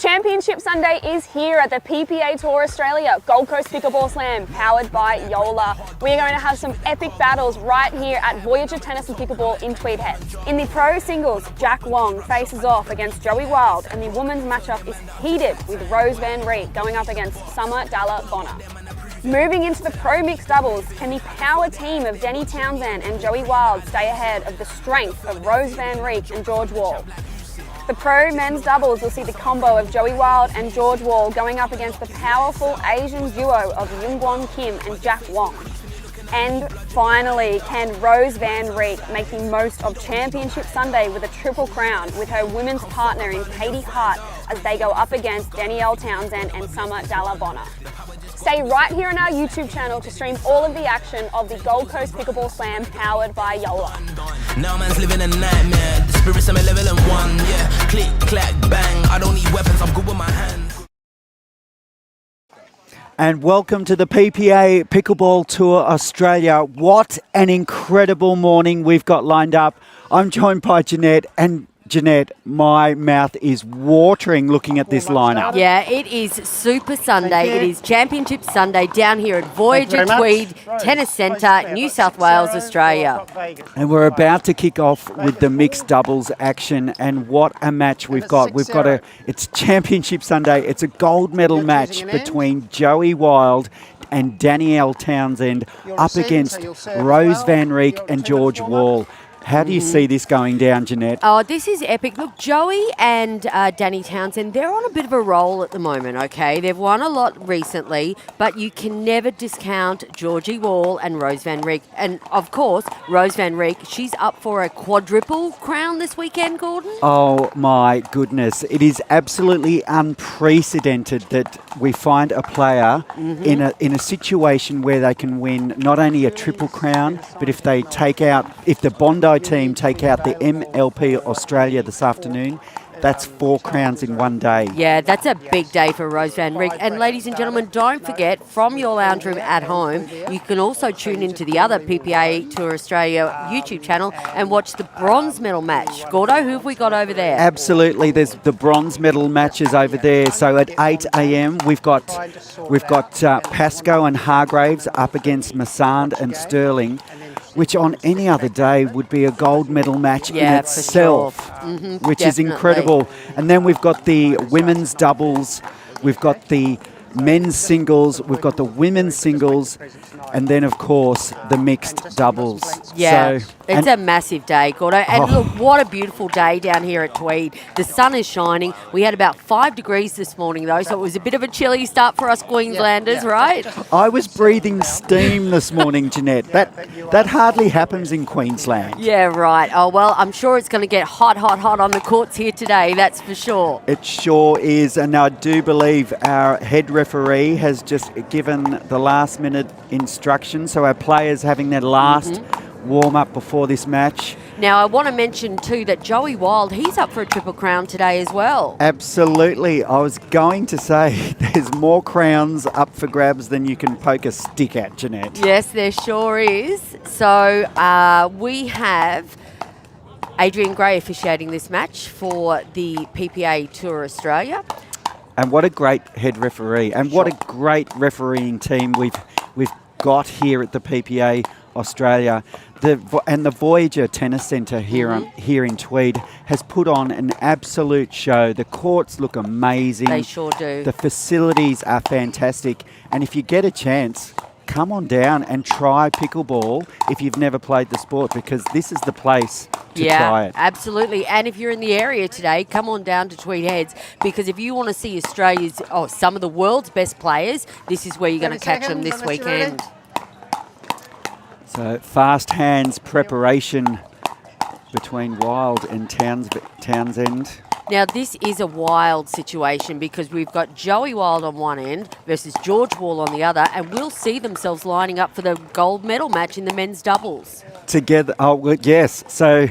Championship Sunday is here at the PPA Tour Australia Gold Coast Pickleball Slam, powered by Joola. We are going to have some epic battles right here at Voyager Tennis and Pickleball in Tweed Heads. In the pro singles, Jack Wong faces off against Joey Wild, and the women's matchup is heated with Rose Van Reek going up against Summer Dalla Bonner. Moving into the pro mixed doubles, can the power team of Denny Townsend and Joey Wild stay ahead of the strength of Rose Van Reek and George Wall? The pro men's doubles will see the combo of Joey Wild and George Wall going up against the powerful Asian duo of Youngwon Kim and Jack Wong. And finally, can Rose Van Reek make the most of Championship Sunday with a triple crown with her women's partner in Katie Hart as they go up against Danielle Townsend and Summer Dalla Bonner? Stay right here on our YouTube channel to stream all of the action of the Gold Coast Pickleball Slam powered by Joola. Now man's living a nightmare. The spirits of me level and one, yeah. Click, clack, bang. I don't need weapons, I'm good with my hands. And welcome to the PPA Pickleball Tour Australia. What an incredible morning we've got lined up. I'm joined by Jeanette, and Jeanette, my mouth is watering looking at this lineup. Yeah, it is Super Sunday. It is Championship Sunday down here at Voyager Tweed Tennis Centre, New South Wales, Australia. And we're about to kick off with the mixed doubles action, and what a match we've got. It's Championship Sunday. It's a gold medal match between Joey Wild and Danielle Townsend up against Rose Van Reek and George Wall. How do you see this going down, Jeanette? Oh, this is epic. Look, Joey and Danny Townsend, they're on a bit of a roll at the moment, okay? They've won a lot recently, but you can never discount Georgie Wall and Rose Van Reek. And, of course, Rose Van Reek, she's up for a quadruple crown this weekend, Gordon. Oh, my goodness. It is absolutely unprecedented that we find a player in a situation where they can win not only a triple crown, but if the Bondi team take out the MLP Australia this afternoon, that's 4 crowns in one day. Yeah, that's a big day for Rose Van Reek. And ladies and gentlemen, don't forget, from your lounge room at home, you can also tune into the other PPA Tour Australia YouTube channel and watch the bronze medal match. Gordo, who have we got over there? Absolutely, there's the bronze medal matches over there. So at 8 a.m. we've got Pascoe and Hargraves up against Massand and Sterling, which on any other day would be a gold medal match in itself, which is incredible. And then we've got the women's doubles, we've got the men's singles, we've got the women's singles, and then, of course, the mixed doubles. Yeah, it's a massive day, Gordo. And look, what a beautiful day down here at Tweed. The sun is shining. We had about 5 degrees this morning, though, so it was a bit of a chilly start for us Queenslanders, right? I was breathing steam this morning, Jeanette. That hardly happens in Queensland. Yeah, right. Oh, well, I'm sure it's going to get hot on the courts here today, that's for sure. It sure is, and I do believe our head referee has just given the last-minute instructions, so our players having their last warm-up before this match. Now, I want to mention, too, that Joey Wild, he's up for a triple crown today as well. Absolutely. I was going to say there's more crowns up for grabs than you can poke a stick at, Jeanette. Yes, there sure is. So we have Adrian Gray officiating this match for the PPA Tour Australia. And what a great head referee, and what a great refereeing team we've got here at the PPA Australia. The Voyager Tennis Centre here in Tweed has put on an absolute show. The courts look amazing. They sure do. The facilities are fantastic. And if you get a chance, come on down and try pickleball if you've never played the sport, because this is the place to try it. Absolutely. And if you're in the area today, come on down to Tweed Heads, because if you want to see some of the world's best players, this is where you're going to catch them this weekend. So fast hands preparation between Wild and Townsend. Now, this is a wild situation because we've got Joey Wild on one end versus George Wall on the other, and we'll see themselves lining up for the gold medal match in the men's doubles. Together, yes. So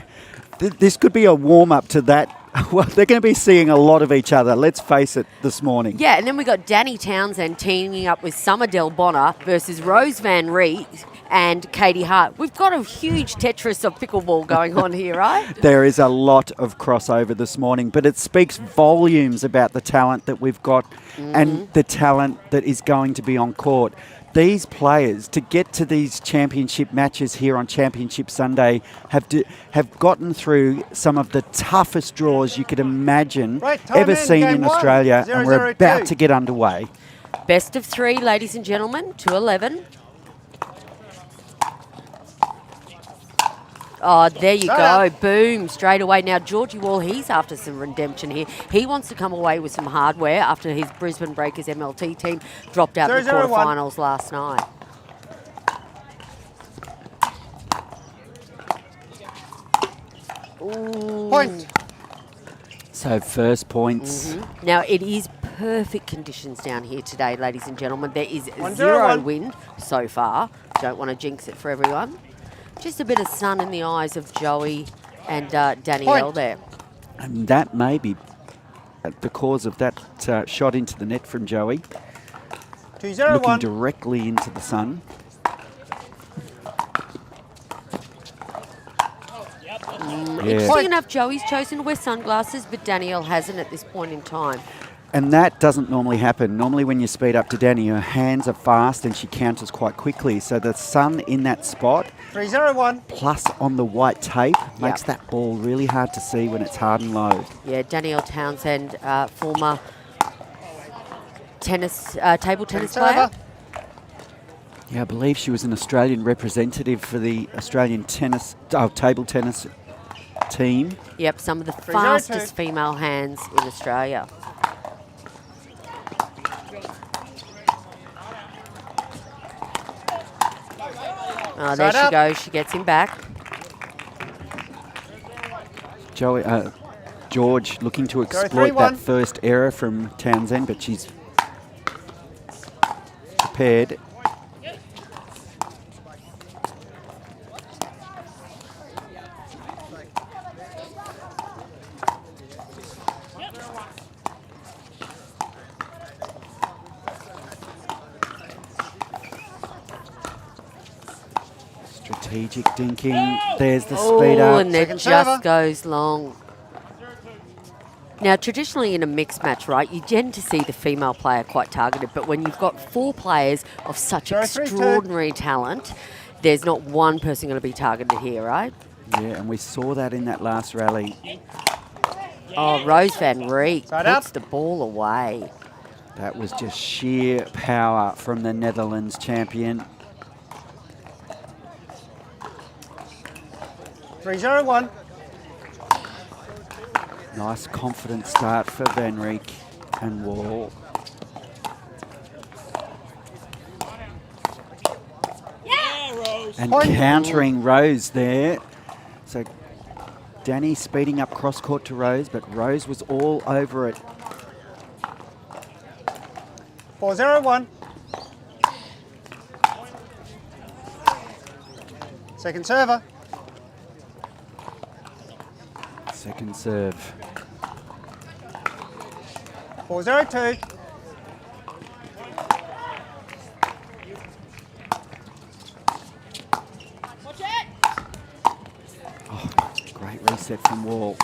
this could be a warm-up to that Well, they're going to be seeing a lot of each other, let's face it, this morning. Yeah, and then we got Danny Townsend teaming up with Summer Del Bonner versus Rose Van Riek and Katie Hart. We've got a huge Tetris of pickleball going on here, right? There is a lot of crossover this morning, but it speaks volumes about the talent that we've got and the talent that is going to be on court. These players, to get to these championship matches here on Championship Sunday, have gotten through some of the toughest draws you could imagine ever seen in Australia, and we're about to get underway. Best of 3, ladies and gentlemen, to 11. Oh, there you go. Boom, straight away. Now, Georgie Wall, he's after some redemption here. He wants to come away with some hardware after his Brisbane Breakers MLT team dropped out in the quarterfinals last night. Point. So first points. Now, it is perfect conditions down here today, ladies and gentlemen. There is 1-0-1. 0 wind so far. Don't want to jinx it for everyone. Just a bit of sun in the eyes of Joey and Danielle there. And that may be the cause of that shot into the net from Joey. 2-0-1. Looking directly into the sun. Interesting enough, Joey's chosen to wear sunglasses, but Danielle hasn't at this point in time. And that doesn't normally happen. Normally when you speed up to Danny, her hands are fast and she counters quite quickly. So the sun in that spot, 3-0-1. plus on the white tape, makes that ball really hard to see when it's hard and low. Yeah, Danielle Townsend, former tennis, table tennis player. Yeah, I believe she was an Australian representative for the Australian tennis, table tennis team. Yep, some of the fastest female hands in Australia. Oh, there she goes. She gets him back. George looking to exploit that first error from Townsend, but she's prepared. Strategic dinking. There's the speed up. And it just goes long. Now, traditionally in a mixed match, right, you tend to see the female player quite targeted, but when you've got 4 players of such extraordinary talent, there's not one person going to be targeted here, right? Yeah, and we saw that in that last rally. Oh, Rose Van Riek puts the ball away. That was just sheer power from the Netherlands champion. 3-0-1. Nice confident start for Van Riek and Wall. And countering Rose there. So Danny speeding up cross court to Rose, but Rose was all over it. 4-0-1. Second server. Second serve. 4-0-2. Oh, great reset from Wall.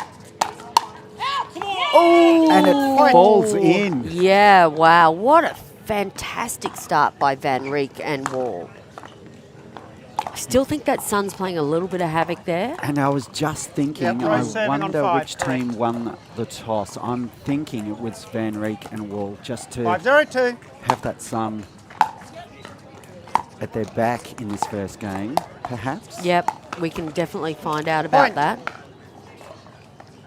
Oh, and it falls in. Yeah, wow. What a fantastic start by Van Riek and Wall. I still think that sun's playing a little bit of havoc there. And I was just thinking, I wonder which team won the toss. I'm thinking it was Van Riek and Wall, just to 5-0-2. have that sun at their back in this first game, perhaps. Yep, we can definitely find out about that.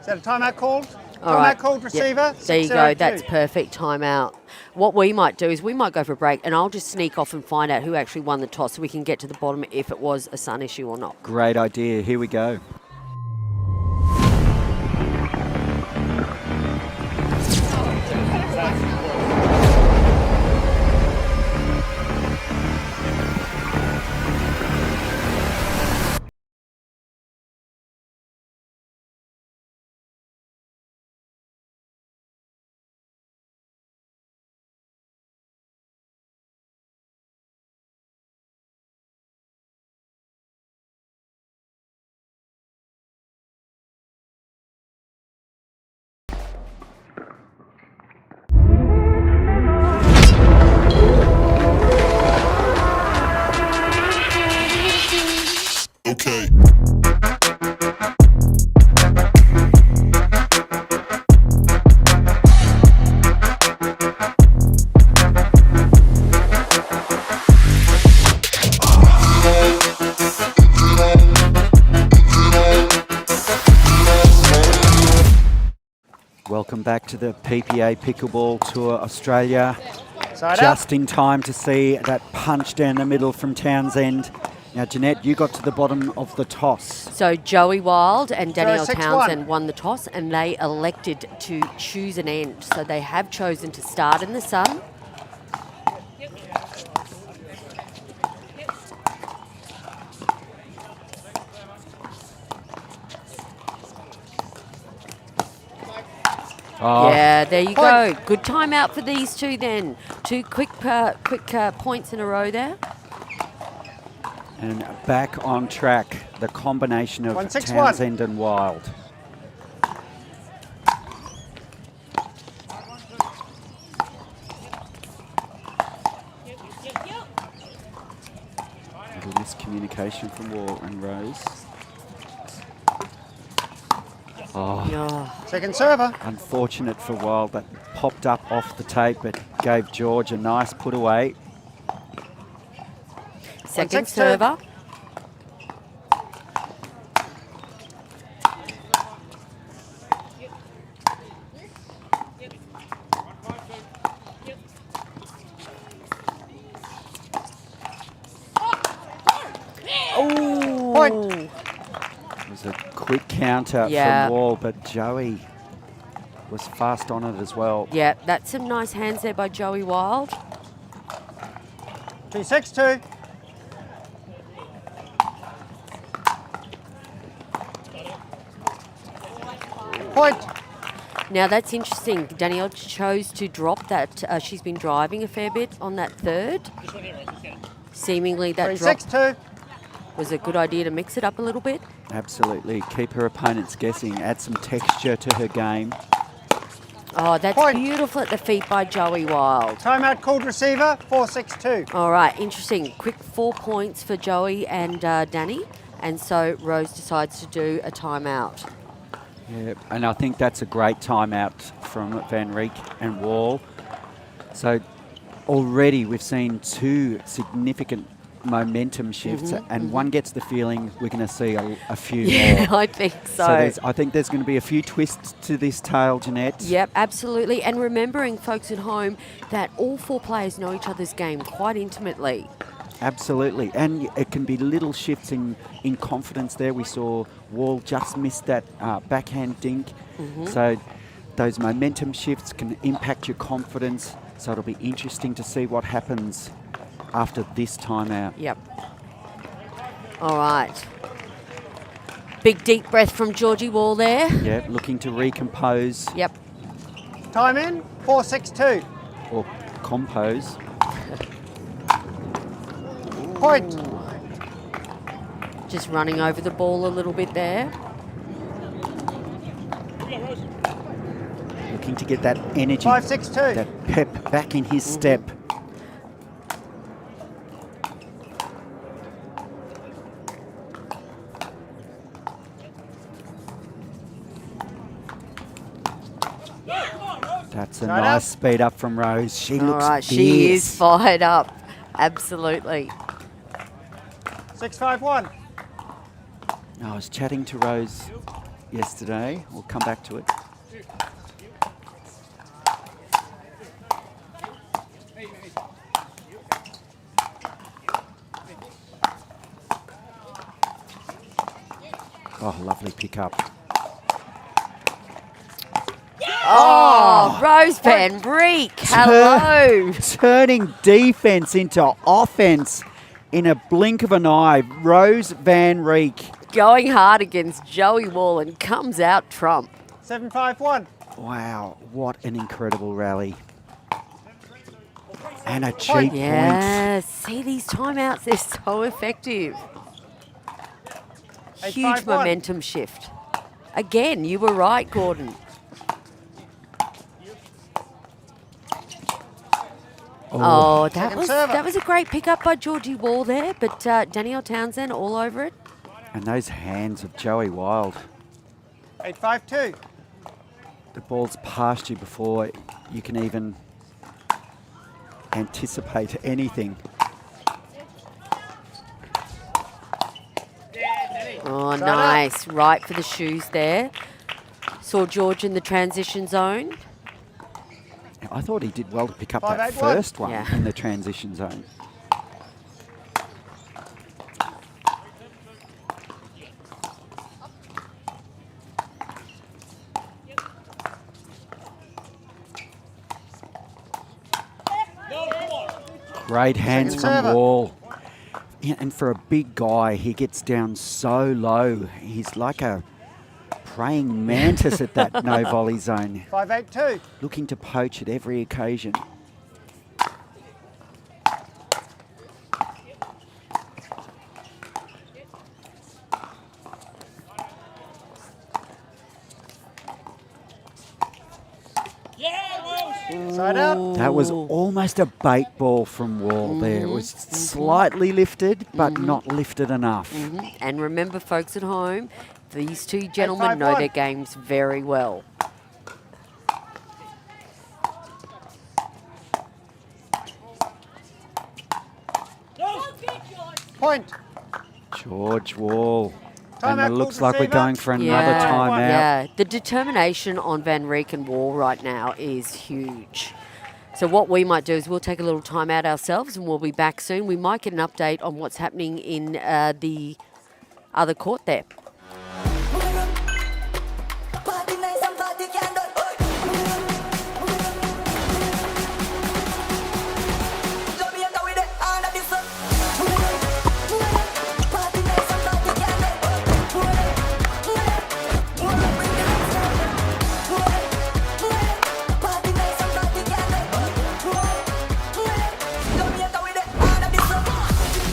Is that a timeout called? All right. Timeout called, receiver. Yep. There you go. That's perfect timeout. What we might do is we might go for a break and I'll just sneak off and find out who actually won the toss so we can get to the bottom if it was a sun issue or not. Great idea. Here we go. Welcome back to the PPA Pickleball Tour Australia. Side Just in time to see that punch down the middle from Townsend. Now, Jeanette, you got to the bottom of the toss. So Joey Wild and Danielle 6-1. Townsend won the toss, and they elected to choose an end. So they have chosen to start in the sun. Oh, Yeah, there you go. Good timeout for these two then. Two quick points in a row there. and back on track, the combination of 1-6-1. Townsend and Wild. Little miscommunication from Wall and Rose. Oh, Oh, Second server. unfortunate for Wild. That popped up off the tape, but gave George a nice put away. second 1-6-2. server. Point. It was a quick counter Yeah. from Wall, but Joey was fast on it as well. Yeah, that's some nice hands there by Joey Wild. 2-6-2. Point. Now that's interesting. Danielle chose to drop that. She's been driving a fair bit on that third. Seemingly that drop 3-6-2. was a good idea to mix it up a little bit. Absolutely. Keep her opponents guessing. Add some texture to her game. Oh, that's Point. beautiful at the feet by Joey Wild. Timeout called receiver. 4-6-2. All right, interesting. Quick 4 points for Joey and Danny. And so Rose decides to do a timeout. Yeah, and I think that's a great timeout from Van Rieck and Wall. So already we've seen two significant momentum shifts, and one gets the feeling we're going to see a few Yeah, more. I think so. I think there's going to be a few twists to this tale, Jeanette. Yep, absolutely. And remembering, folks at home, that all four players know each other's game quite intimately. Absolutely, and it can be little shifts in confidence there. We saw Wall just miss that backhand dink. So those momentum shifts can impact your confidence. So it'll be interesting to see what happens after this timeout. Yep. All right. Big deep breath from Georgie Wall there. Yeah, looking to recompose Yep. Time in. 4-6-2. or compose. Point. Just running over the ball a little bit there. Looking to get that energy, 5-6-2. that pep back in his step. That's a Right nice up. speed up from Rose. She All looks right, she is fierce. fired up. Absolutely. 6-5-1. I was chatting to Rose yesterday. We'll come back to it. Oh, lovely pickup. Oh, Rose Van Rieck. Hello. Turning defense into offense in a blink of an eye. Rose Van Rieck. Going hard against Joey Wall and comes out trump. 7-5-1. Wow, what an incredible rally. And a cheap point. Yeah, see these timeouts, they're so effective. Huge 8-5-1. momentum shift. Again, you were right, Gordon. Oh, Second server. that was a great pickup by Georgie Wall there, but Danielle Townsend all over it. And those hands of Joey Wild. 8-5-2. The ball's past you before you can even anticipate anything. Oh, nice. Right for the shoes there. Saw George in the transition zone. I thought he did well to pick up that 5-8-1. first one Yeah. in the transition zone. Great hands Second from server. Wall. Yeah, and for a big guy, he gets down so low. He's like a praying mantis at that no volley zone, 5-8-2. looking to poach at every occasion. Side out. That was almost a bait ball from Wall there. It was slightly lifted, but not lifted enough. And remember, folks at home, these two gentlemen know 8-5-1. their games very well. Point. George Wall. And Timeout, it looks full like we're receiver. going for another Yeah, timeout. yeah. The determination on Van Rieck and Wall right now is huge. So what we might do is we'll take a little time out ourselves and we'll be back soon. We might get an update on what's happening in the other court there.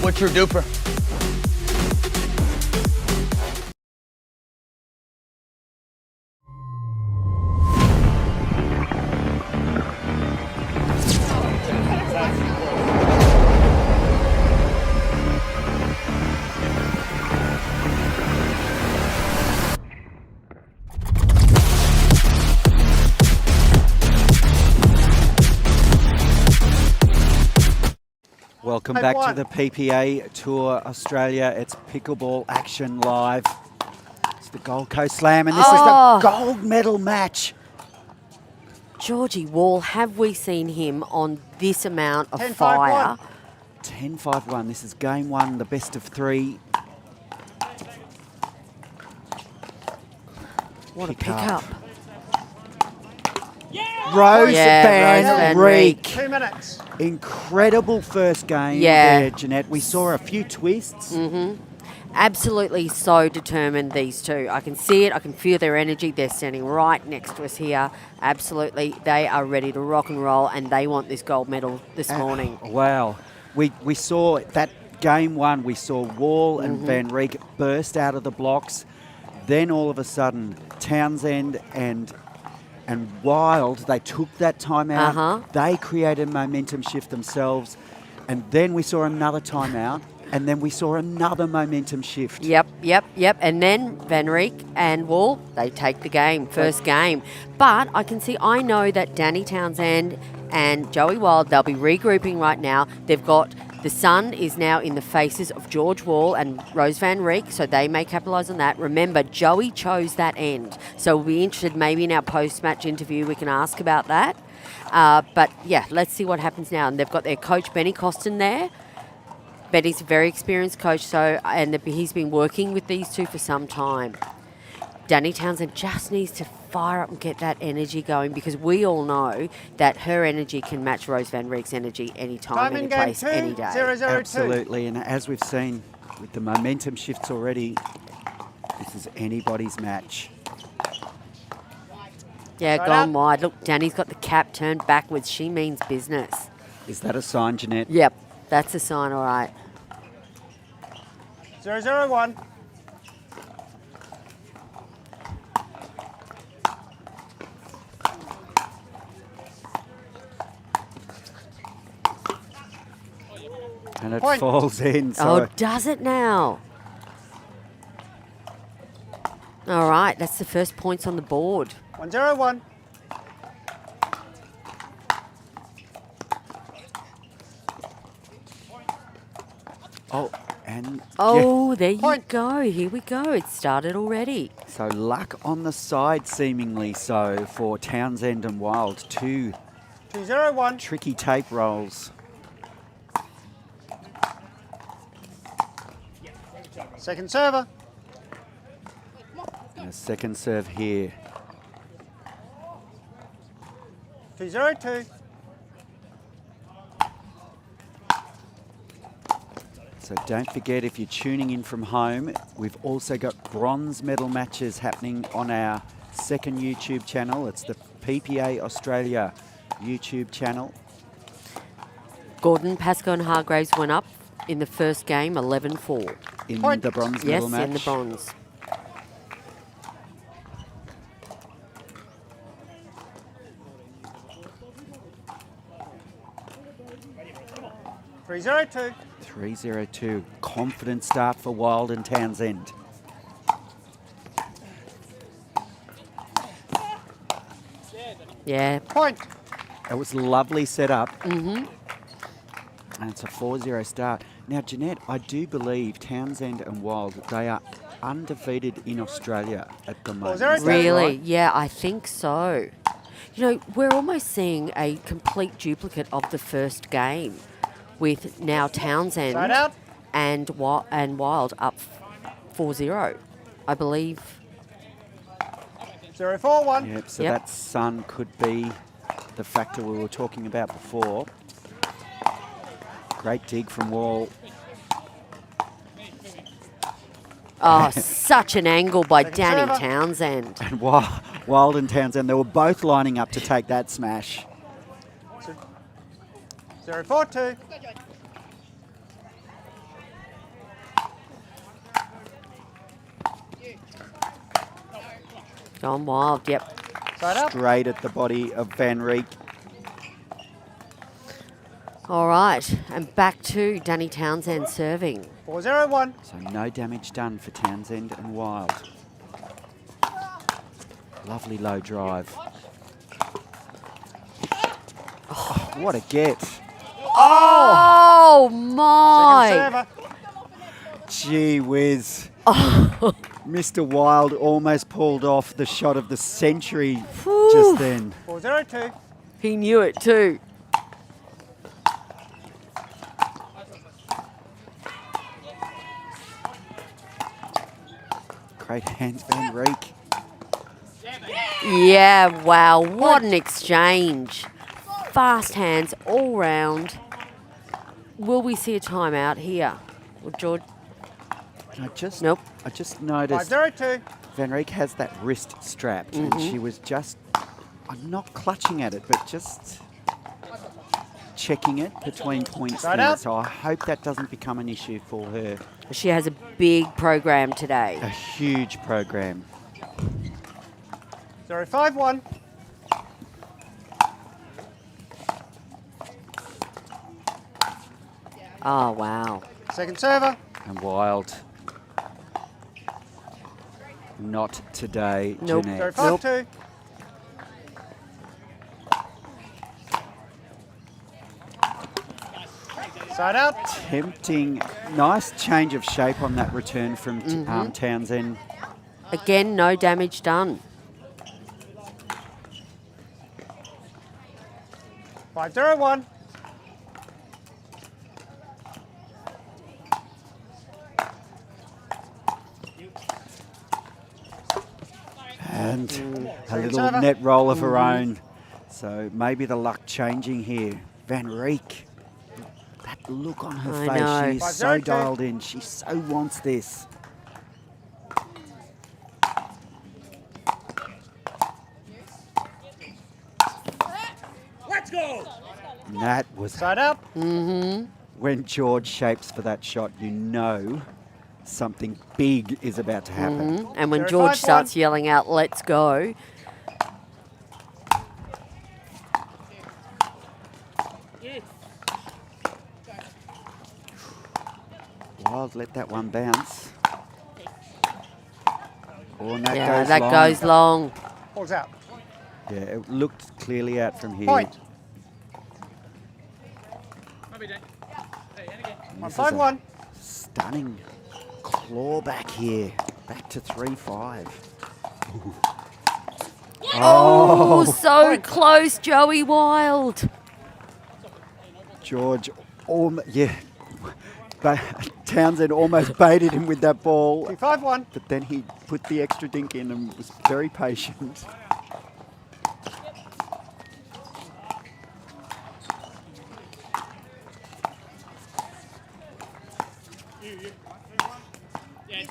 What's your duper? Welcome back to the PPA Tour Australia. It's pickleball action live. It's the Gold Coast Slam, and this is the gold medal match. Georgie Wall, have we seen him on this amount of 10-5-1. fire? 10-5-1. This is game one, the best of three. What a Pick up. pickup. Rose Yeah, Van Rose Van Rieck. 2 minutes. Incredible first game Yeah. there, Jeanette. We saw a few twists. Absolutely so determined, these two. I can see it. I can feel their energy. They're standing right next to us here. Absolutely. They are ready to rock and roll, and they want this gold medal this morning. Wow. We saw that game one. We saw Wall and Van Rieck burst out of the blocks. Then all of a sudden, Townsend and Wild, they took that timeout. They created momentum shift themselves. And then we saw another timeout. And then we saw another momentum shift. Yep. And then Van Rieck and Wall, they take the game, first game. But I know that Danny Townsend and Joey Wild, they'll be regrouping right now. They've got the sun is now in the faces of George Wall and Rose Van Rieck, so they may capitalise on that. Remember, Joey chose that end. So we'll be interested maybe in our post-match interview, we can ask about that. But yeah, let's see what happens now. And they've got their coach, Benny Costin, there. Benny's a very experienced coach, and he's been working with these two for some time. Danny Townsend just needs to fire up and get that energy going, because we all know that her energy can match Rose Van Rieck's energy anytime, Time any in game place, 2, any day. 0-0-2. Absolutely. And as we've seen with the momentum shifts already, this is anybody's match. Yeah, Right gone up. wide. Look, Danny's got the cap turned backwards. She means business. Is that a sign, Jeanette? Yep, that's a sign, all right. 0-0-1. And it Point. falls in. So Oh, does it now? All right, that's the first points on the board. 1-0-1. oh, And Oh, there you Point. go. Here we go. It started already. so luck on the side, seemingly so, for Townsend and Wild. 2 2-0-1. tricky tape rolls. Second server. And a second serve here. 2-0-2. So don't forget, if you're tuning in from home, we've also got bronze medal matches happening on our second YouTube channel. It's the PPA Australia YouTube channel. Gordon, Pascoe and Hargraves went up in the first game, 11-4. In Point. the bronze Yes, medal match. in the bronze. 3-0-2. 3-0-2. Confident start for Wild and Townsend. Yeah. Point. It was lovely setup. Mm-hmm. And it's a 4-0 start. Now, Jeanette, I do believe Townsend and Wild, they are undefeated in Australia at the moment. 4-0. Is that Really? right? Yeah, I think so. You know, we're almost seeing a complete duplicate of the first game with now Townsend Side out. and Wild up 4-0, I believe. 0-4-1. Yep, so Yep. that sun could be the factor we were talking about before. Great dig from Wall. Oh, such an angle by Second Danny server. Townsend. And Wild and Townsend, they were both lining up to take that smash. 0-4-2. Gone Wild, yep. Side up. Straight at the body of Van Rieck. All right, and back to Danny Townsend serving. 4-0-1. So no damage done for Townsend and Wild. Lovely low drive. Oh, what a get. Oh, Second my. server. Gee whiz. Mr. Wild almost pulled off the shot of the century just then. 4-0-2. He knew it too. Great hands, Van Rieck. Yeah, wow, what an exchange. Fast hands all round. Will we see a timeout here? Well, George, I just noticed 5-0-2. Van Rieck has that wrist strapped, and she was just, I'm not clutching at it, but just checking it between points Side there. out. So I hope that doesn't become an issue for her. she has a big program today. A huge program. 0-5-1. Oh, wow. Second server. And Wild. Not today, Nope. Jeanette. 0-5-2. Side out. Tempting. Nice change of shape on that return from Townsend. Again, no damage done. 5-0-1. And a Second little server. net roll of her own. So maybe the luck changing here. Van Rieck. That look on her I face. know. She is so 5-0-2. dialed in. She so wants this. Let's go! And that was Side up. when George shapes for that shot, you know something big is about to happen. And when 0-5-1. George starts yelling out, let's go, Wild let that one bounce. Oh, and that yeah, goes that long. goes long. Balls out. Yeah, it looked clearly out from here. Point. And this is a 1-5-1. stunning claw back here. Back to 3-5. Oh, so close, Joey Wild. George, Townsend almost baited him with that ball, 5-1. but then he put the extra dink in and was very patient.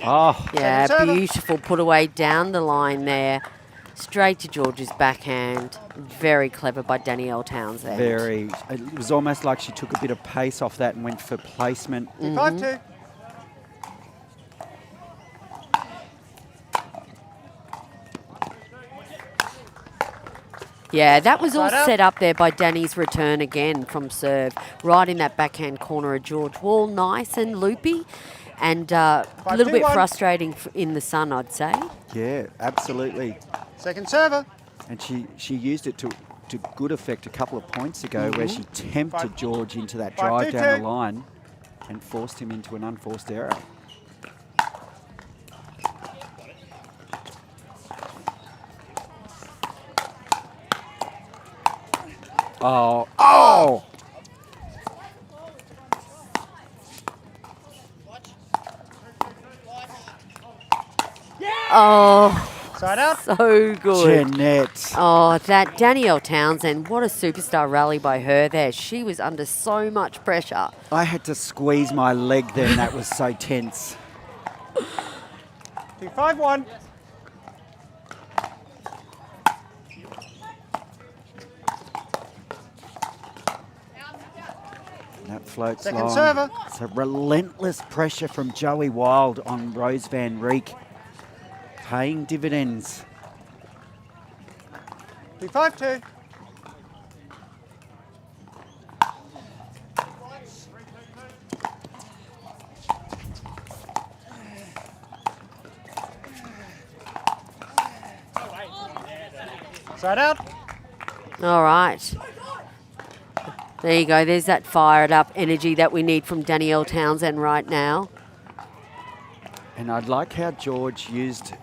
Oh, Yeah, Seven. beautiful put away down the line there. Straight to George's backhand. Very clever by Danielle Townsend. very. It was almost like she took a bit of pace off that and went for placement. 5-2. Yeah, that was all Side out. set up there by Danny's return again from serve. Right in that backhand corner of George Wall. Nice and loopy. And a little bit 5-2-1. frustrating in the sun, I'd say. Yeah, absolutely. Second server. And she used it to good effect a couple of points ago where she tempted 5-2-2. George into that drive down 5-2-2. the line and forced him into an unforced error. Oh, oh! Oh, Side out. so good. Jeanette. Oh, that Danielle Townsend, what a superstar rally by her there. She was under so much pressure. I had to squeeze my leg then, that was so tense. 2-5-1. That floats Second long. server. So relentless pressure from Joey Wild on Rose Van Reek, paying dividends. 2-5-2. Side out. All right. There you go. There's that fired up energy that we need from Danielle Townsend right now. And I like how George used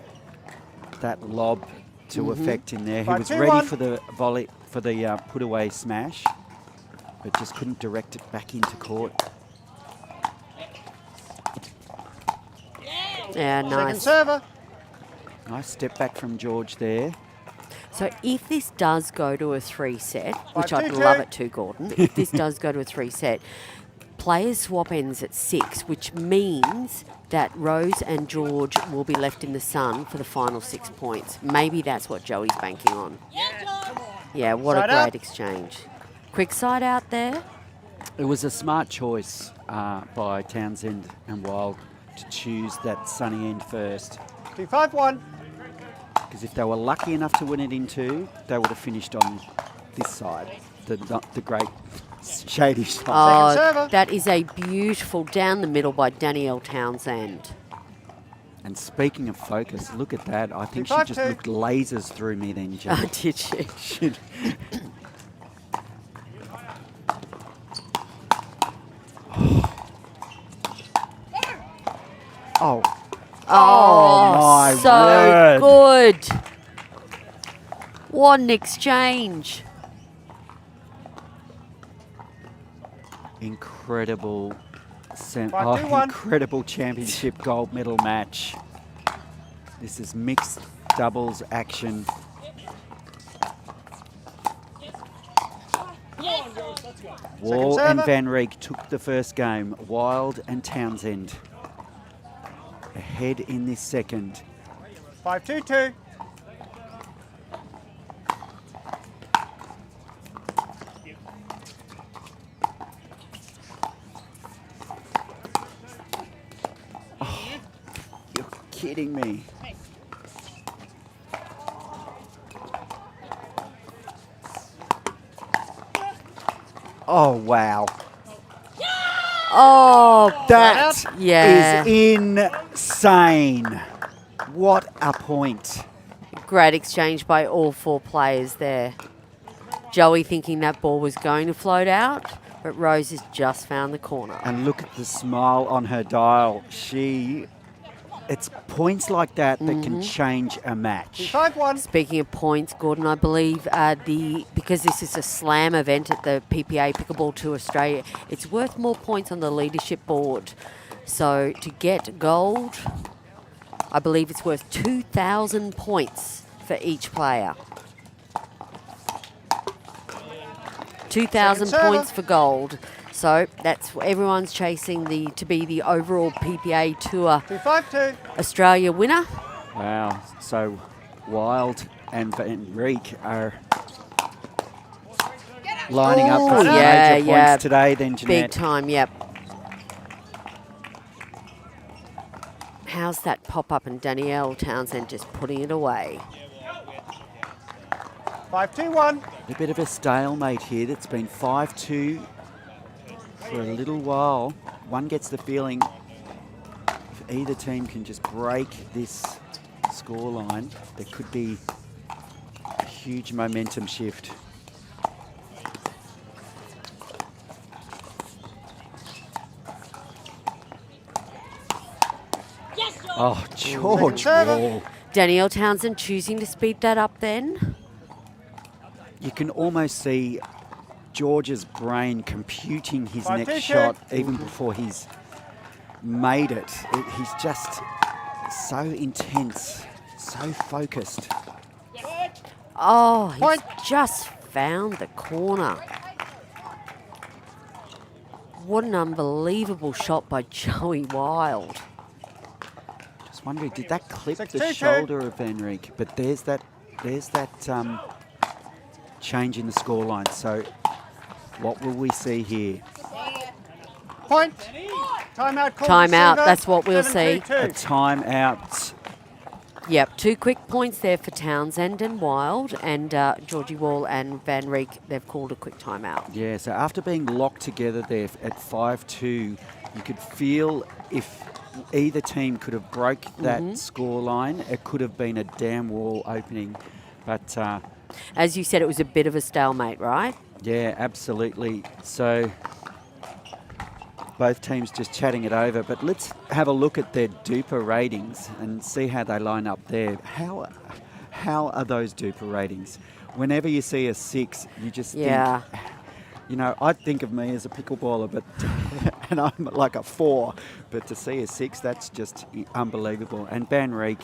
that lob to effect in there. He was 5-2-1. ready for the volley, for the put away smash, but just couldn't direct it back into court. Yeah, Second nice. server. Nice step back from George there. So if this does go to a 3-set, which I'd 5-2-2. love it to, Gordon, if this does go to a 3-set, players swap ends at 6, which means that Rose and George will be left in the sun for the final 6 points. Maybe that's what Joey's banking on. Yeah, what Side a out. great exchange. Quick side out there. It was a smart choice by Townsend and Wild to choose that sunny end first. 2-5-1. Because if they were lucky enough to win it in 2, they would have finished on this side, the great shady side. Oh, server. that is a beautiful down the middle by Danielle Townsend. And speaking of focus, look at that. I think she 2-5-2. just looked lasers through me then, Oh, Jack. did she? Oh, Oh, my so word. good. What an exchange. incredible, 5-2-1. incredible championship gold medal match. This is mixed doubles action. Wall and server. Van Reek took the first game. Wild and Townsend ahead in this second. 5-2-2. You're kidding me. Oh, wow. Oh, That yeah. is insane. What a point. Great exchange by all 4 players there. Joey thinking that ball was going to float out. But Rose has just found the corner. And look at the smile on her dial. It's points like that that can change a match. 5-1. Speaking of points, Gordon, I believe because this is a slam event at the PPA Pickleball Tour Australia, it's worth more points on the leadership board. So to get gold, I believe it's worth 2,000 points for each player. 2,000 Second points for gold. So that's everyone's chasing to be the overall PPA Tour 2-5-2. Australia winner. Wow. So Wild and Van Reek are lining up for some major points today then, Jeanette. Big time, yep. How's that pop-up and Danielle Townsend just putting it away? 5-2-1. A bit of a stalemate here. It's been 5-2 for a little while. One gets the feeling if either team can just break this scoreline, there could be a huge momentum shift. Oh, George Wall. Danielle Townsend choosing to speed that up then. You can almost see George's brain computing his next 5-2-2. shot even before he's made it. He's just so intense, so focused. Oh, he's just found the corner. What an unbelievable shot by Joey Wild. Just wondering, did that clip the 6-2-2. shoulder of Van Reek? But there's that change in the scoreline. So what will we see here? Point. Timeout call. Timeout, Silver. that's what we'll see. 7-2-2. A timeout. Yep, 2 quick points there for Townsend and Wild, and Georgie Wall and Van Reek, they've called a quick timeout. Yeah, so after being locked together there at 5-2, you could feel if either team could have broke that scoreline, it could have been a damn wall opening. But as you said, it was a bit of a stalemate, right? yeah, absolutely. So both teams just chatting it over. But let's have a look at their duper ratings and see how they line up there. How are those duper ratings? Whenever you see a 6, you just think, you know, I think of me as a pickleballer, but and I'm like a 4. But to see a 6, that's just unbelievable. And Van Reek,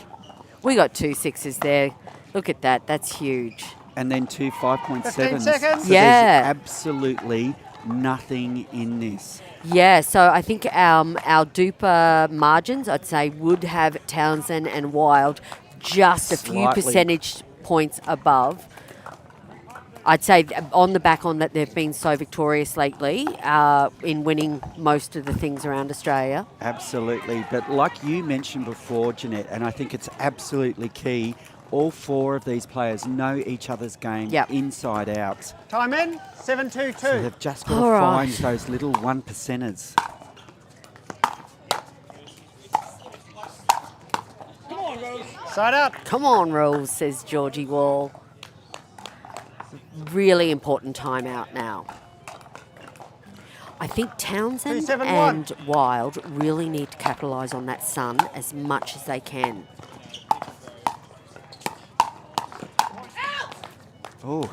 We got 2 6s there. Look at that. That's huge. and then 2 5.7s. 15 seconds. So Yeah. there's absolutely nothing in this. Yeah, so I think our duper margins, I'd say, would have Townsend and Wild just a few Slightly. percentage points above. I'd say on the back on that they've been so victorious lately in winning most of the things around Australia. Absolutely. But like you mentioned before, Jeanette, and I think it's absolutely key, all 4 of these players know each other's game inside out. Time in. 7-2-2. So they've just got to All find right. those little 1%ers. Side out. Come on, Rose, says Georgie Wall. Really important timeout now. I think Townsend 3-7-1. and Wild really need to capitalise on that sun as much as they can. Oh,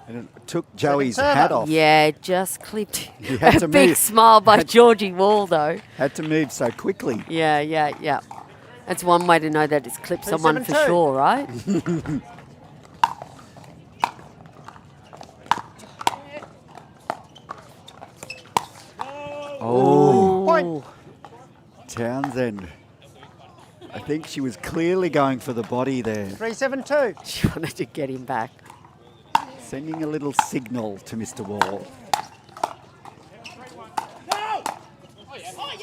and it took Joey's server. hat off. Yeah, just clipped. He had A to big move. smile by Georgie Wall, though. Had to move so quickly. Yeah. That's one way to know that it's clipped someone for 3-7-2. sure, right? Oh, Point. Townsend. I think she was clearly going for the body there, 3-7-2. She wanted to get him back. sending a little signal to Mr. Wall.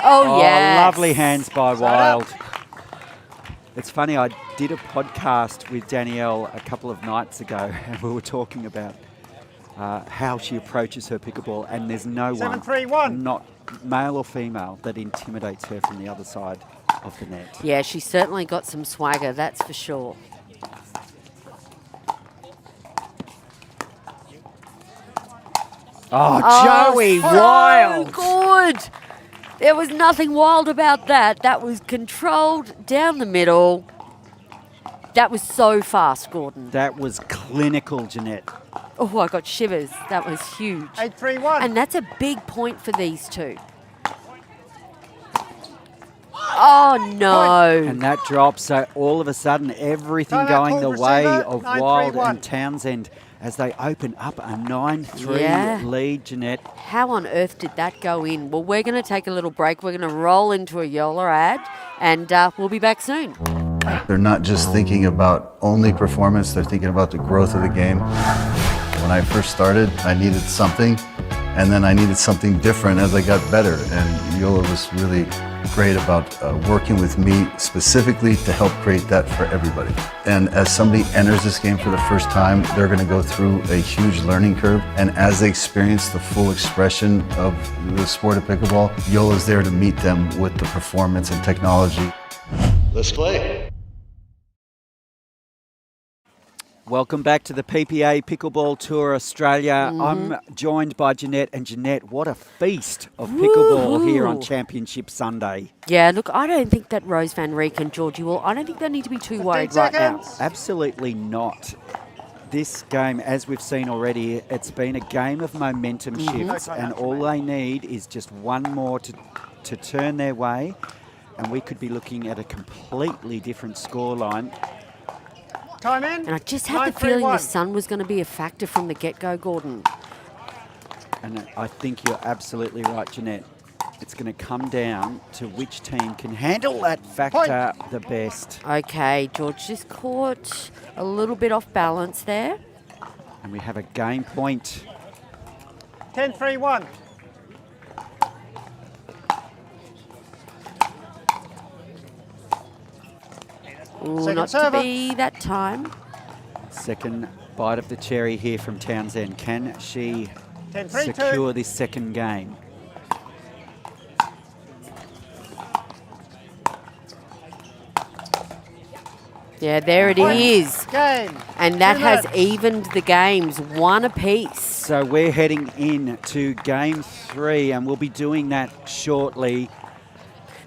Oh, yes. Lovely hands by Wild. It's funny, I did a podcast with Danielle a couple of nights ago, and we were talking about how she approaches her pickleball, and there's no 7-3-1. one, not male or female, that intimidates her from the other side of the net. Yeah, she's certainly got some swagger, that's for sure. Oh, Joey, so wild. good. There was nothing wild about that. That was controlled down the middle. That was so fast, Gordon. That was clinical, Jeanette. Oh, I got shivers. That was huge. 8-3-1. And that's a big point for these two. Oh, no. And that drops, so all of a sudden everything Timeout going the called, way receiver, of 9-3-1. Wild and Townsend as they open up a 9-3 Yeah. lead, Jeanette. How on earth did that go in? Well, we're going to take a little break. We're going to roll into a Joola ad, and we'll be back soon. They're not just thinking about only performance, they're thinking about the growth of the game. When I first started, I needed something, and then I needed something different as I got better. And Joola was really great about working with me specifically to help create that for everybody. And as somebody enters this game for the first time, they're going to go through a huge learning curve. And as they experience the full expression of the sport of pickleball, Joola is there to meet them with the performance and technology. Let's play. Welcome back to the PPA Pickleball Tour Australia. Mm-hmm. I'm joined by Jeanette, and Jeanette, what a feast of pickleball here on Championship Sunday. Yeah, look, I don't think that Rose Van Rieck and Georgie Wall, I don't think they need to be too worried right now. Absolutely not. This game, as we've seen already, it's been a game of momentum shifts, and all they need is just one more to turn their way, and we could be looking at a completely different scoreline. Time in. And I just had the feeling the 9-3-1. sun was going to be a factor from the get-go, Gordon. And I think you're absolutely right, Jeanette. It's going to come down to which team can handle that factor the best. Okay, George just caught a little bit off balance there. And we have a game point. 10-3-1. Ooh, Second not server. to be that time. Second bite of the cherry here from Townsend. Can she 10-3-2. secure this second game? Yeah, there it is. Game. And that 2 has minutes. evened the games, one apiece. So we're heading in to game 3, and we'll be doing that shortly.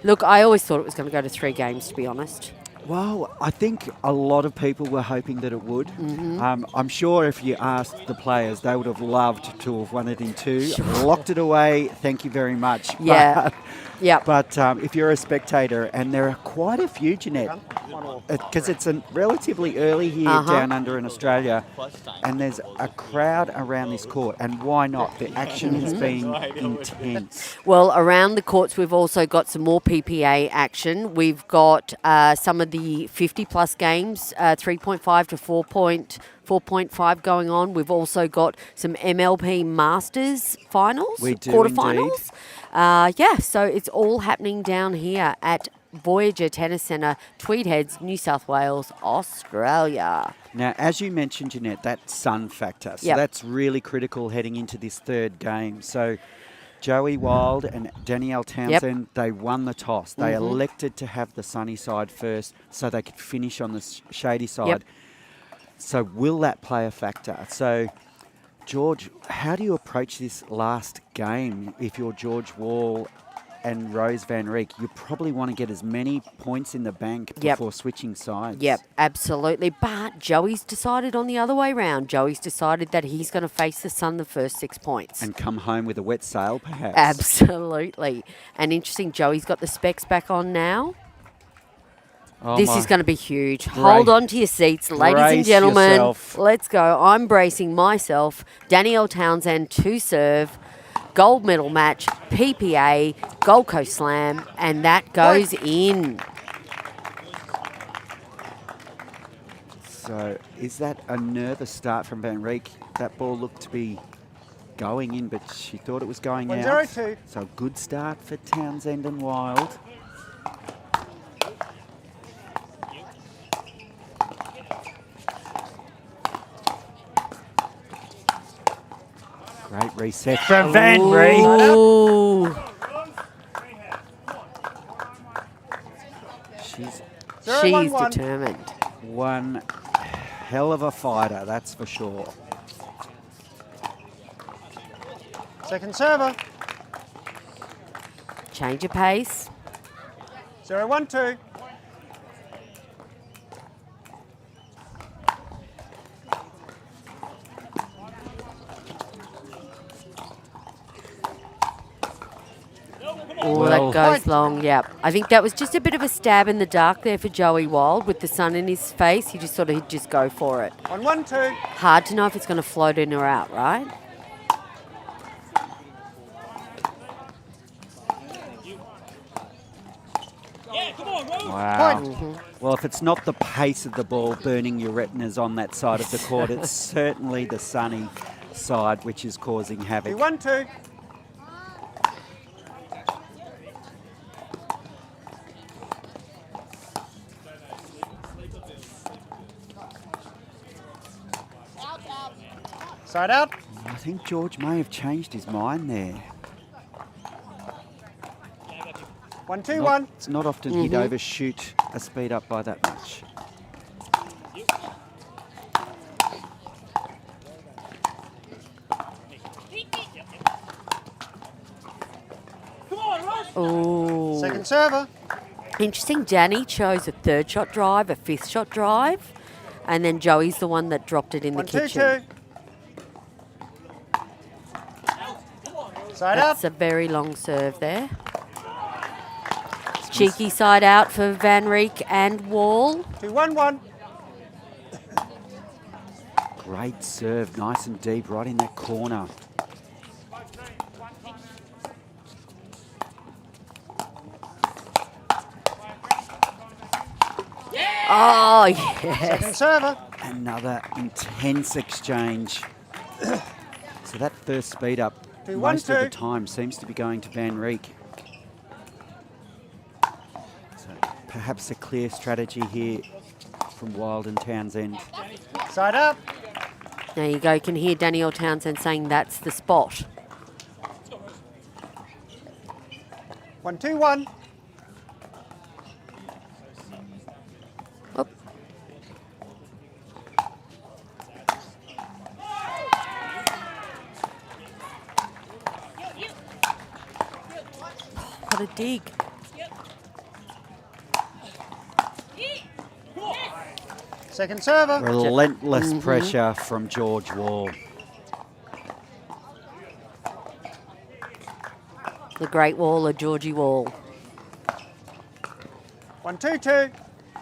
Look, I always thought it was going to go to 3 games, to be honest. Well, I think a lot of people were hoping that it would. I'm sure if you asked the players, they would have loved to have won it in 2. Locked it away, thank you very much. Yeah. Yeah. But if you're a spectator, and there are quite a few, Jeanette, because it's a relatively early here down under in Australia, and there's a crowd around this court, and why not? The action has been intense. Well, around the courts, we've also got some more PPA action. We've got some of the 50-plus games, 3.5 to 4.5 going on. We've also got some MLP Masters finals, We do quarterfinals. So it's all happening down here at Voyager Tennis Centre, Tweed Heads, New South Wales, Australia. Now, as you mentioned, Jeanette, that sun factor. So that's really critical heading into this third game. So Joey Wild and Danielle Townsend, they won the toss. They elected to have the sunny side first so they could finish on the shady side. So will that play a factor? So, George, how do you approach this last game if you're George Wall and Rose Van Rieck? You probably want to get as many points in the bank before switching sides. Yep, absolutely. But Joey's decided on the other way round. Joey's decided that he's going to face the sun the first 6 points. And come home with a wet sail, perhaps. Absolutely. And interesting, Joey's got the specs back on now. Oh This my- is going to be huge. Hold on to your seats, ladies and Brace gentlemen. yourself. Let's go. I'm bracing myself. Danielle Townsend to serve. Gold medal match, PPA, Gold Coast Slam, and that goes in. So is that a nervous start from Van Rieck? That ball looked to be going in, but she thought it was going out. 1-0-2. So a good start for Townsend and Wild. Great reset from Van Rieck. Ooh. She's 0-1-1. determined. one hell of a fighter, that's for sure. Second server. Change of pace. 0-1-2. Oh, Well- that goes long, yep. I think that was just a bit of a stab in the dark there for Joey Wild with the sun in his face. He just thought he'd just go for it. 1-1-2. Hard to know if it's going to float in or out, right? Wow. Point. Well, if it's not the pace of the ball burning your retinas on that side of the court, it's certainly the sunny side which is causing havoc. 2-1-2. Side out. I think George may have changed his mind there. 1-2-1. It's not often he'd overshoot a speed up by that much. Oh, Second server. interesting. Danny chose a third shot drive, a fifth shot drive, and then Joey's the one that dropped it in the 1-2-2. kitchen. Side out. That's a very long serve there. Cheeky side out for Van Rieck and Wall. 2-1-1. Great serve, nice and deep, right in that corner. Oh, yes. Second server. Another intense exchange. So that first speed up, 2-1-2. most of the time, seems to be going to Van Rieck. So perhaps a clear strategy here from Wild and Townsend. Side out. There you go. You can hear Danielle Townsend saying that's the spot. 1-2-1. Oop. What a dig. Second server. Relentless pressure from George Wall. The great Waller, Georgie Wall. 1-2-2.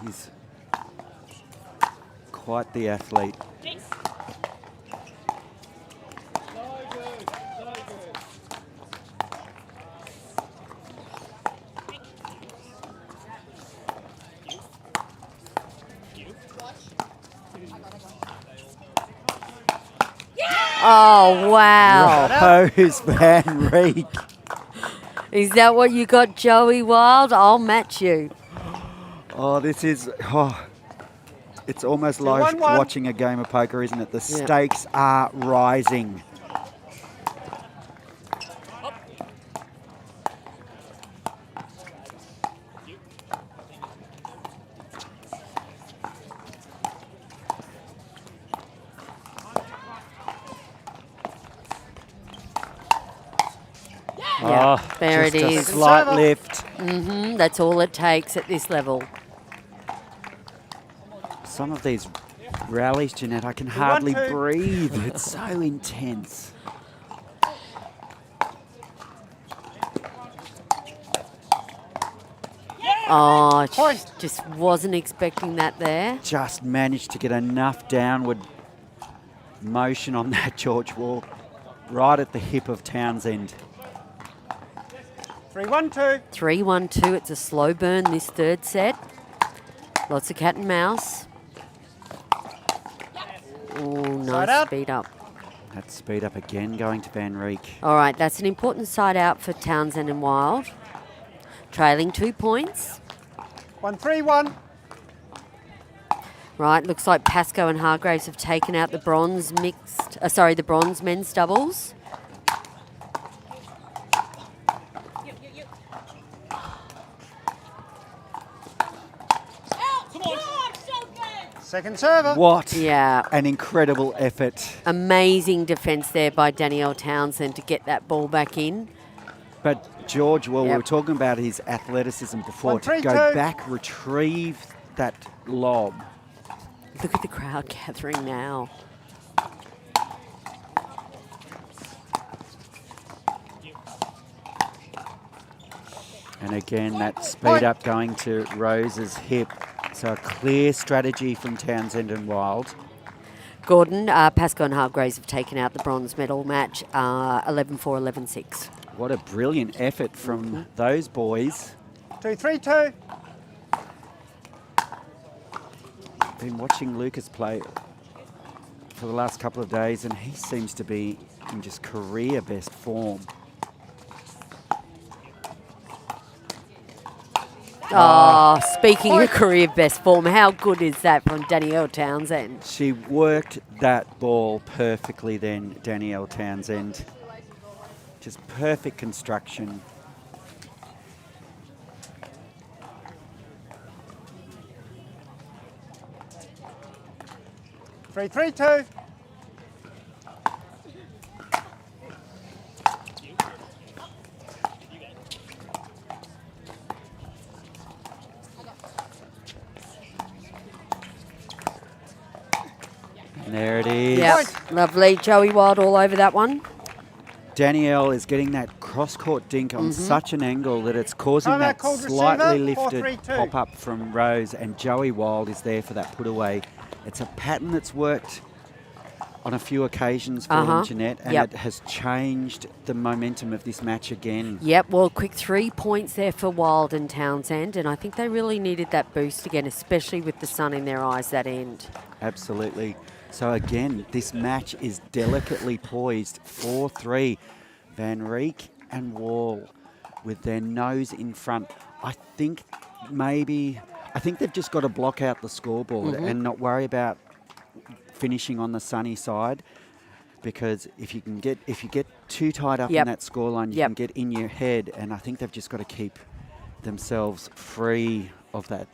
He's quite the athlete. Oh, wow. Rose Van Rieck. Is that what you got, Joey Wild? I'll match you. Oh, this is... Oh, it's almost like 1-1. watching a game of poker, isn't it? The stakes are rising. Yeah, there it Just a is. slight lift. That's all it takes at this level. Some of these rallies, Jeanette, I can hardly 1-2. breathe. It's so intense. Oh, Point. just wasn't expecting that there. Just managed to get enough downward motion on that George Wall, right at the hip of Townsend. 3-1-2. 3-1-2. It's a slow burn this third set. Lots of cat and mouse. Oh, Side nice out. speed up. That speed up again going to Van Rieck. All right, that's an important side out for Townsend and Wild. Trailing 2 points. 1-3-1. Right, looks like Pascoe and Hargraves have taken out the bronze the bronze men's doubles. Second server. What Yeah. an incredible effort. Amazing defence there by Danielle Townsend to get that ball back in. But George, well, we Yep. were talking about his athleticism before. One, three, to go two. back, retrieve that lob. Look at the crowd gathering now. And again, that speed up going to Rose's hip. So a clear strategy from Townsend and Wild. Gordon, Pascoe and Hargraves have taken out the bronze medal match, 11-4, 11-6. What a brilliant effort from those boys. 2-3-2. Been watching Lucas play for the last couple of days, and he seems to be in just career best form. Oh, speaking of career best form, how good is that from Danielle Townsend? She worked that ball perfectly then, Danielle Townsend. Just perfect construction. Three, 3-2. And there it is. Yep, lovely. Joey Wild all over that one. Danielle is getting that cross-court dink on such an angle that it's causing Timeout that called slightly receiver, lifted 4-3-2. pop-up from Rose, and Joey Wild is there for that put-away. It's a pattern that's worked on a few occasions for them, Jeanette, and Yep. it has changed the momentum of this match again. Yep, well, quick 3 points there for Wild and Townsend, and I think they really needed that boost again, especially with the sun in their eyes that end. Absolutely. So again, this match is delicately poised. 4-3. Van Rieck and Wall with their nose in front. I think they've just got to block out the scoreboard and not worry about finishing on the sunny side, because if you get too tied up in that scoreline, you can get in your head, and I think they've just got to keep themselves free of that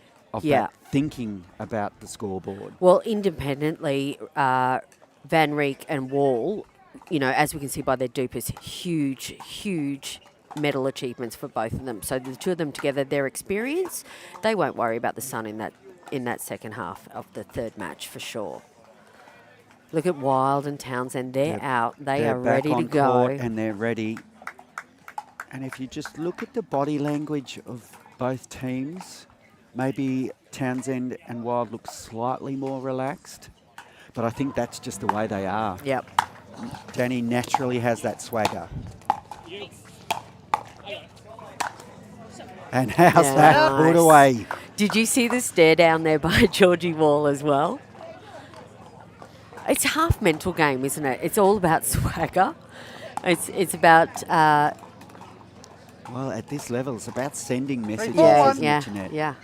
thinking about the scoreboard. Well, independently, Van Rieck and Wall, you know, as we can see by their dupers, huge medal achievements for both of them. So the two of them together, their experience, they won't worry about the sun in that second half of the third match for sure. Look at Wild and Townsend. They're out. They're back ready to on go. court and they're ready. And if you just look at the body language of both teams, maybe Townsend and Wild look slightly more relaxed, but I think that's just the way they are. Yep. Danny naturally has that swagger. And how's that put away? Did you see the stare down there by Georgie Wall as well? It's half mental game, isn't it? It's all about swagger. It's about well, at this level, it's about sending messages, Yeah, isn't it, Jeanette? yeah.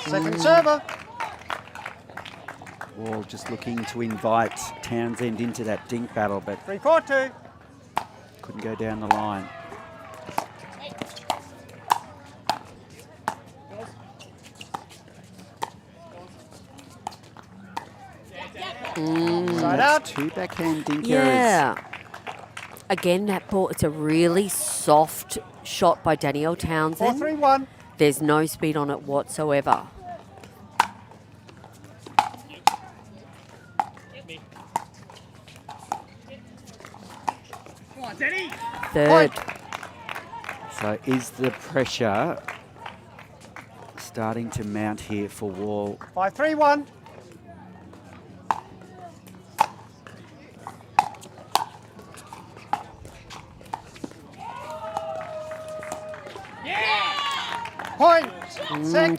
Second server. Wall just looking to invite Townsend into that dink battle, but 3-4-2. couldn't go down the line. Side out. Two backhand dink errors. Yeah. Again, that ball, it's a really soft shot by Danielle Townsend. 4-3-1. There's no speed on it whatsoever. Third. So is the pressure starting to mount here for Wall? 5-3-1. Point.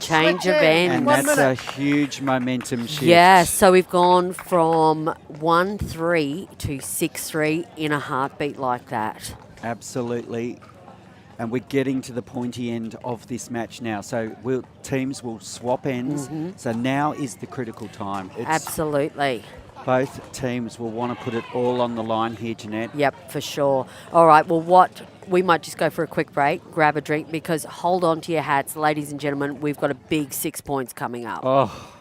Change of end. And 1 that's minute. a huge momentum shift. Yeah, so we've gone from 1-3 to 6-3 in a heartbeat like that. Absolutely. And we're getting to the pointy end of this match now. So teams will swap ends. So now is the critical time. Absolutely. Both teams will want to put it all on the line here, Jeanette. Yep, for sure. All right, well, we might just go for a quick break, grab a drink, because hold on to your hats, ladies and gentlemen, we've got a big 6 points coming up. Oh.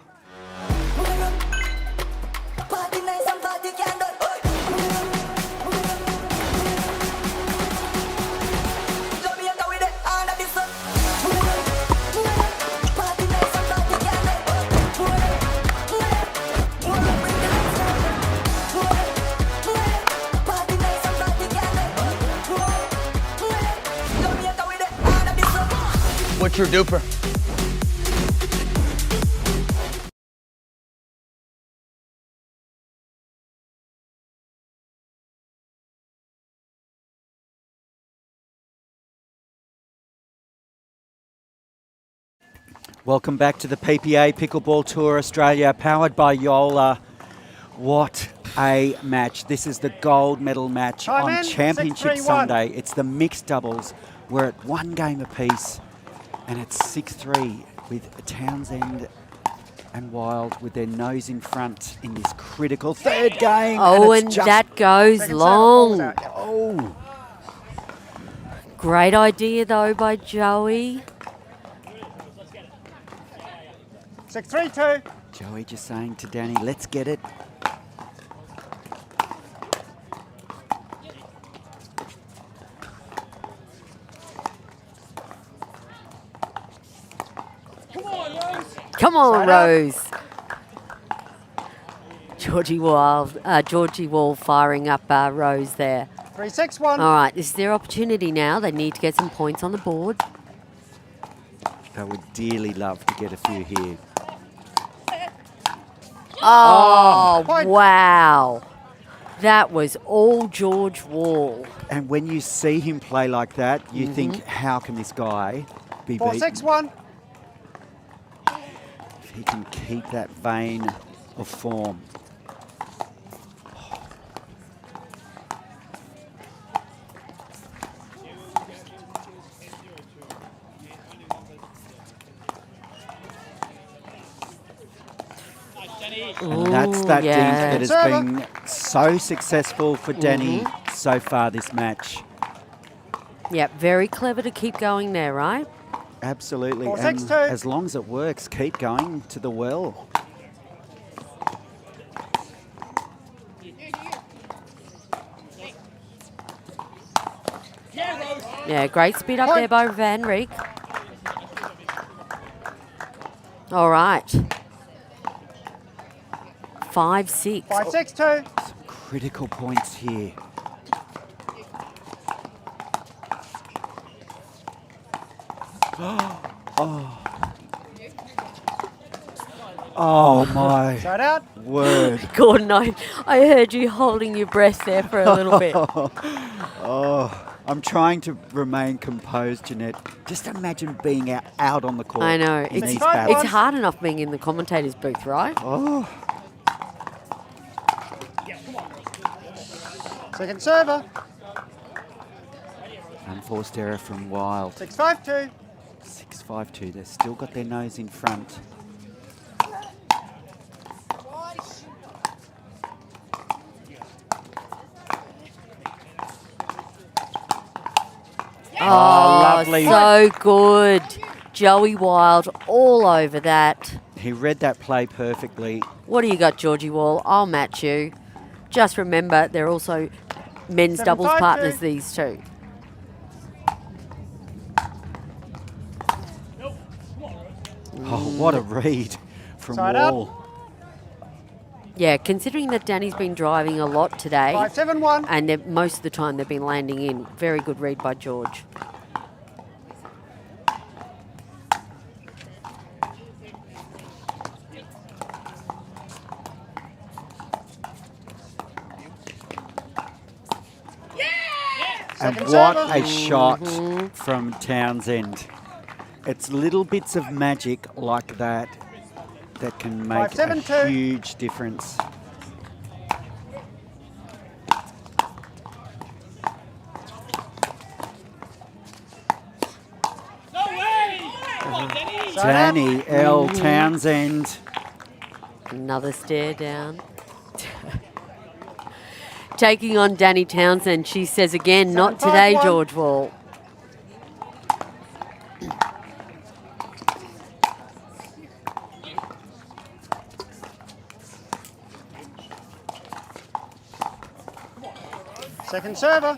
What's your duper? Welcome back to the PPA Pickleball Tour Australia, powered by Joola. What a match. This is the gold medal match Time on in, Championship 6-3-1. Sunday. It's the mixed doubles. We're at one game apiece, and it's 6-3 with Townsend and Wild with their nose in front in this critical third game. Oh, it's and just- that goes Second long. serve, ball's out. Oh, Great idea, though, by Joey. 6-3-2. Joey just saying to Danny, let's get it. Come on, Side up. Rose. Georgie Wall firing up Rose there. 3-6-1. All right, this is their opportunity now. They need to get some points on the board. They would dearly love to get a few here. Oh, Point. wow. That was all George Wall. And when you see him play like that, you think, how can this guy be beaten? 4-6-1. If he can keep that vein of form. And that's that dink yeah. that has been so successful for Danny so far this match. Yep, very clever to keep going there, right? Absolutely. 4-6-2. And as long as it works, keep going to the well. Yeah, great speed up there by Van Rijk. All right. 5-6. 5-6-2. Critical points here. Oh my Side out. word. Gordon, I heard you holding your breath there for a little bit. I'm trying to remain composed, Jeanette. Just imagine being out on the court. I know. in these It's battles. It's hard enough being in the commentator's booth, right? Oh, Second server. unforced error from Wild. 6-5-2. 6-5-2. They've still got their nose in front. Oh, lovely. So good. Joey Wild all over that. He read that play perfectly. What do you got, Georgie Wall? I'll match you. Just remember, they're also men's 7-5-2. doubles partners, these two. Oh, what a read from Side up. Wall. Yeah, considering that Danny's been driving a lot today, 5-7-1. and most of the time they've been landing in. Very good read by George. And Second what server. a shot from Townsend. It's little bits of magic like that that can make a 5-7-2. huge difference. Danny L. Townsend. Another stare down. Taking on Danny Townsend, she says again, not today, 7-5-1. George Wall. Second server.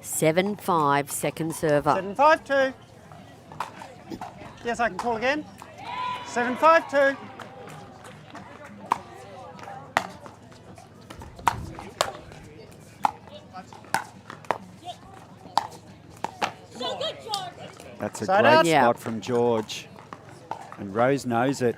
7-5, second server. 7-5-2. Yes, I can call again. 7-5-2. That's a Side great out. Yeah. spot from George. And Rose knows it.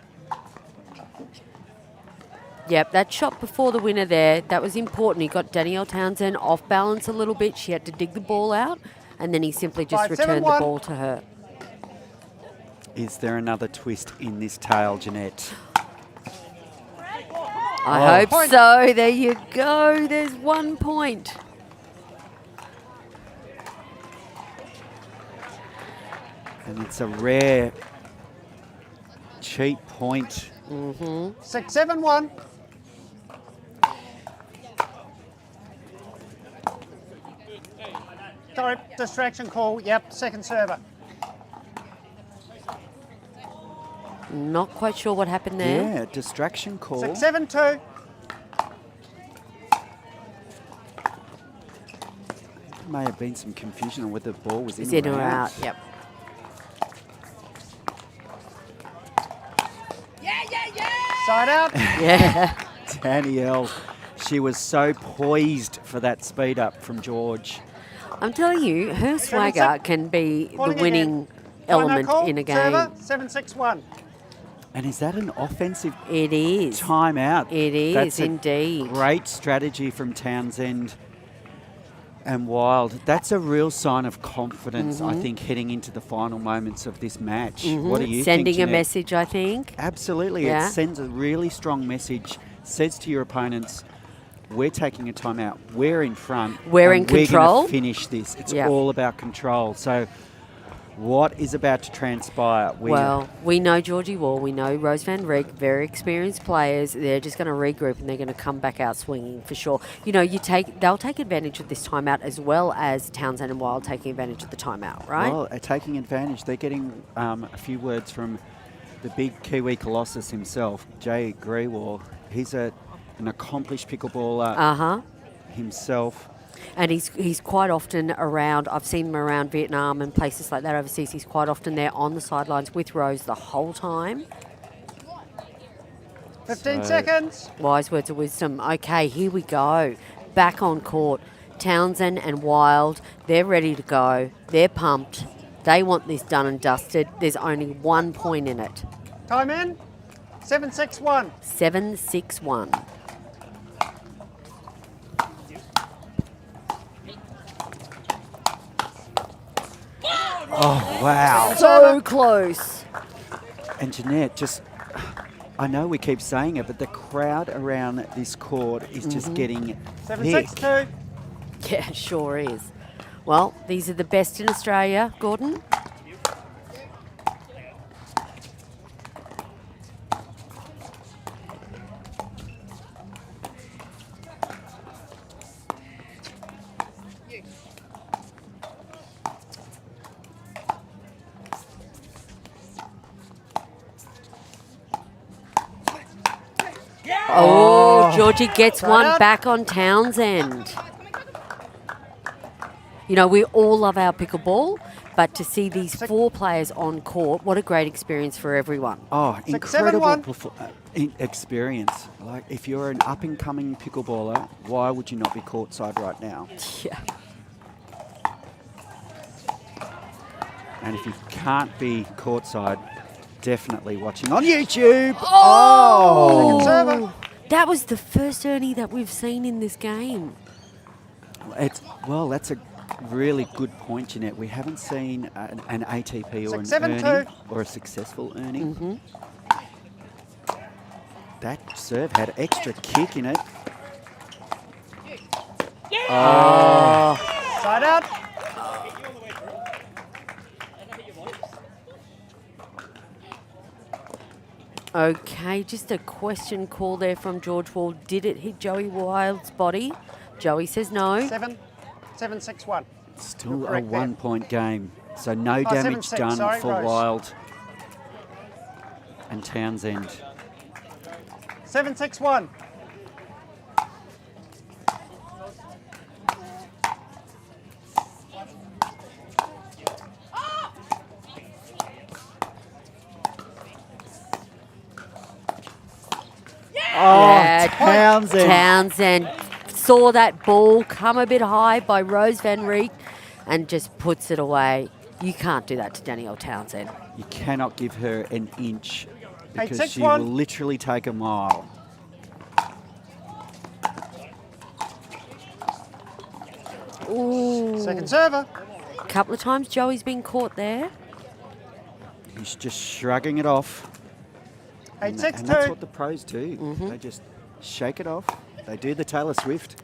Yep, that shot before the winner there, that was important. He got Danielle Townsend off balance a little bit. She had to dig the ball out, and then he simply just 5-7-1. returned the ball to her. Is there another twist in this tale, Jeanette? I hope Point. so. There you go. There's 1 point. And it's a rare, cheap point. 6-7-1. Sorry, distraction call. Yep, second server. Not quite sure what happened there. Yeah, distraction call. 6-7-2. May have been some confusion on whether the ball was It's in in or or out. out. Yep. Side out. Yeah. Danielle, she was so poised for that speed up from George. I'm telling you, her swagger sec- can be Calling the winning again. element Timeout call. in a game. Server, 7-6-1. And is that an offensive It is. timeout? It is That's a indeed. great strategy from Townsend and Wild. That's a real sign of confidence, I think, heading into the final moments of this match. What do you think, Sending a Jeanette? message, I think. Absolutely. Yeah. It sends a really strong message, says to your opponents, we're taking a timeout, we're in front. We're and in control. We're going to finish this. It's Yeah. all about control. So what is about to transpire? Well, we know Georgie Wall, we know Rose Van Reek, very experienced players. They're just going to regroup and they're going to come back out swinging for sure. You know, they'll take advantage of this timeout as well as Townsend and Wild taking advantage of the timeout, right? Well, taking advantage. They're getting a few words from the big Kiwi Colossus himself, Jay Grewal. He's an accomplished pickleballer himself. And he's quite often around. I've seen him around Vietnam and places like that overseas. He's quite often there on the sidelines with Rose the whole time. 15 seconds. Wise words of wisdom. Okay, here we go. Back on court. Townsend and Wild, they're ready to go. They're pumped. They want this done and dusted. There's only 1 point in it. Time in. 7-6-1. 7-6-1. Oh, wow. So close. And Jeanette, I know we keep saying it, but the crowd around this court is just getting thick. 7-6-2. Yeah, sure is. Well, these are the best in Australia, Gordon. Oh, Georgie gets one out. back on Townsend. You know, we all love our pickleball, but to see these 4 players on court, what a great experience for everyone. Oh, 6-7-1. incredible experience. Like, if you're an up-and-coming pickleballer, why would you not be courtside right now? Yeah. And if you can't be courtside, definitely watching on YouTube. Second server. That was the first Ernie that we've seen in this game. That's a really good point, Jeanette. We haven't seen an ATP or an 6-7-2. Ernie or a successful Ernie. That serve had extra kick in it. Side out. Okay, just a question call there from George Wall. Did it hit Joey Wild's body? Joey says no. 7-6-1. Still a correct there. 1-point game. So no damage 7-6, done sorry, for Rose. Wild and Townsend. 7-6-1. Oh, Townsend. Townsend saw that ball come a bit high by Rose Van Rieck and just puts it away. You can't do that to Danielle Townsend. You cannot give her an inch because 8-6-1. she will literally take a mile. Ooh. Second server. A couple of times Joey's been caught there. He's just shrugging it off. And that's 8-6-2. what the pros do. They just shake it off. They do the Taylor Swift.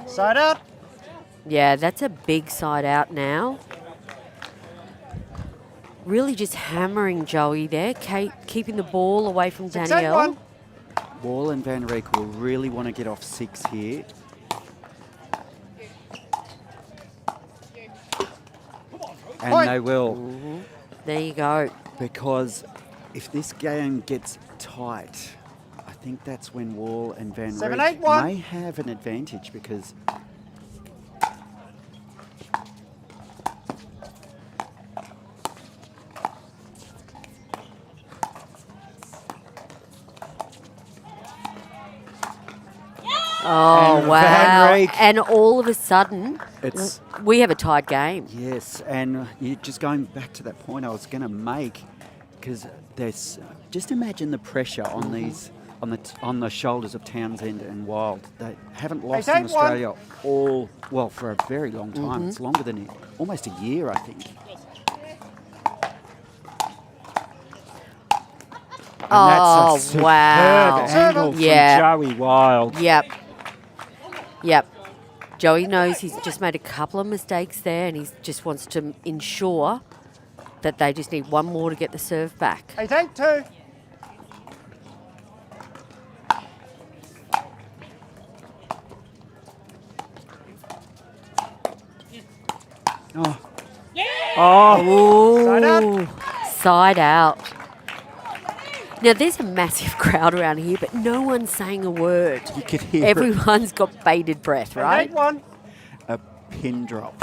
Side out. Yeah, that's a big side out now. Really just hammering Joey there, keeping the ball away from 6-8-1. Danielle. Wall and Van Rieck will really want to get off 6 here. And Point. they will, There you go. because if this game gets tight, I think that's when Wall and Van 7-8-1. Rieck may have an advantage because Oh, And wow. Van Rieck. And all of a sudden, it's we have a tied game. yes, and you just going back to that point I was going to make, because there's just imagine the pressure on these on the shoulders of Townsend and Wild. They haven't lost in 8-8-1. Australia for a very long time. It's longer than almost a year, I think. And Oh, that's a superb wow. angle from Yeah. Joey Wild. Yep. Yep. Joey knows he's just made a couple of mistakes there and he just wants to ensure that they just need one more to get the serve back. 8-8-2. Oh. Oh. Side out. Ooh, side out. Now, there's a massive crowd around here, but no one's saying a word. You could hear Everyone's got bated breath, right? 8-1. a pin drop.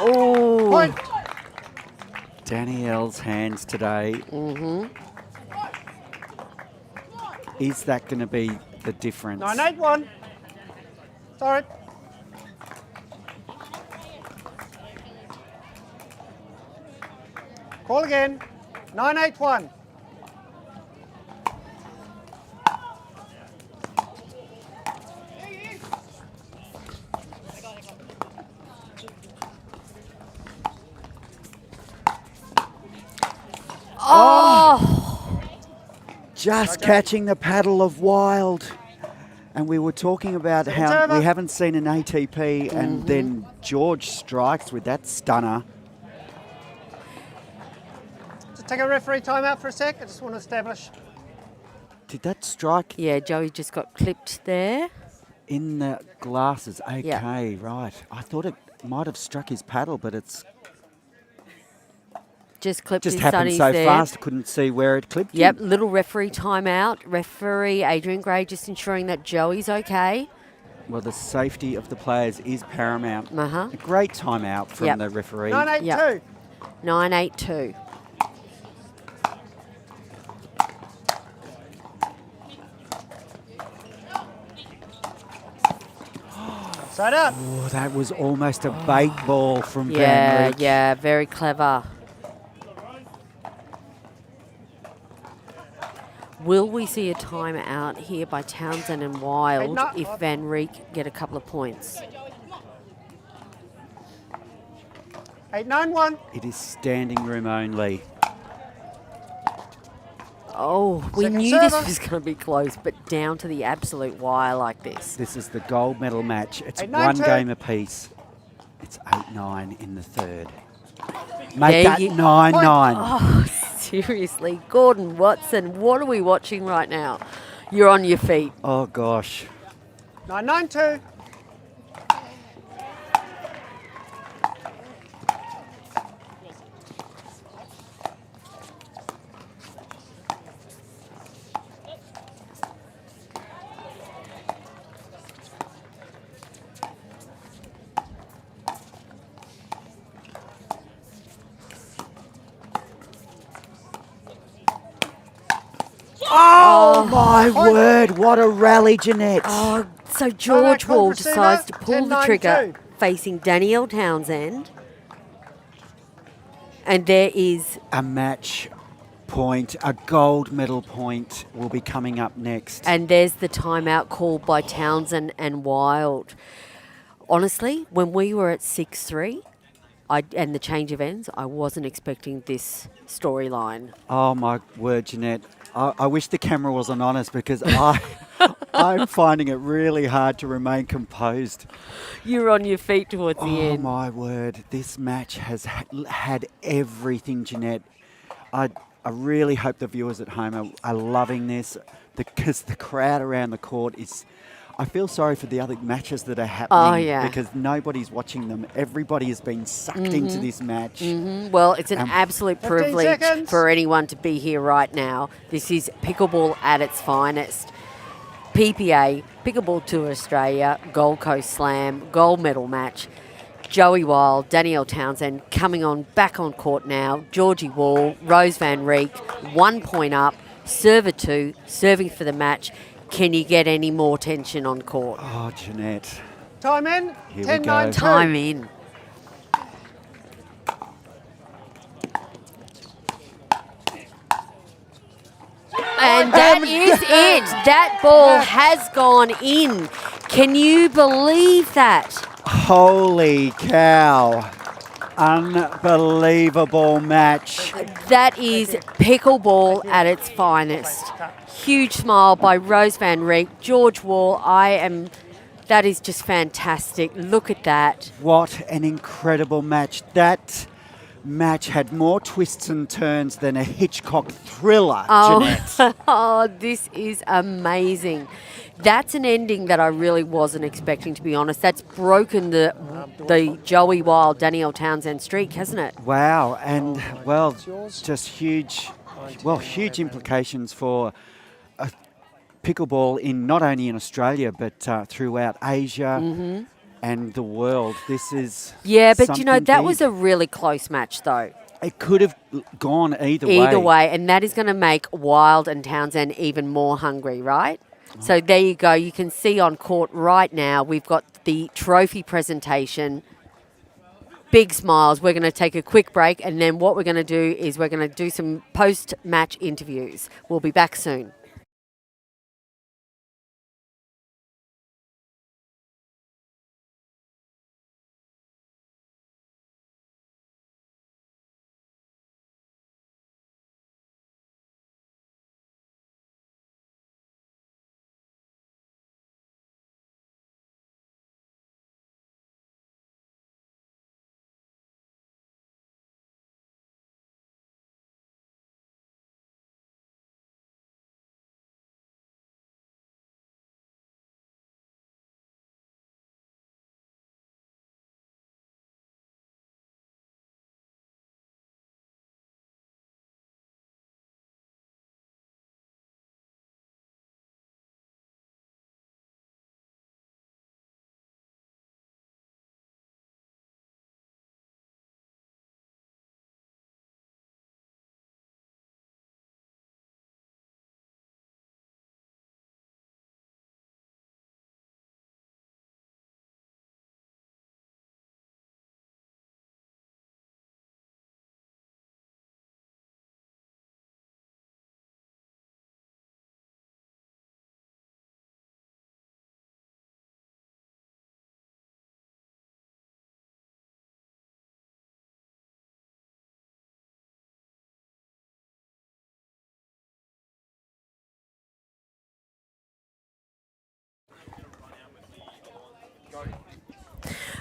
Oh, Point. Danielle's hands today. Is that going to be the difference? 9-8-1. Sorry. Call again. 9-8-1. Just catching the paddle of Wild. And we were talking about how over. we haven't seen an ATP, and then George strikes with that stunner. Just take a referee timeout for a sec. I just want to establish. Did that strike yeah, Joey just got clipped there. in the glasses? Okay, Yeah. right. I thought it might have struck his paddle, but it's Just clipped just his happened sunnies so there. fast, couldn't see where it clipped Yep, him. little referee timeout. Referee Adrian Gray just ensuring that Joey's okay. Well, the safety of the players is paramount. Uh-huh. A great timeout from Yep. the referee. 9-8-2. Yep. 9-8-2. Side out. Oh, that was almost a bait ball from Van Yeah, Rieck. yeah, very clever. Will we see a timeout here by Townsend and Wild no. if Van Rieck get a couple of points? 8-9-1. It is standing room only. Oh, we Second knew this server. was going to be close, but down to the absolute wire like this. This is the gold medal match. It's 8-9 one two. game apiece. It's 8-9 in the third. There Make that you- 9-9. Oh, seriously. Gordon Watson, what are we watching right now? You're on your feet. Oh, gosh. 9-9-2. Oh, my word. What a rally, Jeanette. Oh, so George call Wall for Cena, decides to pull the 10-9-2. trigger facing Danielle Townsend. And there is A match point, a gold medal point will be coming up next. And there's the timeout called by Townsend and Wild. Honestly, when we were at 6-3 and the change of ends, I wasn't expecting this storyline. Oh, my word, Jeanette. I wish the camera wasn't on us because I'm finding it really hard to remain composed. You're on your feet towards the Oh, end. my word. This match has had everything, Jeanette. I really hope the viewers at home are loving this because the crowd around the court is... I feel sorry for the other matches that are happening yeah. because nobody's watching them. Everybody has been sucked into this match. Well, it's an Um, absolute 15 privilege seconds. for anyone to be here right now. This is pickleball at its finest. PPA, Pickleball Tour Australia, Gold Coast Slam, gold medal match. Joey Wild, Danielle Townsend coming back on court now. Georgie Wall, Rose Van Reek, 1 point up, server 2, serving for the match. Can you get any more tension on court? Oh, Jeanette. Time in. Here we 10-9-2. go. Time in. And that is it. That ball has gone in. Can you believe that? Holy cow. Unbelievable match. That is pickleball at its finest. Huge smile by Rose Van Reek, George Wall. That is just fantastic. Look at that. What an incredible match. That match had more twists and turns than a Hitchcock thriller, Jeanette. Oh, this is amazing. That's an ending that I really wasn't expecting, to be honest. That's broken the Joey Wild, Danielle Townsend streak, hasn't it? Wow, and well, just huge implications for pickleball in not only in Australia but throughout Asia and the world. This is Yeah, but you know, something that big. was a really close match, though. It could have gone either way. Either way, and that is going to make Wild and Townsend even more hungry, right? So there you go. You can see on court right now, we've got the trophy presentation. Big smiles. We're going to take a quick break, and then what we're going to do is we're going to do some post-match interviews. We'll be back soon.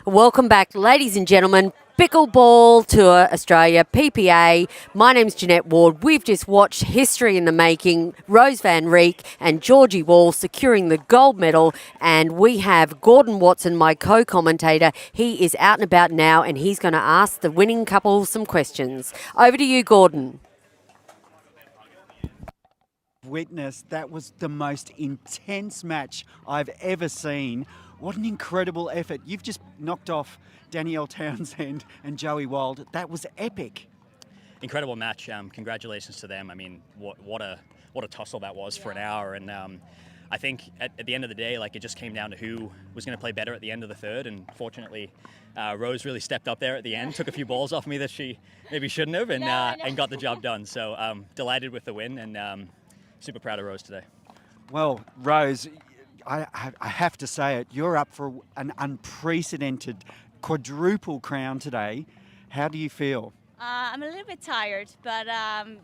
Welcome back, ladies and gentlemen. Pickleball Tour Australia, PPA. My name's Jeanette Ward. We've just watched history in the making. Rose van Rieck and Georgie Wall securing the gold medal. And we have Gordon Watson, my co-commentator. He is out and about now and he's going to ask the winning couple some questions. Over to you, Gordon. Witness, that was the most intense match I've ever seen. What an incredible effort. You've just knocked off Danielle Townsend and Joey Wild. That was epic. Incredible match. Congratulations to them. I mean, what a tussle that was for an hour. And I think at the end of the day, like, it just came down to who was going to play better at the end of the third. And fortunately, Rose really stepped up there at the end, took a few balls off me that she maybe shouldn't have, and got the job done. So delighted with the win and super proud of Rose today. Well, Rose, I have to say it, you're up for an unprecedented quadruple crown today. How do you feel? I'm a little bit tired, but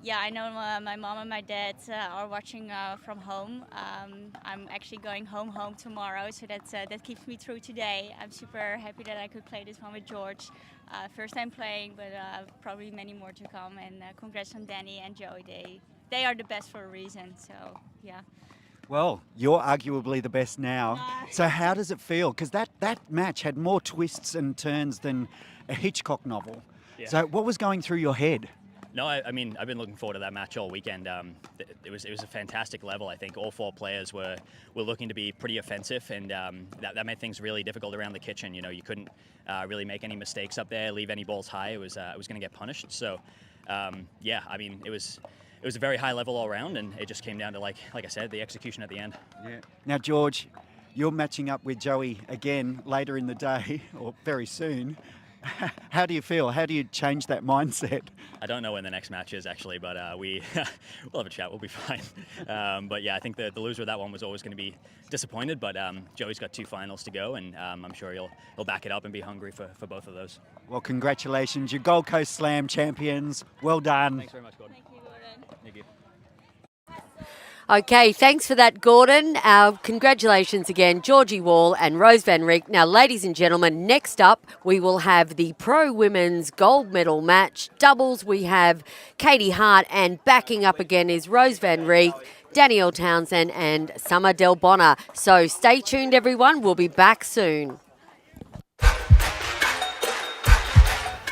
yeah, I know my mom and my dad are watching from home. I'm actually going home tomorrow, so that keeps me through today. I'm super happy that I could play this one with George. First time playing, but probably many more to come. And congrats on Danny and Joey. They are the best for a reason, so yeah. Well, you're arguably the best now. So how does it feel? Because that match had more twists and turns than a Hitchcock novel. Yeah. So what was going through your head? No, I mean, I've been looking forward to that match all weekend. It was a fantastic level. I think all four players were looking to be pretty offensive, and that made things really difficult around the kitchen. You know, you couldn't really make any mistakes up there, leave any balls high. It was going to get punished. So, yeah, I mean, it was a very high level all around, and it just came down to, like I said, the execution at the end. Yeah. Now, George, you're matching up with Joey again later in the day, or very soon. How do you feel? How do you change that mindset? I don't know when the next match is, actually, but we'll have a chat. We'll be fine. But yeah, I think the loser of that one was always going to be disappointed, but Joey's got 2 finals to go, and I'm sure he'll back it up and be hungry for both of those. Well, congratulations. You're Gold Coast Slam champions. Well done. Thanks very much, Gordon. Thank you, Gordon. Thank you. Okay, thanks for that, Gordon. Congratulations again, Georgie Wall and Rose van Rieck. Now, ladies and gentlemen, next up we will have the Pro Women's Gold Medal match. Doubles, we have Katie Hart, and backing up again is Rose van Rieck, Danielle Townsend and Summer Del Bonner. So stay tuned, everyone. We'll be back soon.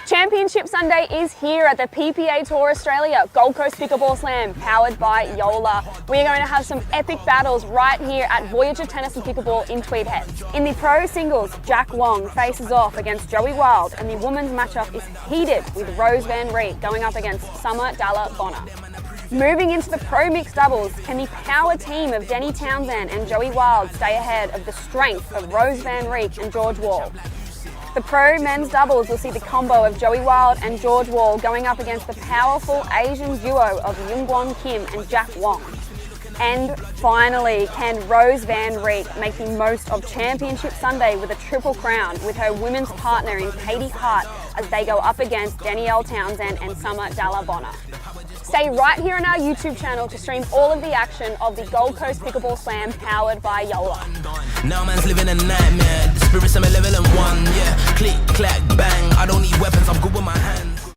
Championship Sunday is here at the PPA Tour Australia Gold Coast Pickleball Slam, powered by Joola. We are going to have some epic battles right here at Voyager Tennis and Pickleball in Tweed Heads. In the pro singles, Jack Wong faces off against Joey Wild, and the women's matchup is heated with Rose van Rieck going up against Summer Della Bonner. Moving into the pro mixed doubles, can the power team of Danny Townsend and Joey Wild stay ahead of the strength of Rose van Rieck and George Wall? The pro men's doubles will see the combo of Joey Wild and George Wall going up against the powerful Asian duo of Youngwon Kim and Jack Wong. And finally, can Rose van Rieck make the most of Championship Sunday with a triple crown with her women's partner in Katie Hart as they go up against Danielle Townsend and Summer Della Bonner? Stay right here on our YouTube channel to stream all of the action of the Gold Coast Pickleball Slam powered by Joola. Now man's living a nightmare. The spirits I'm a level and one, yeah. Click, clack, bang. I don't need weapons, I'm good with my hands.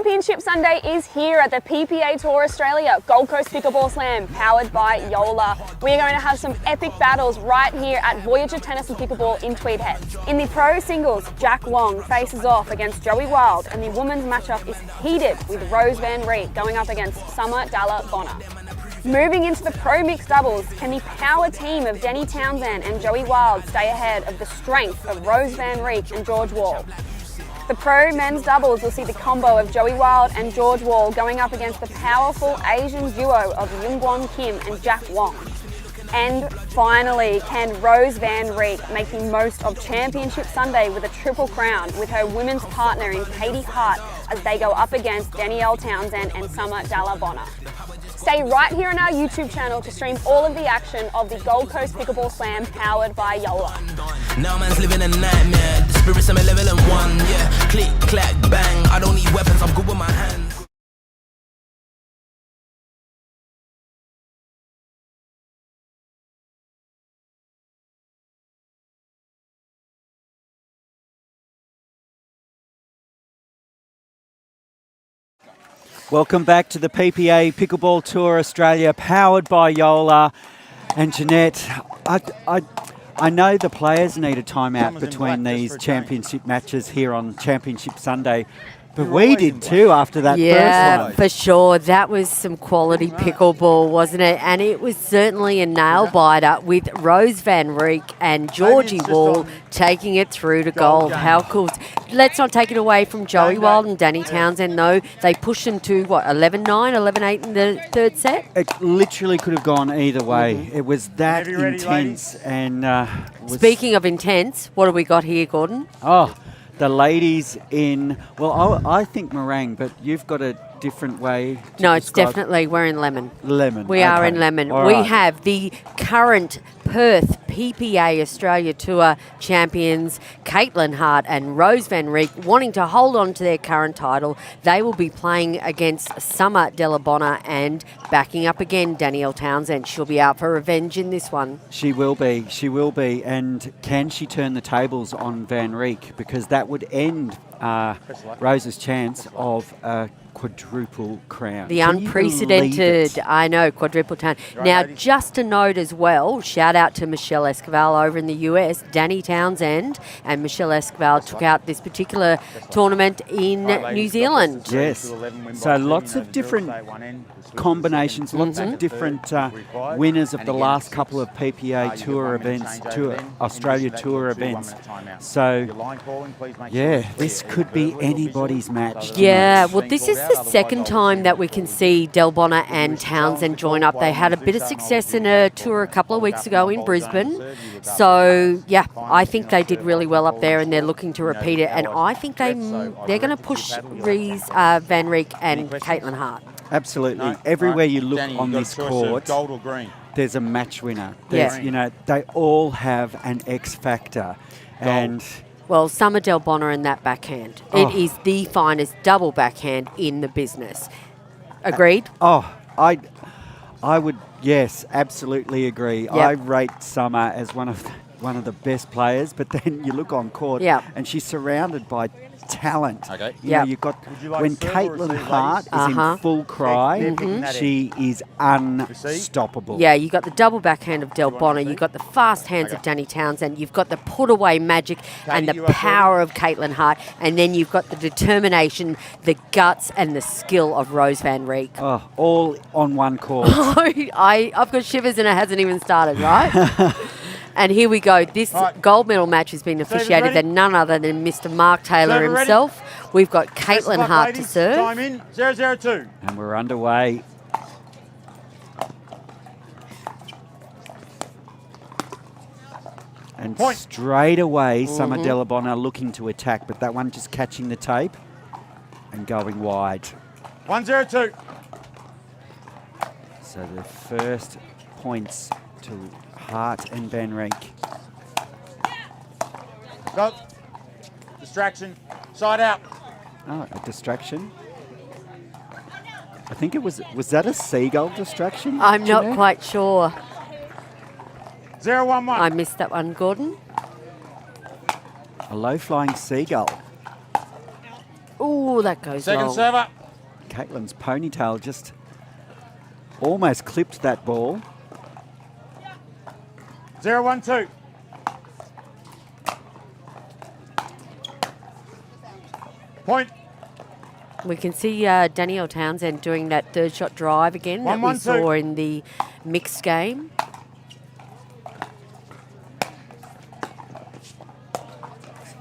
Championship Sunday is here at the PPA Tour Australia Gold Coast Pickleball Slam, powered by Joola. We are going to have some epic battles right here at Voyager Tennis and Pickleball in Tweed Heads. In the pro singles, Jack Wong faces off against Joey Wild, and the women's matchup is heated with Rose Van Reek going up against Summer Dalla Bonner. Moving into the pro mixed doubles, can the power team of Denny Townsend and Joey Wild stay ahead of the strength of Rose Van Reek and George Wall? The pro men's doubles will see the combo of Joey Wild and George Wall going up against the powerful Asian duo of Youngwon Kim and Jack Wong. And finally, can Rose Van Reek make the most of Championship Sunday with a triple crown with her women's partner in Katie Hart as they go up against Danielle Townsend and Summer Dalla Bonner? Stay right here on our YouTube channel to stream all of the action of the Gold Coast Pickleball Slam powered by Joola. Now man's living a nightmare. The spirits I'm a level and one, yeah. Click, clack, bang. I don't need weapons, I'm good with my hands. Welcome back to the PPA Pickleball Tour Australia, powered by Joola. And Jeanette, I know the players need a timeout between these championship matches here on Championship Sunday, but we did too after that first one. Yeah, for sure. That was some quality pickleball, wasn't it? And it was certainly a nail-biter with Rose Van Reek and Georgie Wall taking it through to gold. How cool. Let's not take it away from Joey Wild and Danny Townsend, though. They pushed them to, 11-9, 11-8 in the third set? It literally could have gone either way. It was that intense. And Speaking of intense, what have we got here, Gordon? Oh, the ladies in, well, I think meringue, but you've got a different way to No, it's describe- definitely, we're in lemon. Lemon. We are okay. in lemon. All We right. have the current Perth PPA Australia Tour champions, Caitlin Hart and Rose Van Reek, wanting to hold on to their current title. They will be playing against Summer Dalla Bonner and backing up again Danielle Townsend. She'll be out for revenge in this one. She will be. She will be. And can she turn the tables on Van Reek? Because that would end Rose's chance of a quadruple crown. The Can you unprecedented, believe it? I know, quadruple crown. Now, just a note as well, shout out to Michelle Esquivel over in the US. Danny Townsend and Michelle Esquivel took out this particular tournament in New Zealand. Yes. So lots of different combinations, lots of different winners of the last couple of PPA Tour events, Australia Tour events. So, yeah, this could be anybody's match. Yeah, well, this is the second time that we can see Del Bonner and Townsend join up. They had a bit of success in a tour a couple of weeks ago in Brisbane. So, yeah, I think they did really well up there and they're looking to repeat it. And I think they're going to push Reese Van Reek and Caitlin Hart. Absolutely. Everywhere you look on this court, there's a match winner. There's, you know, they all have an X factor. And well, Summer Del Bonner and that backhand. It is the finest double backhand in the business. Agreed? I would, yes, absolutely agree. Yep. I rate Summer as one of the best players, but then you look on court and she's surrounded by talent. Okay. You know, you've got, when Caitlin Hart is in full cry, she is unstoppable. Yeah, you got the double backhand of Del Bonner, you've got the fast hands of Danny Townsend, you've got the put-away magic and the power of Caitlin Hart, and then you've got the determination, the guts and the skill of Rose Van Reek. Oh, all on one court. I've got shivers and it hasn't even started, right? And here we go. This gold medal match has been officiated by none other than Mr. Mark Taylor himself. We've got Caitlin Hart to serve. Time in, 0-0-2. And we're underway. And straight away, Summer Dalla Bonner looking to attack, but that one just catching the tape and going wide. 1-0-2. So the first points to Hart and Van Reek. Go. Distraction. Side out. Oh, a distraction. I think it was that a seagull distraction? I'm not Jeanette? quite sure. 0-1-1. I missed that one, Gordon. A low-flying seagull. Ooh, Oh, that goes Second long. server. Caitlin's ponytail just almost clipped that ball. 0-1-2. Point. We can see Danielle Townsend doing that third shot drive again that we 1-1-2. saw in the mixed game.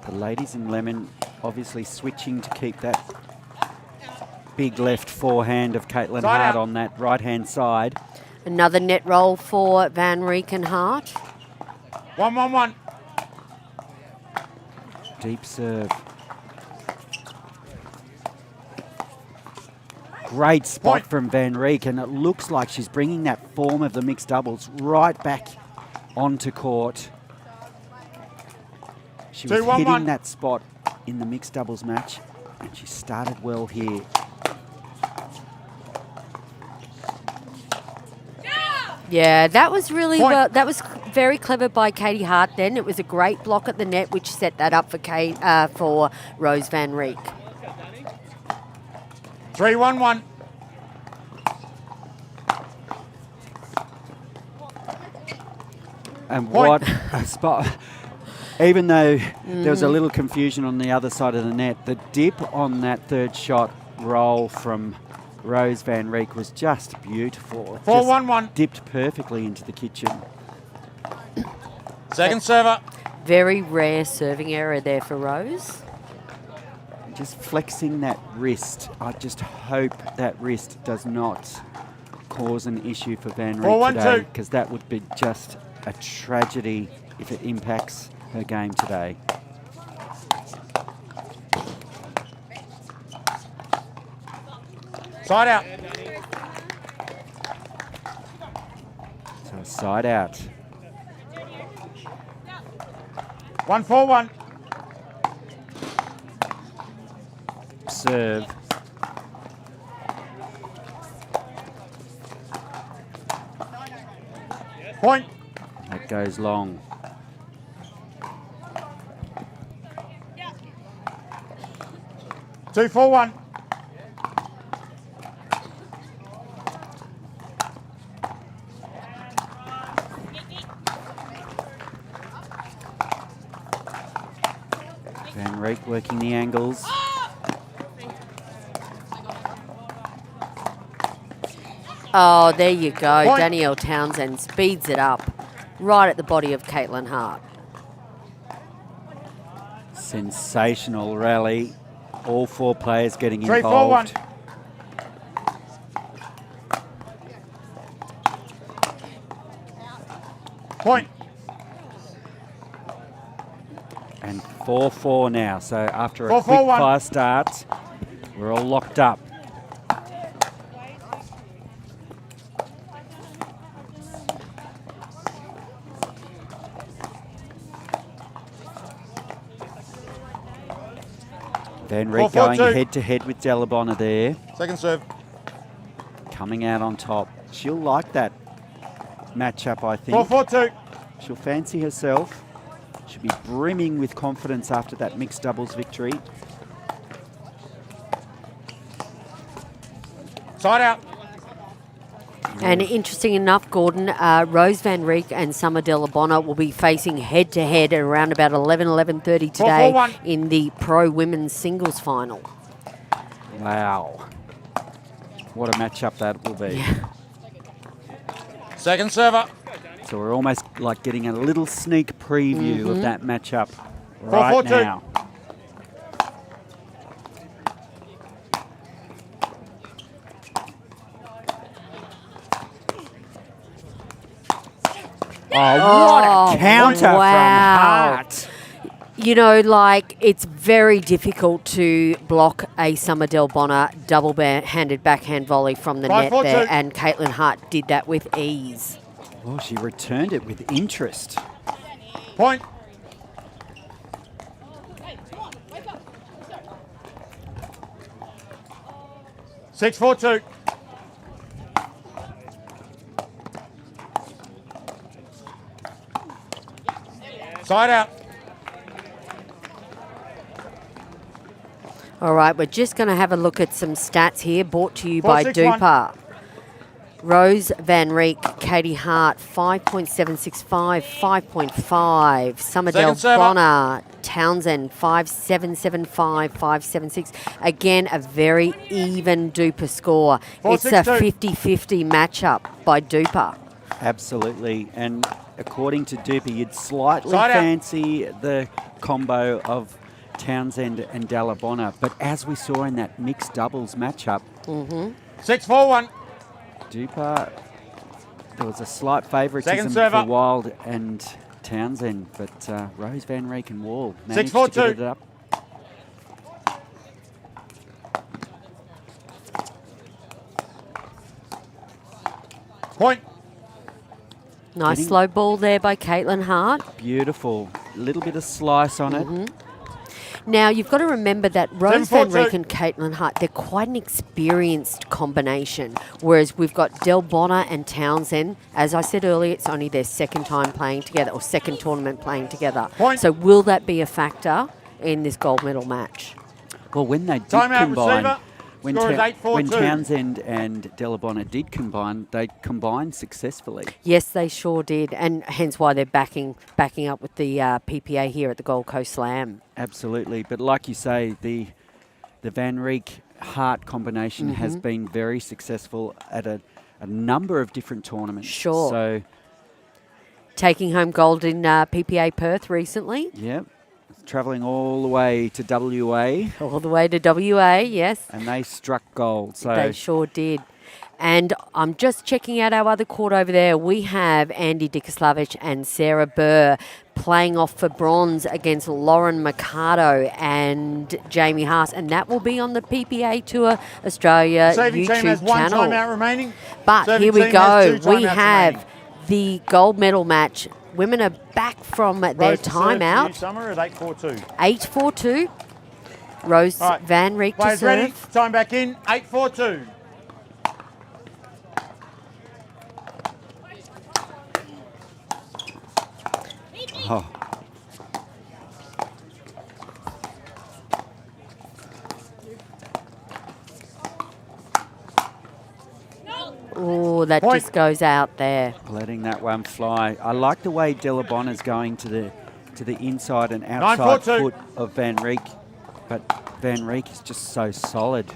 The ladies in lemon obviously switching to keep that big left forehand of Caitlin Side Hart out. on that right-hand side. Another net roll for Van Rieck and Hart. 1-1-1. Deep serve. Great spot Point. from Van Rieck, and it looks like she's bringing that form of the mixed doubles right back onto court. She was 2-1-1. hitting that spot in the mixed doubles match, and she started well here. Yeah, that was really Point. well. That was very clever by Katie Hart. Then it was a great block at the net, which set that up for Rose Van Rieck. 3-1-1. And Point. what a spot. Even though there was a little confusion on the other side of the net, the dip on that third shot roll from Rose Van Rieck was just beautiful. It 4-1-1. just dipped perfectly into the kitchen. Second server. Very rare serving error there for Rose. Just flexing that wrist. I just hope that wrist does not cause an issue for Van Rieck 4-1-2. today, because that would be just a tragedy if it impacts her game today. Side out. So side out. 1-4-1. Serve. Point. That goes long. Two, 4-1. Van Rieck working the angles. Oh, there you go. Point. Danielle Townsend speeds it up right at the body of Caitlin Hart. Sensational rally. All four players getting 3-4-1. involved. Point. And 4-4 now. So after a 4-4-1. quick fire start, we're all locked up. Van Rieck 4-4-2. going head-to-head with Delabonna there. Second serve. Coming out on top. She'll like that matchup, I think. 4-4-2. She'll fancy herself. She'll be brimming with confidence after that mixed doubles victory. Side out. And interesting enough, Gordon, Rose Van Rieck and Summer Delabonna will be facing head-to-head at around about 11:30 today 4-4-1. in the pro women's singles final. Wow. What a matchup that will be. Yeah. Second server. So we're almost like getting a little sneak preview of that matchup right 4-4-2. now. Oh, what a counter wow. from Hart. You know, like, it's very difficult to block a Summer Delabonna double-handed backhand volley from the net 5-4-2. there, and Caitlin Hart did that with ease. Oh, she returned it with interest. Point. Six, 4-2. Side out. All right, we're just going to have a look at some stats here brought to you by 4-6-1. Dupa. Rose Van Reek, Katie Hart, 5.765, 5.5. Summer Del Second server. Bonner, Townsend, 5.775, 5.76. Again, a very even Dupa score. It's a 4-6-2. 50-50 matchup by Dupa. Absolutely. And according to Duper, you'd slightly Side out. fancy the combo of Townsend and Dallabonna. But as we saw in that mixed doubles matchup, 6-4-1. Duper, there was a slight favouritism Second server. for Wild and Townsend, but Rose Van Reek and Wall managed 6-4-2. to get it up. Point. Nice Getting- slow ball there by Caitlin Hart. Beautiful. A little bit of slice on it. Now, you've got to remember that Rose Van 7-4-2. Reek and Caitlin Hart, they're quite an experienced combination, whereas we've got Del Bonner and Townsend. As I said earlier, it's only their second time playing together, or second tournament playing together. Point. So will that be a factor in this gold medal match? Well, when they did Time out, combine, receiver. when, Score is Ta- 8-4-2. when Townsend and Dallabonna did combine, they combined successfully. Yes, they sure did, and hence why they're backing up with the PPA here at the Gold Coast Slam. Absolutely. But like you say, the Van Reek Hart combination has been very successful at a number of different tournaments. Sure. So, Taking home gold in PPA Perth recently, yeah, travelling all the way to WA, all the way to WA, yes. and they struck gold. So They sure did. And I'm just checking out our other court over there. We have Andy Dikoslavich and Sarah Burr playing off for bronze against Lauren Mercado and Jamie Haas. And that will be on the PPA Tour Australia Saving team has YouTube one channel. timeout remaining. But Serving here we team has go. 2 We timeouts have remaining. the gold medal match. Women are back from their Rose to serve to you, timeout. Summer at 8-4-2. 8-4-2. Rose All right. Van Reek to Players ready. serve. Time back in. 8-4-2. oh, Oh, that Point. just goes out there. letting that one fly. I like the way Dallabonna's going to the inside and outside 9-4-2. foot of Van Reek, but Van Reek is just so solid.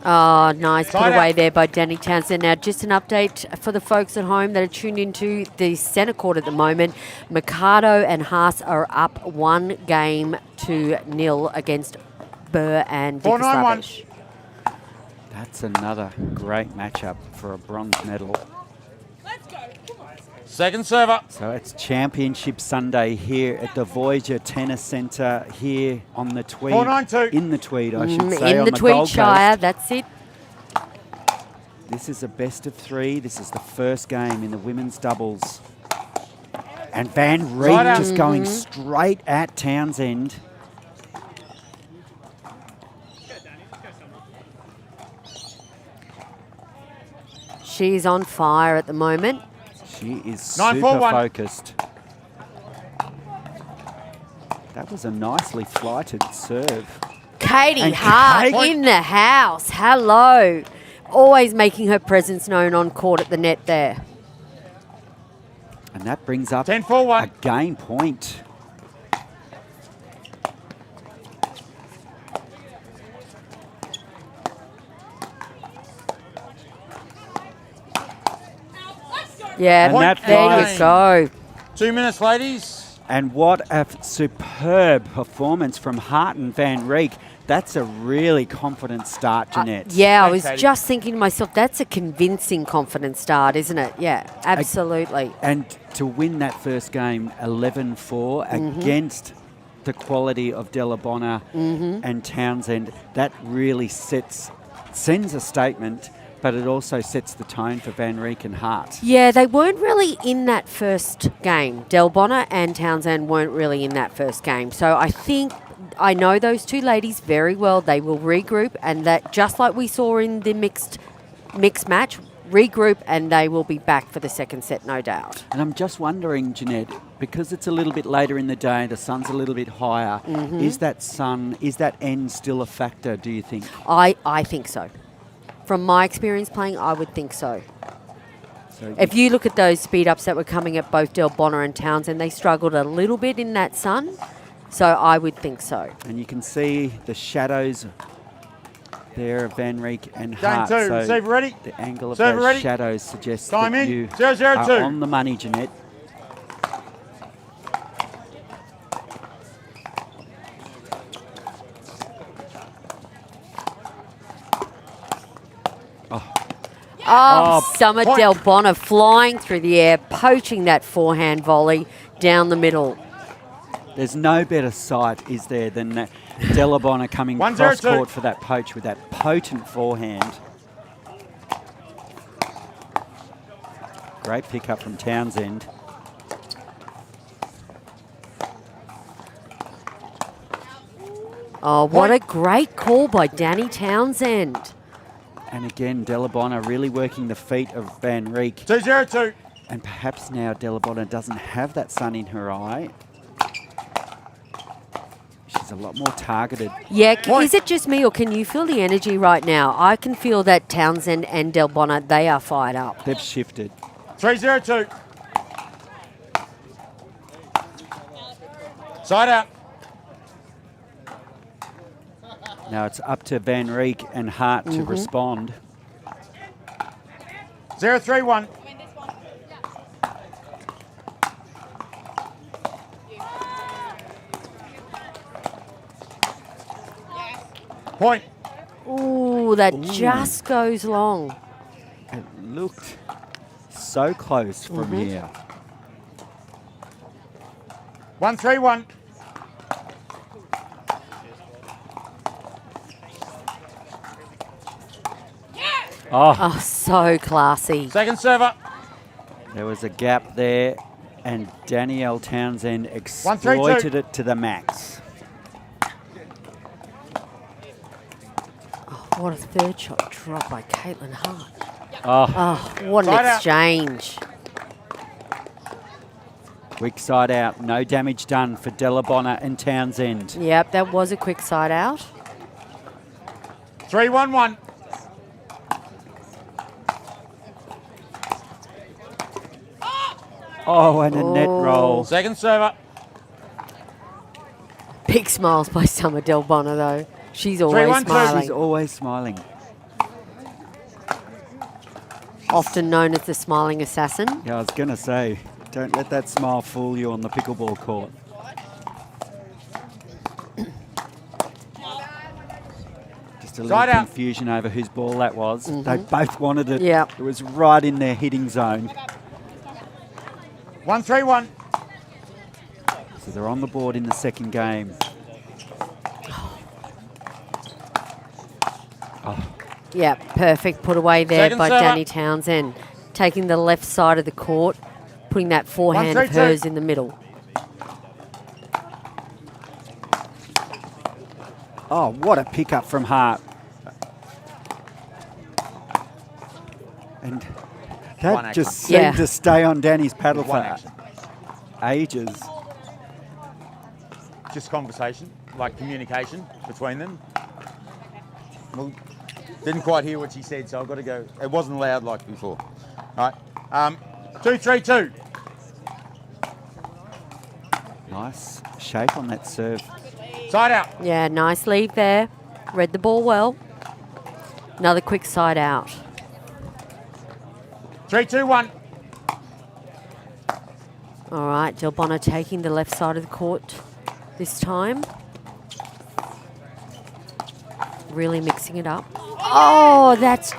Oh, nice put Side away out. there by Danny Townsend. Now, just an update for the folks at home that are tuned into the centre court at the moment. Mercado and Haas are up 1-0 against Burr and 4-9-1. Dikoslavich. That's another great matchup for a bronze medal. Second server. So it's Championship Sunday here at the Voyager Tennis Centre here on the Tweed. 4-9-2. In the Tweed, I should say. In on the the Tweed Gold Shire, Coast. that's it. This is a best of 3. This is the first game in the women's doubles. And Van Reek Right out. just going straight at Townsend. She's on fire at the moment. She is 9-4-1. super focused. That was a nicely flighted serve. Katie And Hart Kate- in the house. Hello. Always making her presence known on court at the net there. And that brings up 10-4-1. a game point. Yeah, And that there flies. you go. 2 minutes, ladies. And what a superb performance from Hart and Van Reek. That's a really confident start, Jeanette. Yeah, I Thanks, was Katie. just thinking to myself, that's a convincing confident start, isn't it? Yeah, absolutely. And to win that first game 11-4 against the quality of Dallabonna and Townsend, that really sends a statement, but it also sets the tone for Van Reek and Hart. Yeah, they weren't really in that first game. Del Bonner and Townsend weren't really in that first game. So I know those two ladies very well. They will regroup, and that just like we saw in the mixed match, regroup, and they will be back for the second set, no doubt. And I'm just wondering, Jeanette, because it's a little bit later in the day, the sun's a little bit higher, is that end still a factor, do you think? I think so. From my experience playing, I would think so. So If you look at those speed-ups that were coming at both Del Bonner and Townsend, they struggled a little bit in that sun, so I would think so. And you can see the shadows there of Van Rieck and Game Hart. 2, So receiver ready. the angle of Server those ready. shadows suggests Time that in. you 0-0-2. are on the money, Jeanette. Summer Point. Del Bonner flying through the air, poaching that forehand volley down the middle. There's no better sight, is there, than that Delabonna coming 1-0-2. cross court for that poach with that potent forehand. Great pickup from Townsend. Oh, what a great call by Danny Townsend. And again, Delabonna really working the feet of Van Rieck. 2-0-2. And perhaps now Delabonna doesn't have that sun in her eye. She's a lot more targeted. Yeah, Point. is it just me or can you feel the energy right now? I can feel that Townsend and Del Bonner, they are fired up. They've shifted. 3-0-2. Side out. Now it's up to Van Rieck and Hart to respond. 0-3-1. Point. Ooh, that just goes long. It looked so close from here. 1-3-1. Oh, so classy. Second server. There was a gap there, and Danielle Townsend 1-3-2. exploited it to the max. Oh, what a third shot drop by Caitlin Hart. Oh, Oh, what an Side out. exchange. quick side out. No damage done for Delabonna and Townsend. Yep, that was a quick side out. 3-1-1. Oh, and a net roll. Second server. Big smiles by Summer Del Bonner, though. She's always 3-1-2. She's smiling. always smiling. Often known as the smiling assassin. Yeah, I was going to say, don't let that smile fool you on the pickleball court. Just a little Side out. confusion over whose ball that was. They both wanted it. Yep. It was right in their hitting zone. 1-3-1. So they're on the board in the second game. Yeah, perfect put away there Second by server. Danny Townsend. Taking the left side of the court, putting that forehand of 1-3-2. hers in the middle. Oh, what a pickup from Hart. And that One action. just seemed Yeah. to stay on Danny's paddle One for action. ages. Just conversation, like communication between them. Well, didn't quite hear what she said, so I've got to go. It wasn't loud like before. All right. 2-3-2. Nice shape on that serve. Side out. Yeah, nice lead there. Read the ball well. Another quick side out. 3-2-1. All right, Del Bonner taking the left side of the court this time. Really mixing it up. Oh, that's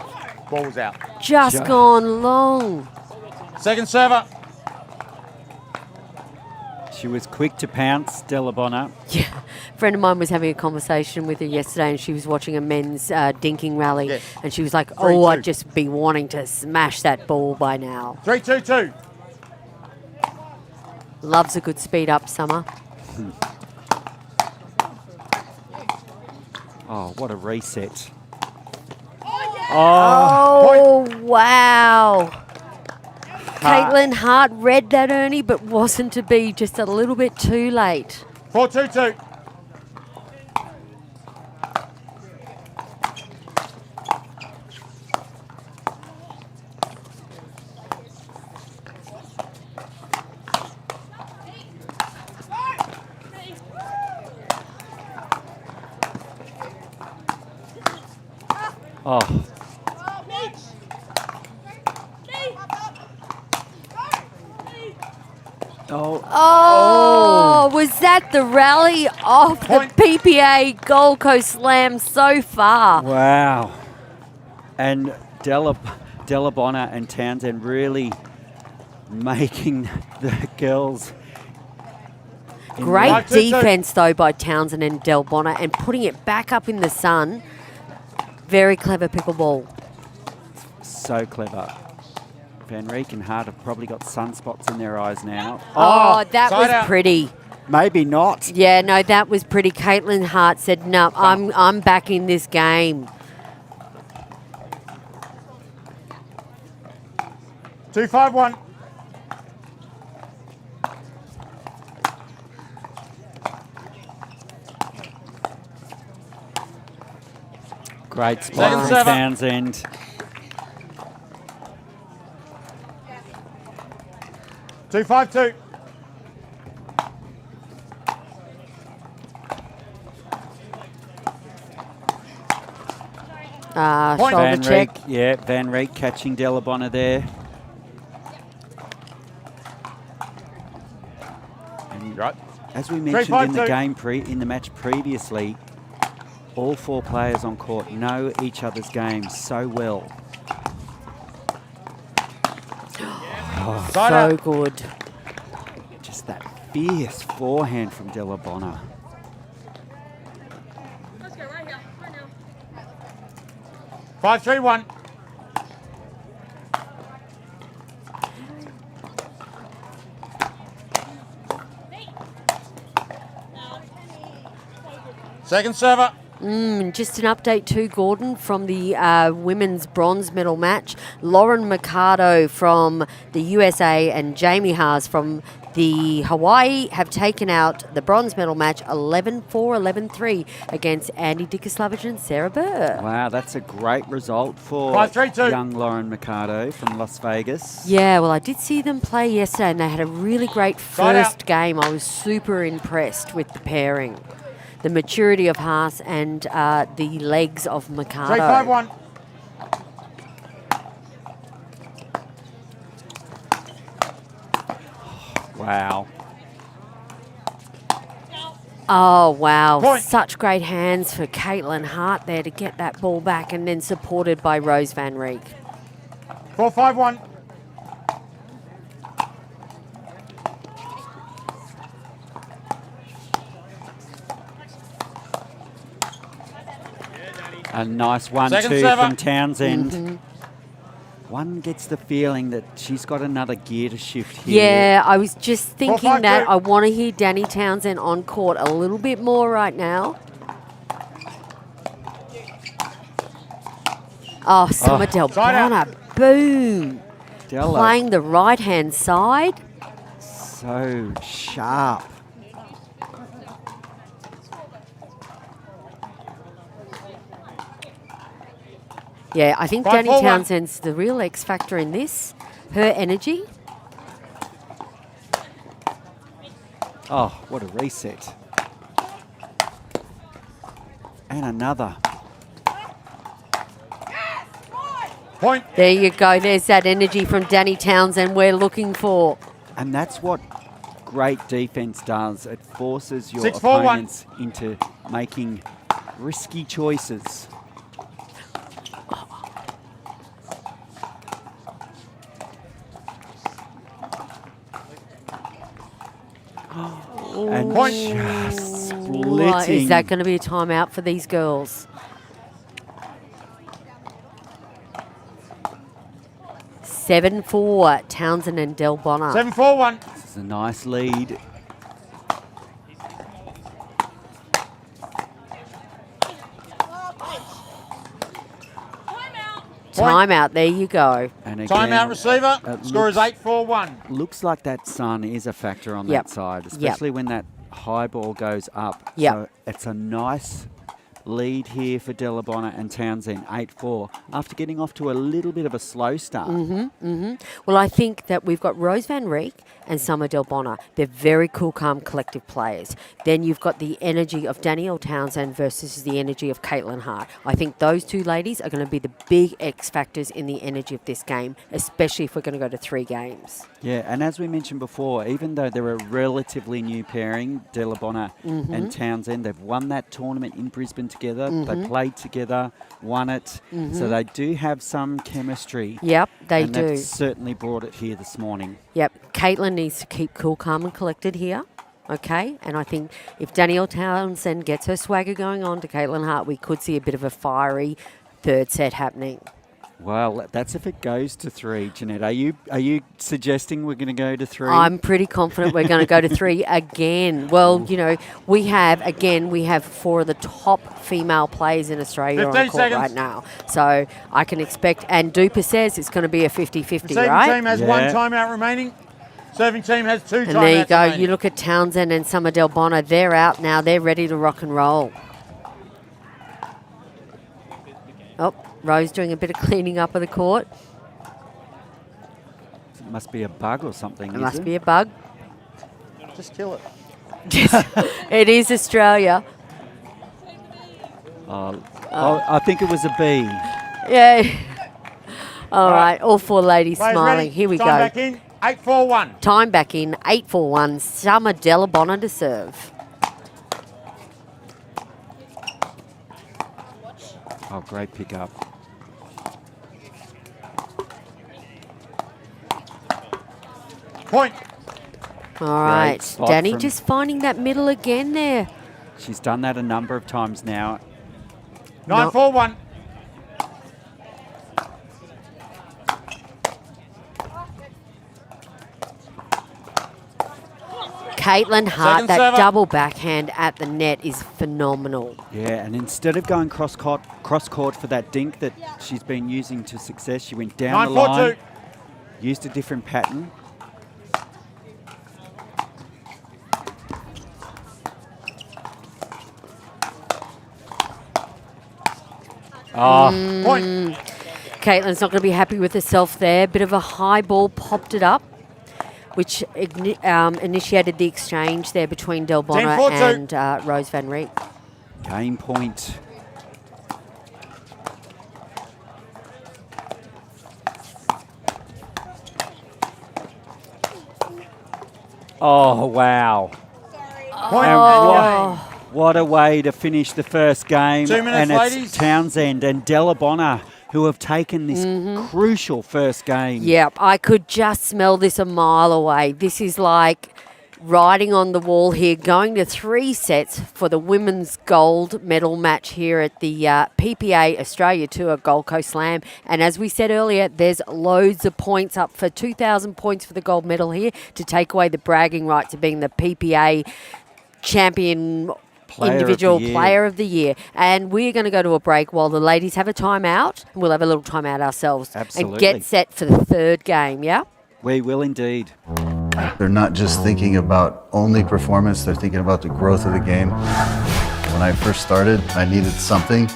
Ball was out. just gone long. Second server. She was quick to pounce, Delabonna. Yeah, a friend of mine was having a conversation with her yesterday and she was watching a men's dinking rally Yes. and she was like, 3-2. oh, I'd just be wanting to smash that ball by now. 3-2-2. Loves a good speed up, Summer. Oh, what a reset. Oh, wow. Caitlin Hart read that, Ernie, but wasn't to be, just a little bit too late. 4-2-2. Oh, Oh, was that the rally of the Point. PPA Gold Coast Slam so far? wow. And Delabonna and Townsend really making the girls. in Great Right, 2-2. defense, though, by Townsend and Del Bonner, and putting it back up in the sun. Very clever pickleball. So clever. Van Rieck and Hart have probably got sunspots in their eyes now. Oh, that side was out. pretty. Maybe not. Yeah, no, that was pretty. Caitlin Hart said, "No, I'm back in this game." 2-5-1. Great spot Second from server. Townsend. Two, 5-2. Point. Shoulder Van check. Rieck, yeah, Van Rieck catching Delabonna there. And Right. as we mentioned in the 3-5-2. game in the match previously, all four players on court know each other's games so well. Side So out. good. Just that fierce forehand from Delabonna. 5-3-1. Second server. Just an update too, Gordon, from the women's bronze medal match. Lauren Mercado from the USA and Jamie Haas from the Hawaii have taken out the bronze medal match 11-4, 11-3 against Andy Dikoslavich and Sarah Burr. Wow, that's a great result for 5-3-2. young Lauren Mercado from Las Vegas. Yeah, well, I did see them play yesterday and they had a really great Side out. first game. I was super impressed with the pairing. The maturity of Haas and the legs of Mercado. 3-5-1. Wow. Oh, wow. Point. Such great hands for Caitlin Hart there to get that ball back, and then supported by Rose Van Rieck. 4-5-1. A nice 1-2 Second server. from Townsend. One gets the feeling that she's got another gear to shift here. Yeah, I was just thinking 4-5-2. that. I want to hear Danny Townsend on court a little bit more right now. Oh, Summer Del Side out. Bonner, boom. Della, Playing the right-hand side. so sharp. Yeah, I think 5-4-1. Danny Townsend's the real X factor in this. Her energy. Oh, what a reset. And another. Point. There you go. There's that energy from Danny Townsend we're looking for. And that's what great defense does. It forces your 6-4-1. opponents into making risky choices. And Point. just What, splitting. is that going to be a timeout for these girls? 7-4, Townsend and Del Bonner. 7-4-1. This is a nice lead. timeout. There you go. And again, Timeout receiver. Score is 8-4-1. Looks like that sun is a factor on Yep. that side, especially when that high ball goes up. Yep. So it's a nice lead here for Delabonna and Townsend, 8-4, after getting off to a little bit of a slow start. Well, I think that we've got Rose Van Rieck and Summer Delbonna. They're very cool, calm, collective players. Then you've got the energy of Danielle Townsend versus the energy of Caitlin Hart. I think those two ladies are going to be the big X factors in the energy of this game, especially if we're going to go to 3 games. Yeah, and as we mentioned before, even though they're a relatively new pairing, Delabonna and Townsend, they've won that tournament in Brisbane together. They played together, won it. So they do have some chemistry. Yep, they and do. they've certainly brought it here this morning. Yep, Caitlin needs to keep cool, calm and collected here. Okay, and I think if Danielle Townsend gets her swagger going on to Caitlin Hart, we could see a bit of a fiery third set happening. Well, that's if it goes to 3, Jeanette. Are you suggesting we're going to go to 3? I'm pretty confident we're going to go to 3 again. Well, you know, we have 4 of the top female players in Australia on 15 the court seconds. right now. So I can expect, and Duper says it's going to be a 50-50, Receiving right? team has 1 timeout remaining. Serving team has 2 timeouts And there you go. remaining. You look at Townsend and Summer Delbonna. They're out now. They're ready to rock and roll. Oh, Rose doing a bit of cleaning up of the court. It must be a bug or something. It must be a bug. Just kill it. It is Australia. I think it was a B. Yeah. All right. All 4 ladies Players smiling. ready. Here we Time go. back in. 8-4-1. Time back in. 8-4-1. Summer Delabonna to serve. Oh, great pick-up. Point. All right. spot Danny from- just finding that middle again there. She's done that a number of times now. 9-4-1. Caitlin Hart, Second that server. double backhand at the net is phenomenal. Yeah, and instead of going cross court for that dink that she's been using to success, she went down the 9-4-2. line, used a different pattern. Oh, Point. Caitlin's not going to be happy with herself there. Bit of a high ball popped it up, which initiated the exchange there between Delbonna 10-4-2. and Rose Van Rieck. game point. Oh, wow. Point. And what a way to finish the first game. 2 minutes, and it's ladies. Townsend and Delabonna who have taken this crucial first game. Yep, I could just smell this a mile away. This is like riding on the wall here, going to 3 sets for the women's gold medal match here at the PPA Australia Tour Gold Coast Slam. And as we said earlier, there's loads of points up for 2,000 points for the gold medal here to take away the bragging rights of being the PPA champion individual player of the year. And we're going to go to a break while the ladies have a timeout. And we'll have a little timeout ourselves. Absolutely. And get set for the 3rd game, yeah? We will indeed. They're not just thinking about only performance, they're thinking about the growth of the game. When I first started, I needed something,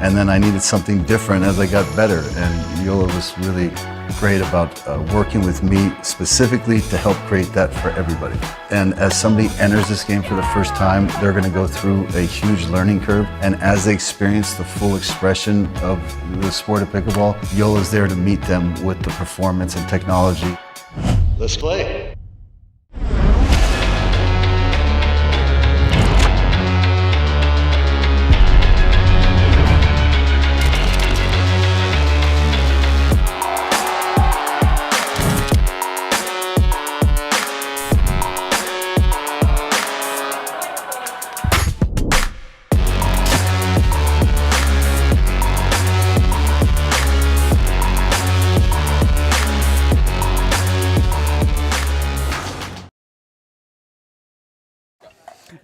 and then I needed something different as I got better. And Joola was really great about working with me specifically to help create that for everybody. And as somebody enters this game for the first time, they're going to go through a huge learning curve. And as they experience the full expression of the sport of pickleball, Joola's there to meet them with the performance and technology. Let's play.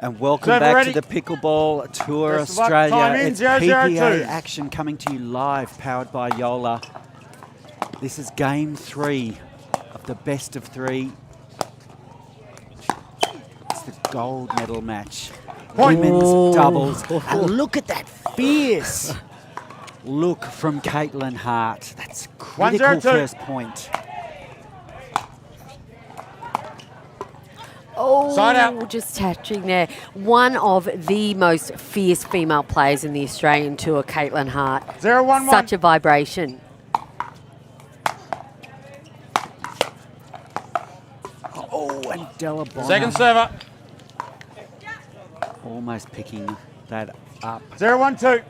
And welcome Server back ready. to the Pickleball Tour Best of luck. Australia. Time in, It's 002. PPA action coming to you live, powered by Joola. This is game 3 of the best of 3. It's the gold medal match. Point. Women's doubles. And look at that fierce look from Caitlin Hart. That's critical 102. first point. Oh, Side out. just touching there. One of the most fierce female players in the Australian Tour, Caitlin Hart. 0-1-1. Such a vibration. Oh, and Della Bonner Second server. almost picking that up. 0-1-2.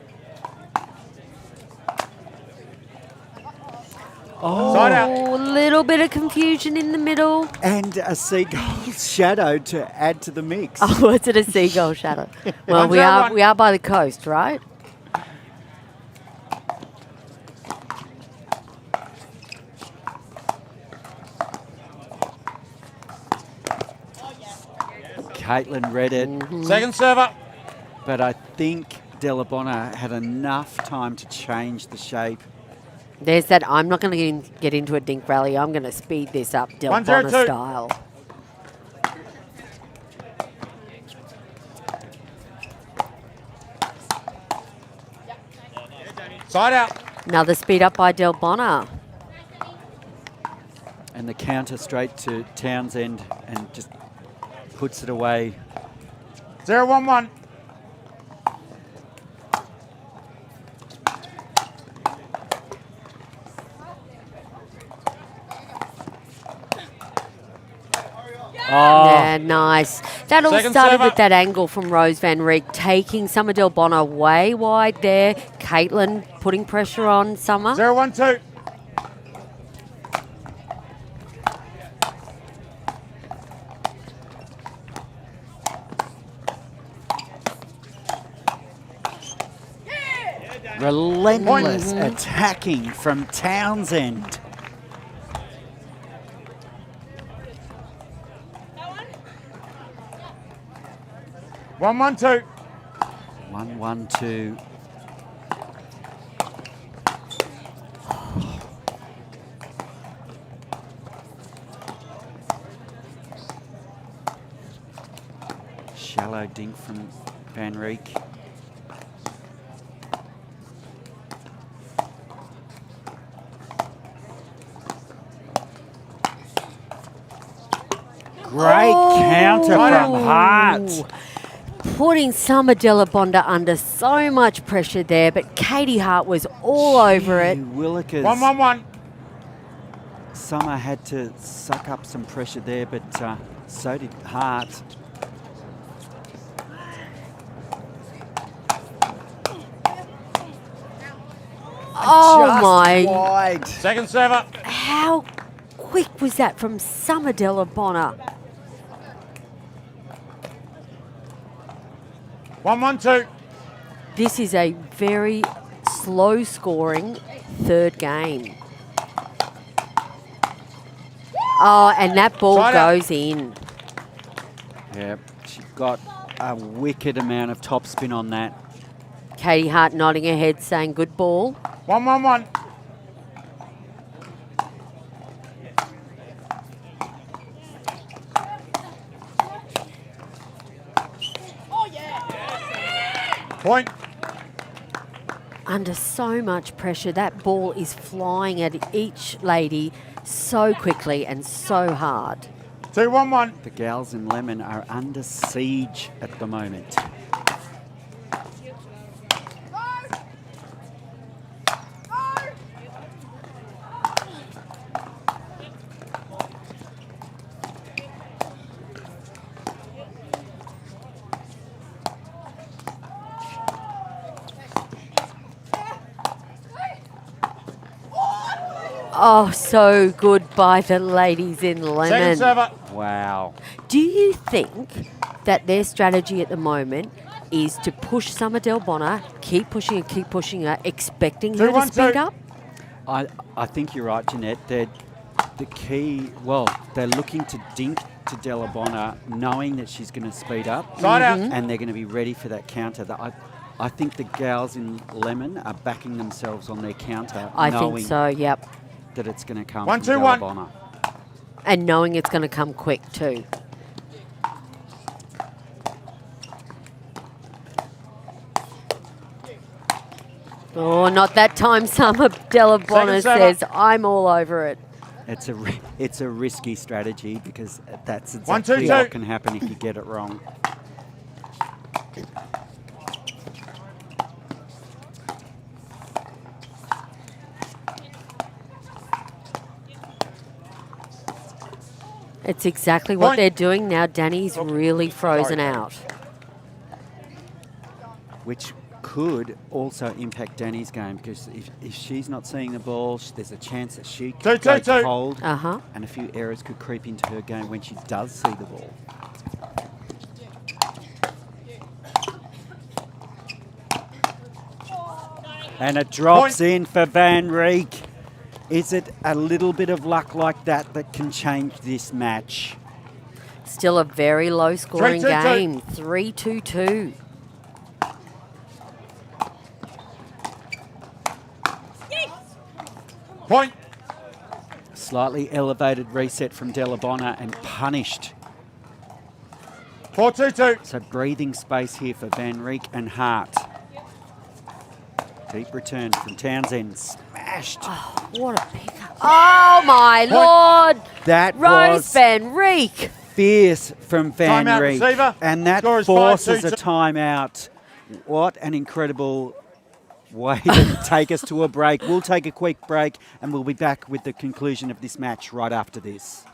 Oh, Side out. Oh, a little bit of confusion in the middle. and a seagull's shadow to add to the mix. Oh, is it a seagull shadow? Well, we 1-0-1. are by the coast, right? Caitlin read it, Second server. but I think Della Bonner had enough time to change the shape. There's that. I'm not going to get into a dink rally. I'm going to speed this up, Del 1-0-2. Bonner style. Side out. Another speed up by Del Bonner. And the counter straight to Townsend and just puts it away. 0-1-1. Oh, Yeah, nice. That all Second started server. with that angle from Rose Van Reek, taking Summer Del Bonner way wide there. Caitlin putting pressure on Summer. 0-1-2. relentless attacking from Townsend. One, 1-2. 1-1-2. Shallow dink from Van Reek. Great counter from Hart. Putting Summer Della Bonda under so much pressure there, but Katie Hart was all over it. Willikers. 1-1-1. Summer had to suck up some pressure there, but so did Hart. Oh Just my, wide. Second server. how quick was that from Summer Della Bonner? 1-1-2. This is a very slow scoring third game. Oh, and that ball Side out. goes in. Yep, she got a wicked amount of topspin on that. Katie Hart nodding her head saying good ball. 1-1-1. Point. Under so much pressure, that ball is flying at each lady so quickly and so hard. 2-1-1. The gals in lemon are under siege at the moment. Oh, so good by the ladies in Second lemon. server. Wow. Do you think that their strategy at the moment is to push Summer Del Bonner, keep pushing her, expecting her to 2-1-2. speed up? I think you're right, Jeanette. They're the key. Well, they're looking to dink to Delabonna knowing that she's going to speed up. Side out. And they're going to be ready for that counter. I think the gals in Lemon are backing themselves on their counter, I knowing think so, yep. that it's going to come 1, from 2, 1. Delabonna. And knowing it's going to come quick too. Oh, not that time, Summer. Delabonna says, I'm all over it. It's a risky strategy because that's 1, 2, exactly 2. what can happen if you get it wrong. It's exactly what Point. they're doing now. Danny's really frozen out. Which could also impact Danny's game because if she's not seeing the ball, there's a chance that she could go cold, and a few errors could creep into her game when she does see the ball. And it drops in for Van Rieck. Is it a little bit of luck like that that can change this match? Still a very low scoring 3-2-2. game. 3-2-2. Point. Slightly elevated reset from Delabonna and punished. 4-2-2. So breathing space here for Van Rieck and Hart. Deep return from Townsend. Smashed. Oh, what a pickup. Oh, my Lord. That Rose was Van Rieck. fierce from Van Timeout, Rieck. receiver. And that Score is forces 5-2-2. a timeout. What an incredible way to take us to a break. We'll take a quick break and we'll be back with the conclusion of this match right after this.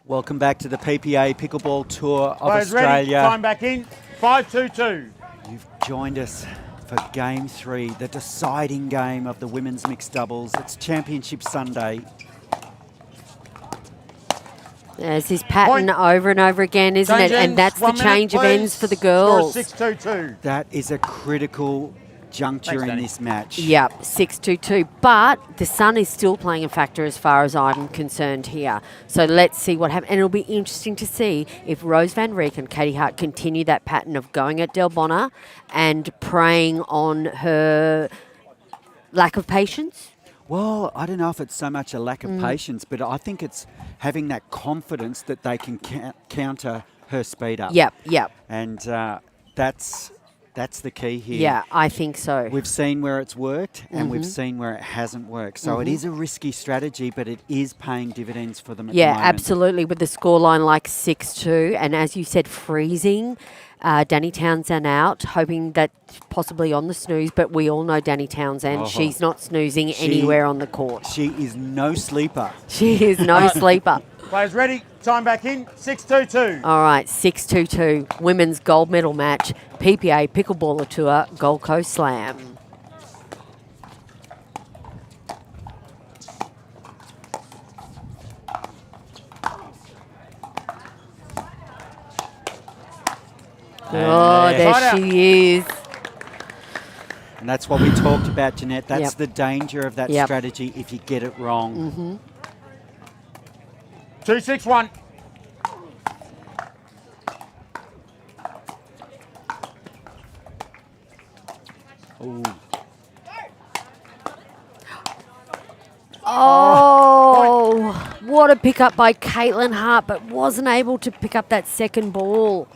Welcome back to the PPA Pickleball Tour of Players Australia. ready. Time back in. 5-2-2. You've joined us for Game 3, the deciding game of the women's mixed doubles. It's Championship Sunday. There's this pattern over and over again, isn't Change it? And ends. that's the 1 minute, change of please. ends for the Score girls. is 6-2-2. That is a critical juncture Thanks, in Danny. this match. Yep, 6-2-2. But the sun is still playing a factor as far as I'm concerned here. So let's see what happens. And it'll be interesting to see if Rose Van Rieck and Katie Hart continue that pattern of going at Delabonna and preying on her lack of patience. Well, I don't know if it's so much a lack of patience, but I think it's having that confidence that they can counter her speed up. Yep. And that's the key here. Yeah, I think so. We've seen where it's worked and we've seen where it hasn't worked. So it is a risky strategy, but it is paying dividends for them at the Yeah, moment. absolutely. With the scoreline like 6-2, and as you said, freezing. Danny Townsend out, hoping that possibly on the snooze, but we all know Danny Townsend. She's not snoozing anywhere on the court. She is no sleeper. She is no sleeper. Players ready. Time back in. 6-2-2. All right, 6-2-2, women's gold medal match, PPA Pickleballer Tour, Gold Coast Slam. Oh, there she is. And that's what we talked about, Jeanette. That's Yep. the danger of that Yep. strategy if you get it wrong. 2-6-1. Ooh. Oh, what a pickup by Caitlin Hart, but wasn't able to pick up that second ball.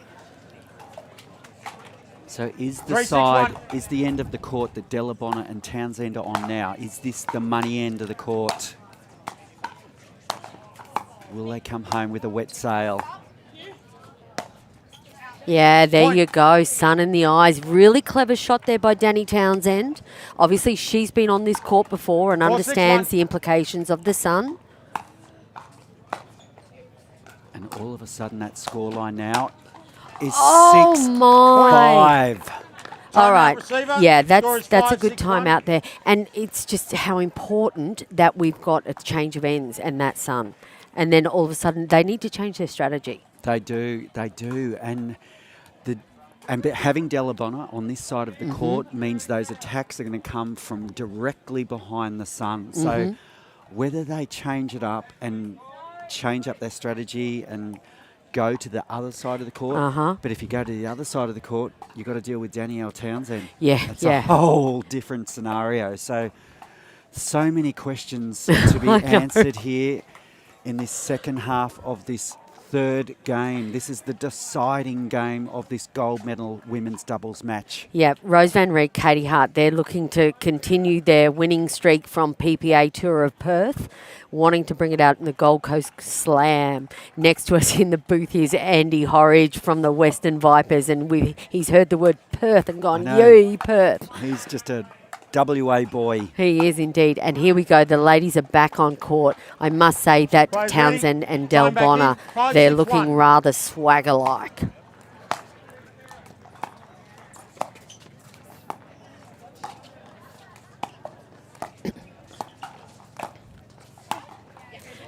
So is the 3-6-1. side, is the end of the court that Delabonna and Townsend are on now, is this the money end of the court? Will they come home with a wet sail? Yeah, there Point. you go. Sun in the eyes. Really clever shot there by Danny Townsend. Obviously, she's been on this court before and 4-6-1. understands the implications of the sun. And all of a sudden, that scoreline now is Oh, 6-5. All Timeout, right. receiver. Yeah, Score is that's a good 5-6-1. time out there. And it's just how important that we've got a change of ends and that sun. And then all of a sudden, they need to change their strategy. They do. And having Delabonna on this side of the court means those attacks are going to come from directly behind the sun. So whether they change it up and change up their strategy and go to the other side of the court, but if you go to the other side of the court, you've got to deal with Danielle Townsend. That's a whole different scenario. So many questions to be answered here in this second half of this third game. This is the deciding game of this gold medal women's doubles match. Yeah, Rose Van Reek, Katie Hart, they're looking to continue their winning streak from PPA Tour of Perth, wanting to bring it out in the Gold Coast Slam. Next to us in the booth is Andy Horridge from the Western Vipers, and he's heard the word Perth and gone, yay, Perth. He's just a WA boy. He is indeed. And here we go. The ladies are back on court. I must say that Townsend and Del Bonner, they're looking rather swagger-like.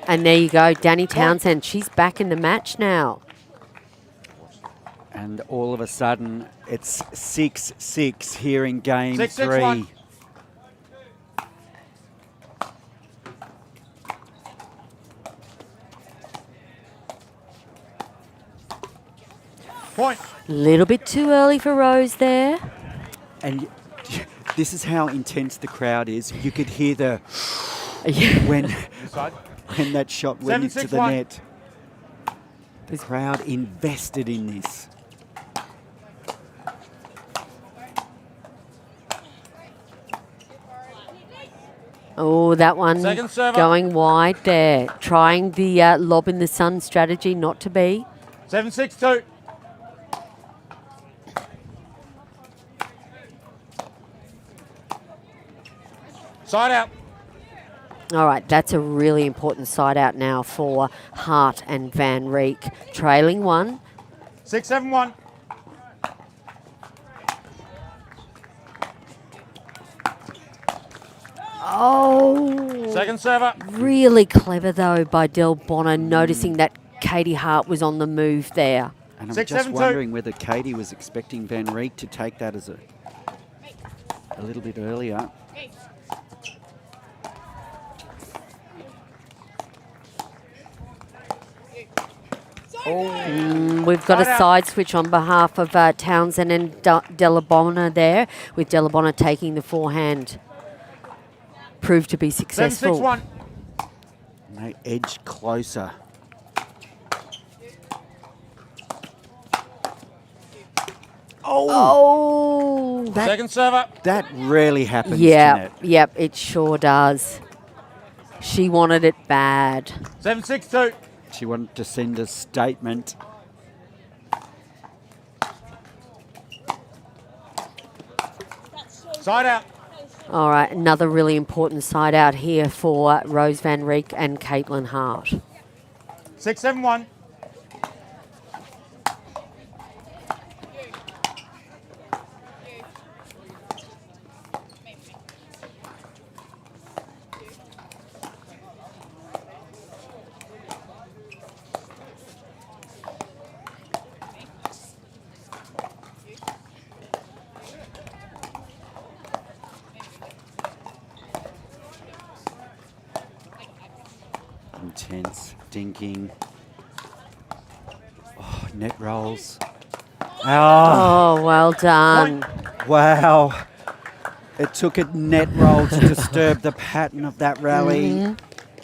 And there you go. Danny Townsend, she's back in the match now. And all of a sudden, it's 6-6 here in game 6-6-1. 3. Point. Little bit too early for Rose there. And this is how intense the crowd is. You could hear the when that shot went into the 7-6-1. net. The crowd invested in this. Oh, that one Second server. going wide there. Trying the lob in the sun strategy not to be. 7-6-2. Side out. All right, that's a really important side out now for Hart and Van Reek. Trailing one. 6-7-1. Oh. Second server. Really clever, though, by Del Bonner, noticing that Katie Hart was on the move there. And I'm 6-7-2. just wondering whether Katie was expecting Van Reek to take that as a little bit earlier. We've got a side switch on behalf of Townsend and Delabonna there, with Delabonna taking the forehand. Proved to be successful. 7-6-1. And they edge closer. Oh, Second server. That rarely happens, yeah, Jeanette. yep, it sure does. She wanted it bad. 7-6-2. She wanted to send a statement. Side out. All right, another really important side out here for Rose Van Reek and Caitlin Hart. 6-7-1. Intense, dinking. Oh, net rolls. Oh, Oh, well done. wow. It took a net roll to disturb the pattern of that rally.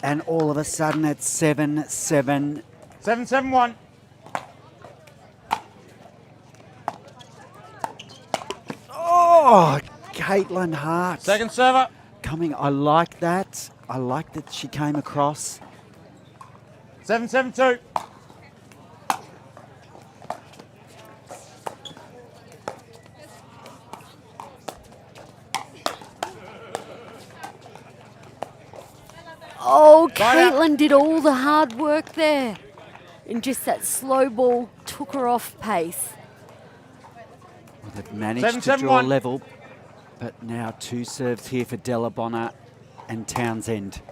And all of a sudden it's 7-7. 7-7-1. Oh, Caitlin Hart. Second server. Coming, I like that. I like that she came across. 7-7-2. Maitland did all the hard work there. And just that slow ball took her off pace. Well, they've managed to draw level, but now 2 serves here for Della Bonner and Townsend.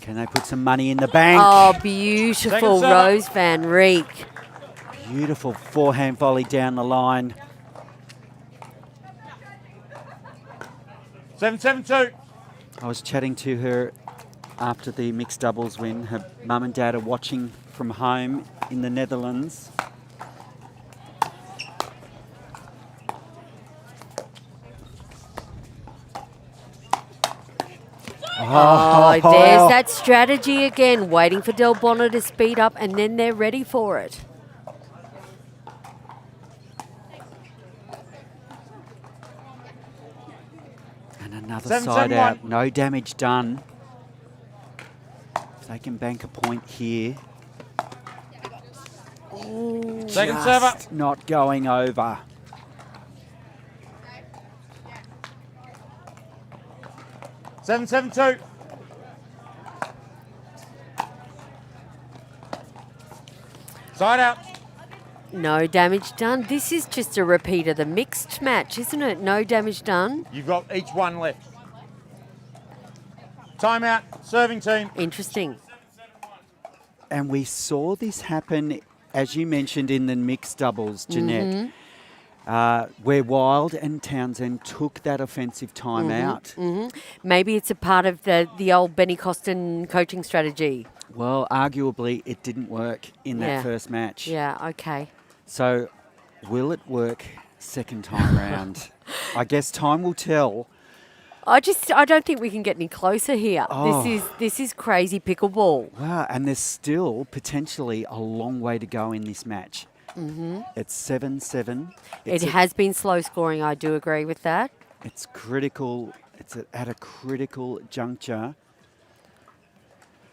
Can they put some money in the bank? Oh, beautiful, Rose van Rijk. Beautiful forehand volley down the line. 7-7-2. I was chatting to her after the mixed doubles win. Her mum and dad are watching from home in the Netherlands. Oh, there's that strategy again, waiting for Del Bonner to speed up, and then they're ready for it. And another side out, no damage done. If they can bank a point here. Second server. Not going over. 7-7-2. Side out. No damage done. This is just a repeat of the mixed match, isn't it? No damage done. You've got each one left. Timeout, serving team. Interesting. And we saw this happen, as you mentioned, in the mixed doubles, Jeanette, where Wild and Townsend took that offensive time out. Maybe it's a part of the old Benny Costin coaching strategy. Well, arguably, it didn't work in that first match. Yeah, okay. So, will it work second time round? I guess time will tell. I don't think we can get any closer here. Oh. This is crazy pickleball. Wow, and there's still potentially a long way to go in this match. It's 7-7. It has been slow scoring, I do agree with that. It's critical. It's at a critical juncture.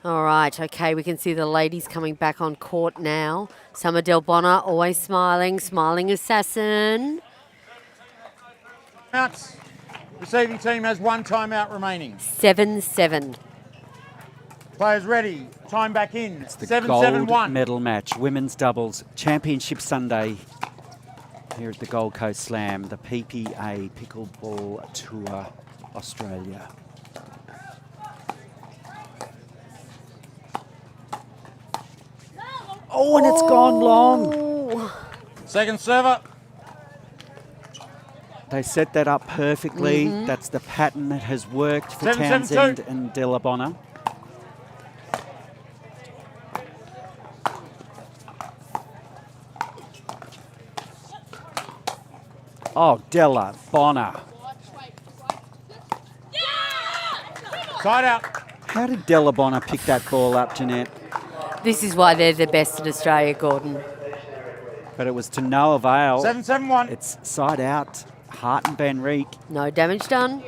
All right, okay, we can see the ladies coming back on court now. Summer Del Bonner always smiling, smiling assassin. Outs. Receiving team has 1 timeout remaining. 7-7. Players ready. Time back in. It's the 7-7-1. gold medal match, women's doubles, championship Sunday here at the Gold Coast Slam, the PPA Pickleball Tour Australia. Oh, and it's gone long. Second server. They set that up perfectly. That's the pattern that has worked for 7-7-2. Townsend and Della Bonner. Oh, Della Bonner. Side out. How did Della Bonner pick that ball up, Jeanette? This is why they're the best in Australia, Gordon. But it was to no avail. 7-7-1. It's side out. Hart and Van Rijk. No damage done.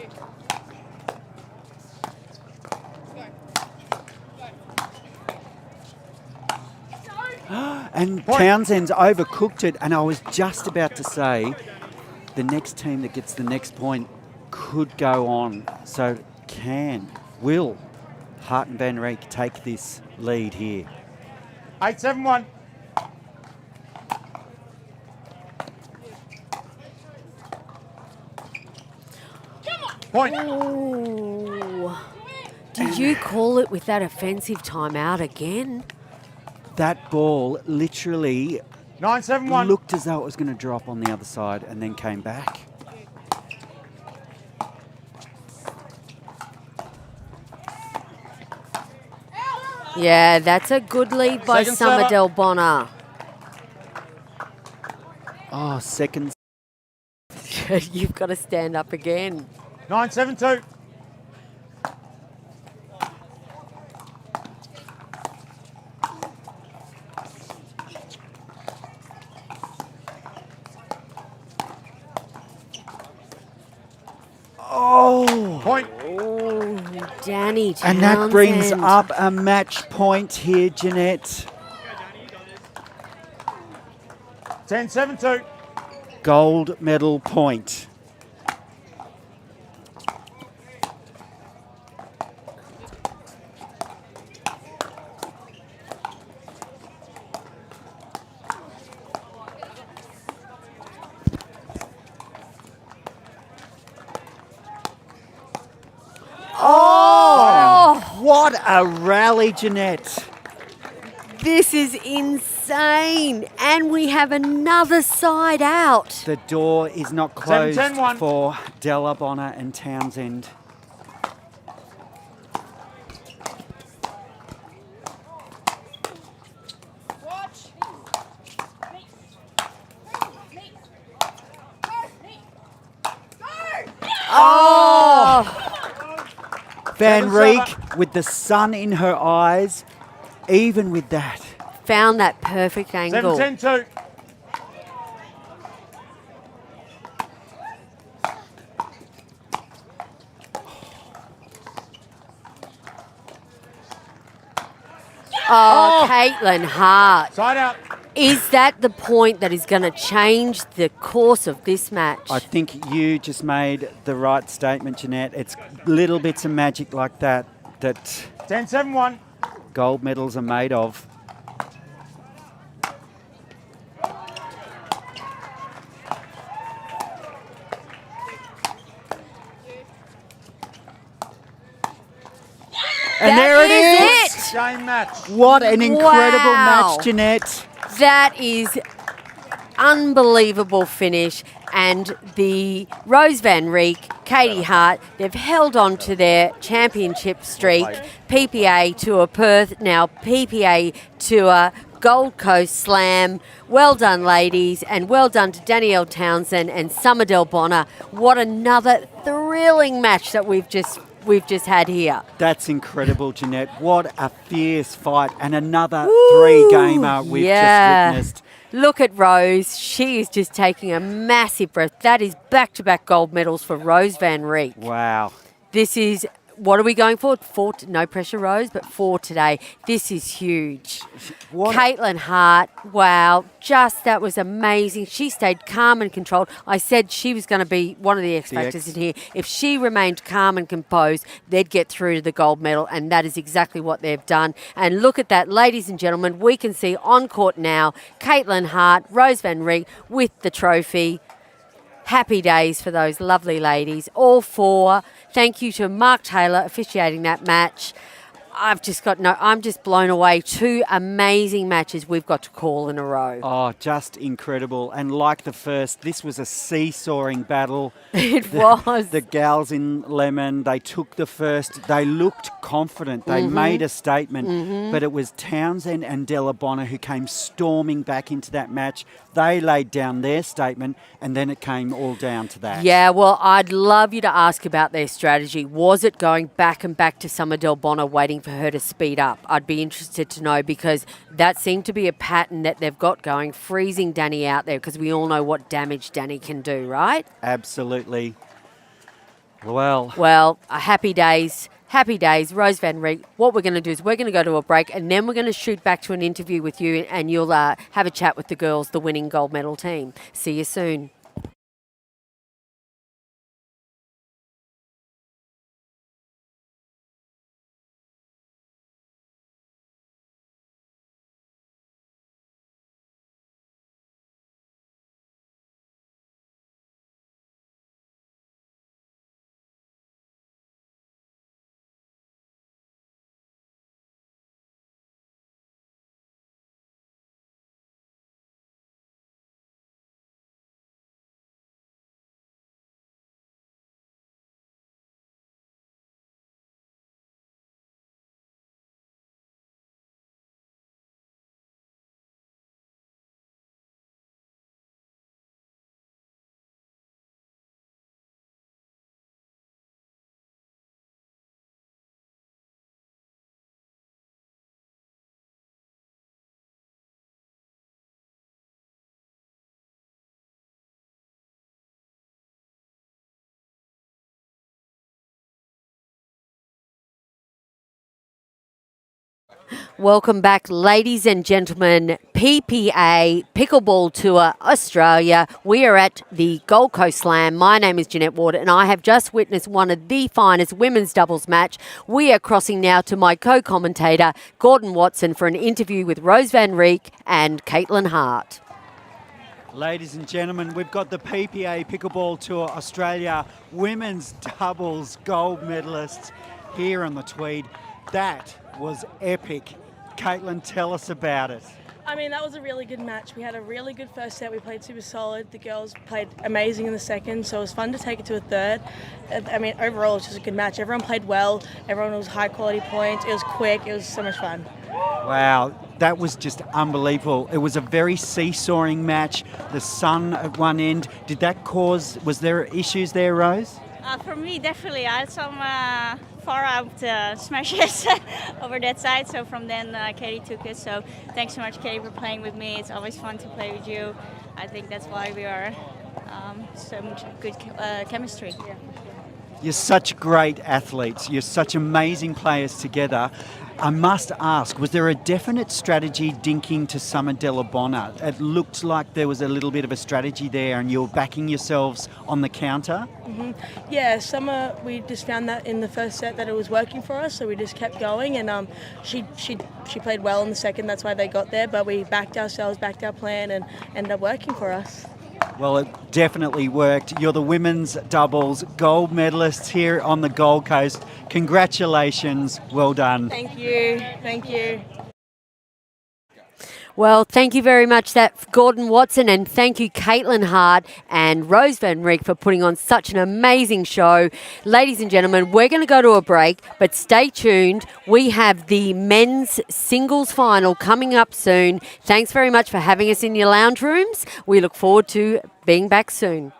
And Townsend's overcooked it, and I was just about to say the next team that gets the next point could go on. So will Hart and Van Rijk take this lead here? 8-7-1. Point. Ooh. Did you call it with that offensive timeout again? That ball literally 9-7-1. looked as though it was going to drop on the other side and then came back. Yeah, that's a good lead by Second Summer server. Del Bonner. Oh, second. You've got to stand up again. 9-7-2. Oh! Point. Oh, Danny Townsend. And that brings up a match point here, Jeanette. 10-7-2. Gold medal point. What a rally, Jeanette. This is insane. And we have another side out. The door is not closed 7-10-1. for Della Bonner and Townsend. Van Rieck with the sun in her eyes, even with that. Found that perfect angle. 7-10-2. Oh, Caitlin Hart. Side out. Is that the point that is going to change the course of this match? I think you just made the right statement, Jeanette. It's little bits of magic like that that 10-7-1. gold medals are made of. And there it is. Same match. What an incredible Wow. match, Jeanette. That is unbelievable finish. And the Rose Van Rieck, Katie Hart, they've held on to their championship streak. PPA Tour Perth, now PPA Tour Gold Coast Slam. Well done, ladies, and well done to Danielle Townsend and Summerdell Bonner. What another thrilling match that we've just had here. That's incredible, Jeanette. What a fierce fight, and another Woo, three-gamer we've yeah. just witnessed. Look at Rose. She is just taking a massive breath. That is back-to-back gold medals for Rose Van Rieck. Wow. This is, what are we going for? No pressure, Rose, but 4 today. This is huge. Caitlin Hart, wow, that was amazing. She stayed calm and controlled. I said she was going to be one of the X factors in here. If she remained calm and composed, they'd get through to the gold medal, and that is exactly what they've done. And look at that, ladies and gentlemen, we can see on court now, Caitlin Hart, Rose Van Rieck with the trophy. Happy days for those lovely ladies, all 4. Thank you to Mark Taylor officiating that match. I'm just blown away. 2 amazing matches we've got to call in a row. Oh, just incredible. And like the first, this was a seesawing battle. It was. The gals in Lemon, they took the first. They looked confident. They made a statement. But it was Townsend and Della Bonner who came storming back into that match. They laid down their statement, and then it came all down to that. Yeah, well, I'd love you to ask about their strategy. Was it going back and back to Summerdell Bonner, waiting for her to speed up? I'd be interested to know, because that seemed to be a pattern that they've got going, freezing Danny out there, because we all know what damage Danny can do, right? Absolutely. Well, happy days. Happy days, Rose Van Rieck. What we're going to do is we're going to go to a break, and then we're going to shoot back to an interview with you, and you'll have a chat with the girls, the winning gold medal team. See you soon. Welcome back, ladies and gentlemen. PPA Pickleball Tour Australia. We are at the Gold Coast Slam. My name is Jeanette Ward, and I have just witnessed one of the finest women's doubles match. We are crossing now to my co-commentator, Gordon Watson, for an interview with Rose Van Rieck and Caitlin Hart. ladies and gentlemen, we've got the PPA Pickleball Tour Australia women's doubles gold medalists here on the Tweed. That was epic. Caitlin, tell us about it. I mean, that was a really good match. We had a really good first set. We played super solid. The girls played amazing in the second, so it was fun to take it to a third. I mean, overall, it was just a good match. Everyone played well. Everyone was high quality points. It was quick. It was so much fun. Wow, that was just unbelievable. It was a very seesawing match. The sun at one end. Was there issues there, Rose? For me, definitely. I had some far out smashes over that side. So from then, Katie took it. So thanks so much, Katie, for playing with me. It's always fun to play with you. I think that's why we are so much good chemistry. You're such great athletes. You're such amazing players together. I must ask, was there a definite strategy dinking to Summer Delabonna? It looked like there was a little bit of a strategy there and you were backing yourselves on the counter. Yeah, Summer, we just found that in the first set that it was working for us, so we just kept going, and she played well in the second, that's why they got there, but we backed ourselves, backed our plan, and ended up working for us. Well, it definitely worked. You're the women's doubles gold medalists here on the Gold Coast. Congratulations. Well done. Thank you. Thank you. Well, thank you very much, that Gordon Watson, and thank you, Caitlin Hart and Rose Van Riek, for putting on such an amazing show. Ladies and gentlemen, we're going to go to a break, but stay tuned. We have the men's singles final coming up soon. Thanks very much for having us in your lounge rooms. We look forward to being back soon.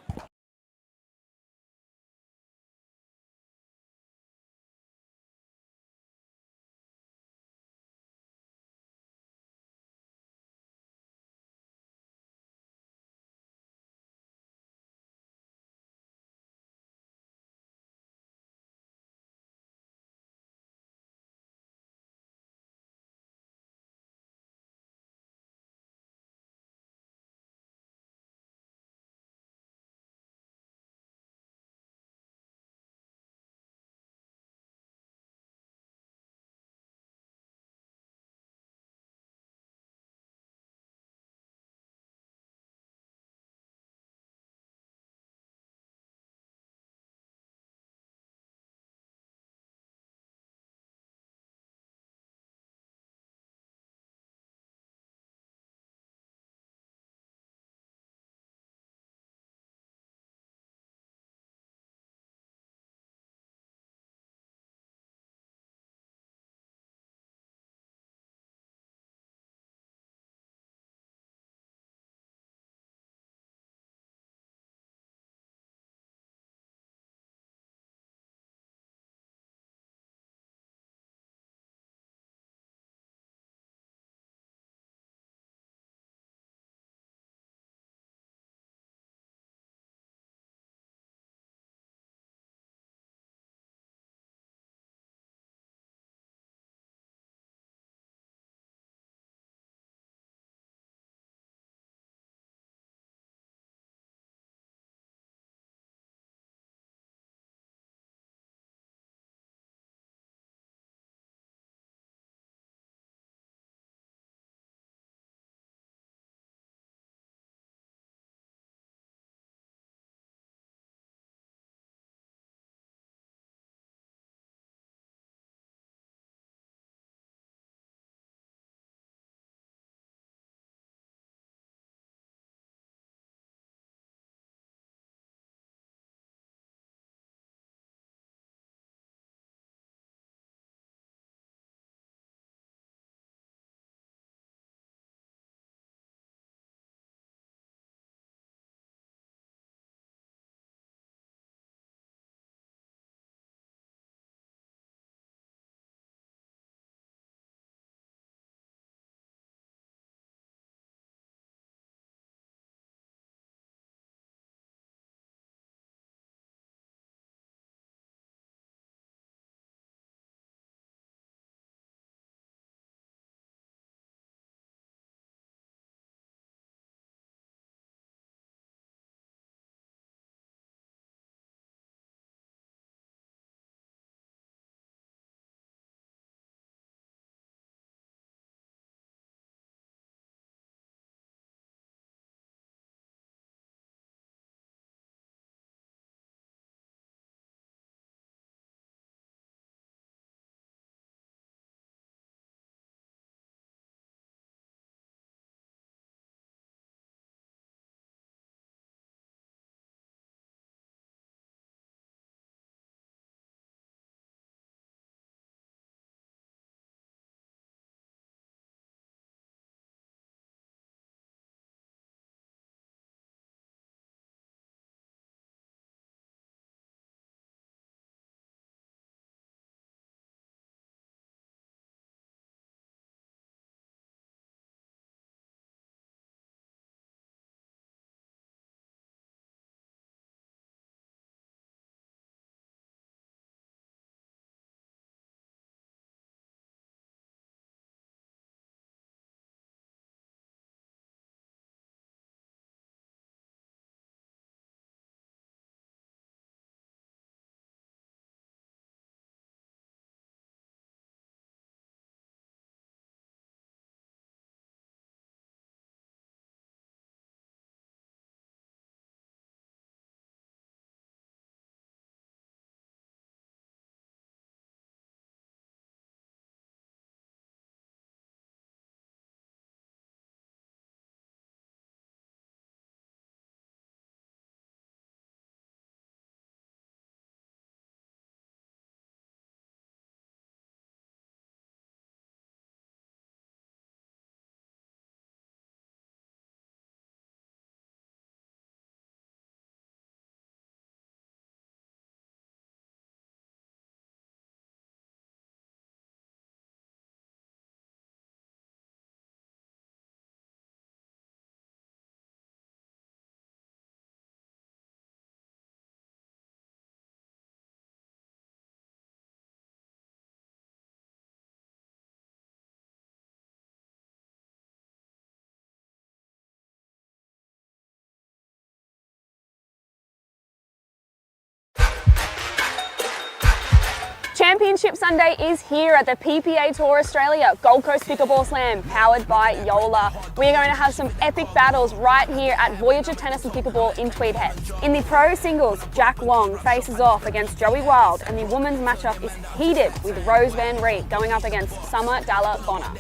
Championship Sunday is here at the PPA Tour Australia Gold Coast Pickleball Slam, powered by Joola. We are going to have some epic battles right here at Voyager Tennis and Pickleball in Tweed Heads. In the pro singles, Jack Wong faces off against Joey Wild, and the women's matchup is heated with Rose Van Reek going up against Summer Dalla Bonner.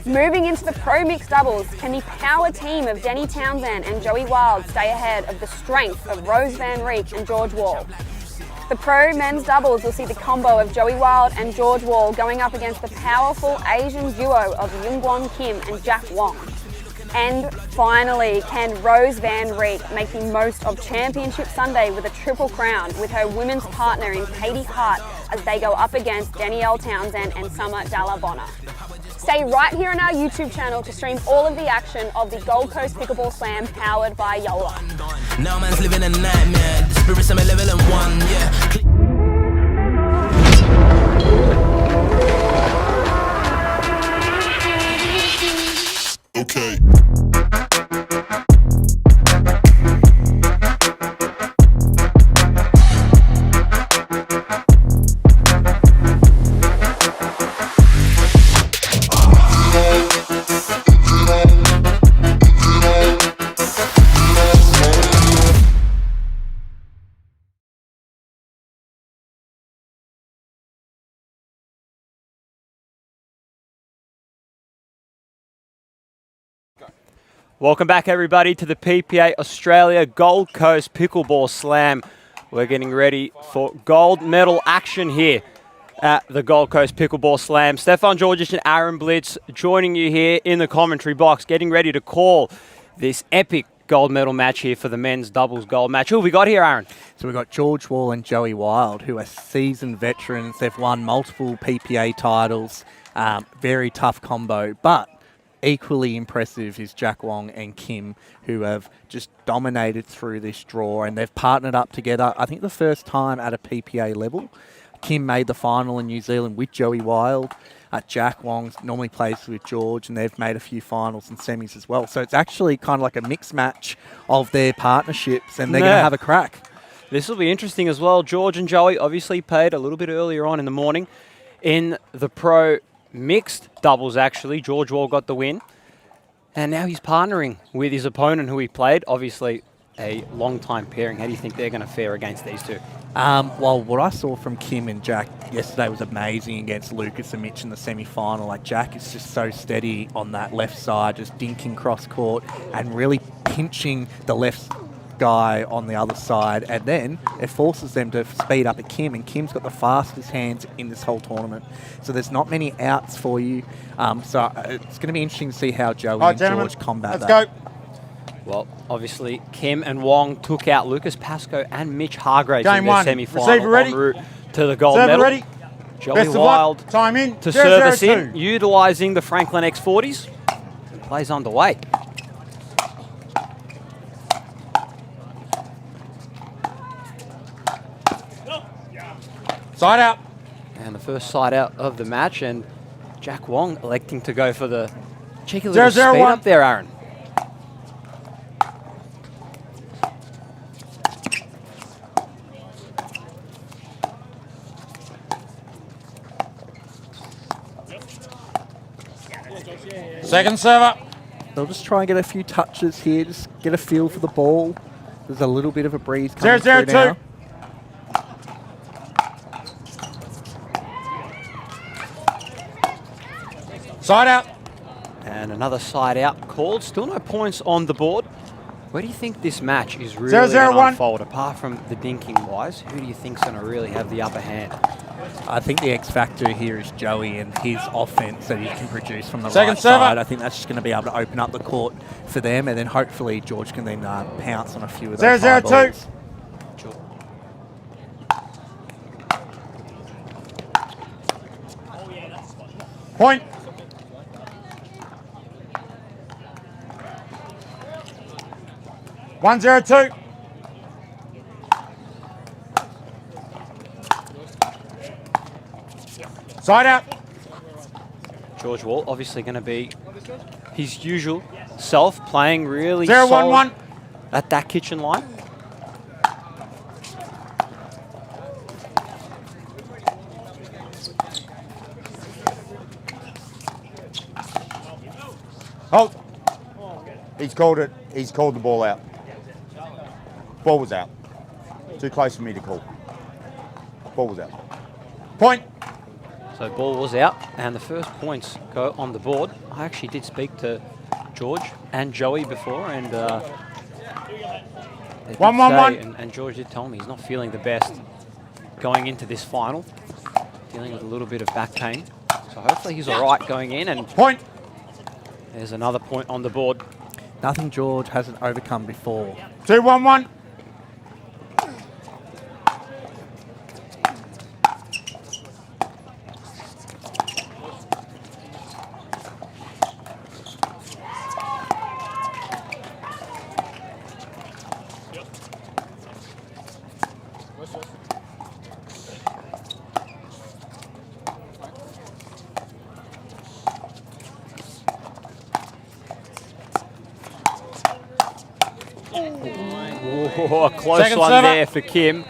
Moving into the pro mixed doubles, can the power team of Denny Townsend and Joey Wild stay ahead of the strength of Rose Van Reek and George Wall? The pro men's doubles will see the combo of Joey Wild and George Wall going up against the powerful Asian duo of Youngwon Kim and Jack Wong. And finally, can Rose Van Reek make the most of Championship Sunday with a triple crown with her women's partner in Katie Hart as they go up against Danielle Townsend and Summer Dalla Bonner? Stay right here on our YouTube channel to stream all of the action of the Gold Coast Pickleball Slam powered by Joola. Now man's living a nightmare. The spirits of me level and one, yeah. Okay. Welcome back, everybody, to the PPA Australia Gold Coast Pickleball Slam. We're getting ready for gold medal action here at the Gold Coast Pickleball Slam. Stefan Georgic and Aaron Blitz joining you here in the commentary box, getting ready to call this epic gold medal match here for the men's doubles gold match. Who have we got here, Aaron? So we've got George Wall and Joey Wild, who are seasoned veterans. They've won multiple PPA titles. Very tough combo, but equally impressive is Jack Wong and Kim, who have just dominated through this draw, and they've partnered up together, I think the first time at a PPA level. Kim made the final in New Zealand with Joey Wild. Jack Wong normally plays with George, and they've made a few finals and semis as well. So it's actually kind of like a mixed match of their partnerships, and they're going to have a crack. This will be interesting as well. George and Joey obviously played a little bit earlier on in the morning in the pro mixed doubles, actually. George Wall got the win. And now he's partnering with his opponent who he played. Obviously, a long-time pairing. How do you think they're going to fare against these two? Well, what I saw from Kim and Jack yesterday was amazing against Lucas and Mitch in the semi-final. Like, Jack is just so steady on that left side, just dinking cross-court and really pinching the left guy on the other side, and then it forces them to speed up at Kim, and Kim's got the fastest hands in this whole tournament. So there's not many outs for you. So it's going to be interesting to see how Joey and George combat that. Let's go. Well, obviously, Kim and Wong took out Lucas Pascoe and Mitch Hargraves in their semi-final en route to the gold medal. Ready. Joey Wild time in. to service in, utilising the Franklin X40s. Plays underway. Side out. And the first side out of the match, and Jack Wong electing to go for the cheeky little speed up there, Aaron. Second server. They'll just try and get a few touches here, just get a feel for the ball. There's a little bit of a breeze coming through now. Side out. And another side out called. Still no points on the board. Where do you think this match is really 0-0-1. going to unfold? Apart from the dinking wise, who do you think's going to really have the upper hand? I think the X factor here is Joey and his offense that he can produce from the Second right server. side. I think that's just going to be able to open up the court for them, and then hopefully George can then pounce on a few of those 0-0-2. balls. Point. One, 0-2. Side out. George Wall obviously going to be his usual self, playing really 0-1-1. solid at that kitchen line. Hold. He's called it. He's called the ball out. Ball was out. Too close for me to call. Ball was out. Point. So ball was out, and the first points go on the board. I actually did speak to George and Joey before, and they did 1-1-1. say, and George did tell me he's not feeling the best going into this final, dealing with a little bit of back pain. So hopefully he's all right going in, and point. There's another point on the board. Nothing George hasn't overcome before. 2-1-1. Oh, a close Second one server. there for Kim.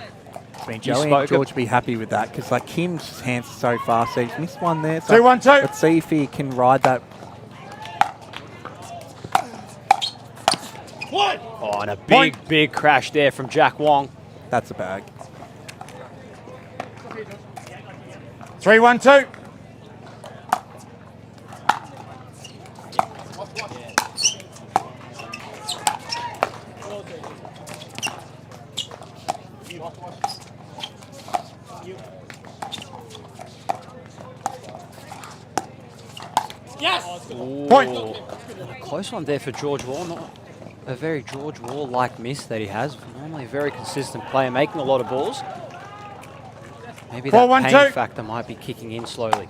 I mean, You Joey spoke and George would be happy with that because, like, Kim's hands are so fast. So he's missed one there. So 2-1-2. Let's see if he can ride that. Oh, and a big crash there from Jack Wong. That's a bag. 3-1-2. Point. A close one there for George Wall. Not a very George Wall-like miss that he has. Normally a very consistent player, making a lot of balls. Maybe that 4-1-2. pain factor might be kicking in slowly.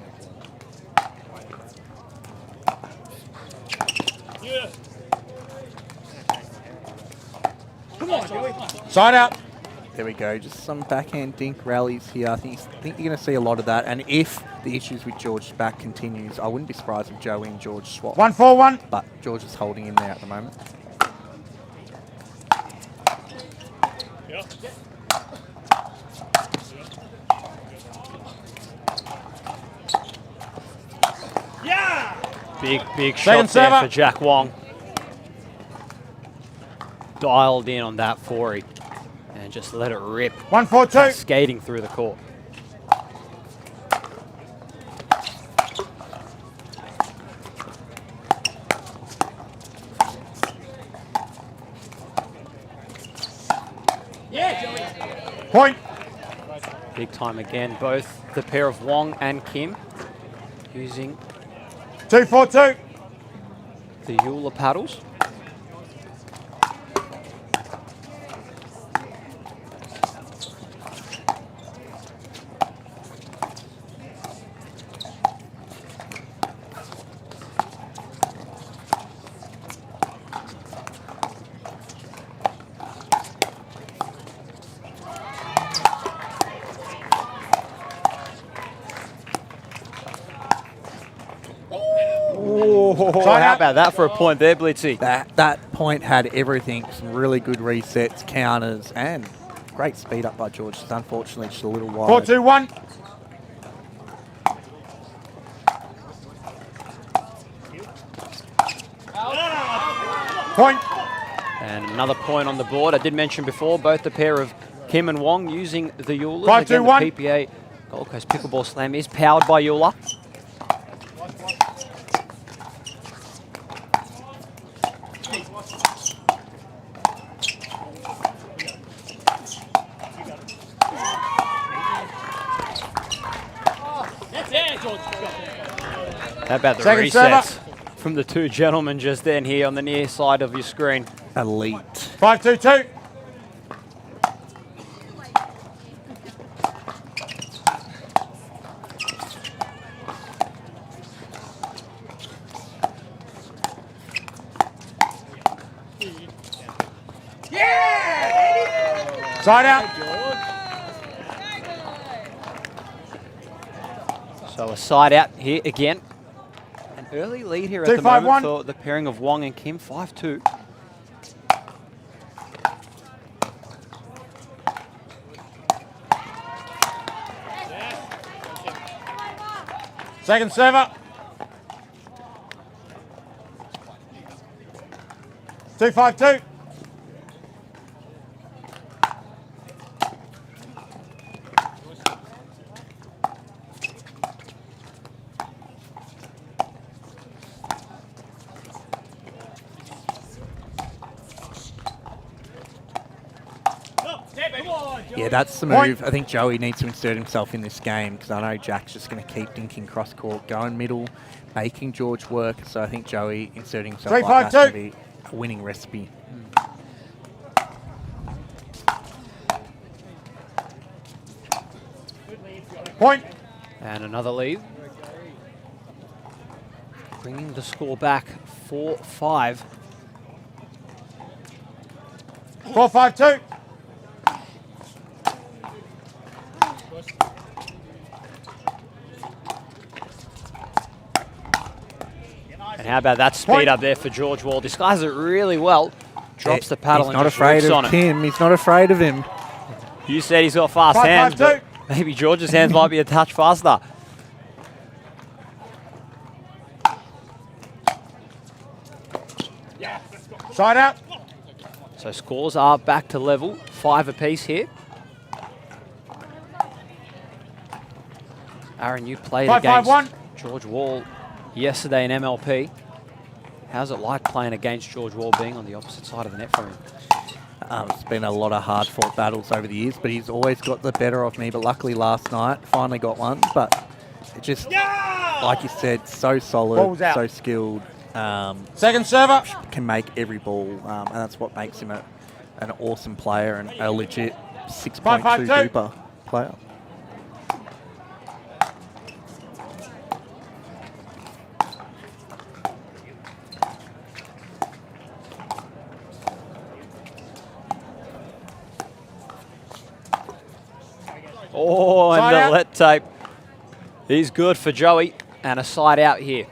Side out. There we go. Just some backhand dink rallies here. I think you're going to see a lot of that. And if the issues with George's back continues, I wouldn't be surprised if Joey and George swap. 1-4-1. But George is holding in there at the moment. Big Second shot there server. for Jack Wong. Dialed in on that 4-y and just let it rip. 1-4-2. Skating through the court. Point. Big time again, both the pair of Wong and Kim using 2-4-2. the Joola paddles. Oh, how about that for a point there, Blitzy? That point had everything. Some really good resets, counters, and great speed up by George. Just unfortunately just a little wide. 4-2-1. Point. And another point on the board. I did mention before, both the pair of Kim and Wong using the Joolas. 5-2-1. Again, the PPA Gold Coast Pickleball Slam is powered by Joola. How about the Second resets from the two gentlemen just then here on the near side of your screen? Elite. 5-2-2. Side out. So a side out here again. An early lead here at the 2-5-1. moment for the pairing of Wong and Kim, 5-2. Second server. 2-5-2. Yeah, that's the move. I think Joey needs to insert himself in this game because I know Jack's just going to keep dinking cross court, going middle, making George work. So I think Joey inserting himself like that's going to be a winning recipe. Point. And another lead. Bringing the score back 4-5. 4-5-2. And how about that speed up there for George Wall? Disguises it really well. Drops the paddle and just rips on it. He's not afraid of him. You said he's got fast hands, but maybe George's hands might be a touch faster. Side out. So scores are back to level, 5 apiece here. Aaron, you played against George Wall yesterday in MLP. How's it like playing against George Wall, being on the opposite side of the net from him? It's been a lot of hard-fought battles over the years, but he's always got the better of me. But luckily last night, finally got one. But it just, like you said, so solid, so skilled. Second server. Can make every ball, and that's what makes him an awesome player and a legit 6.2 Duper player. Oh, and the let tape. He's good for Joey. And a side out here.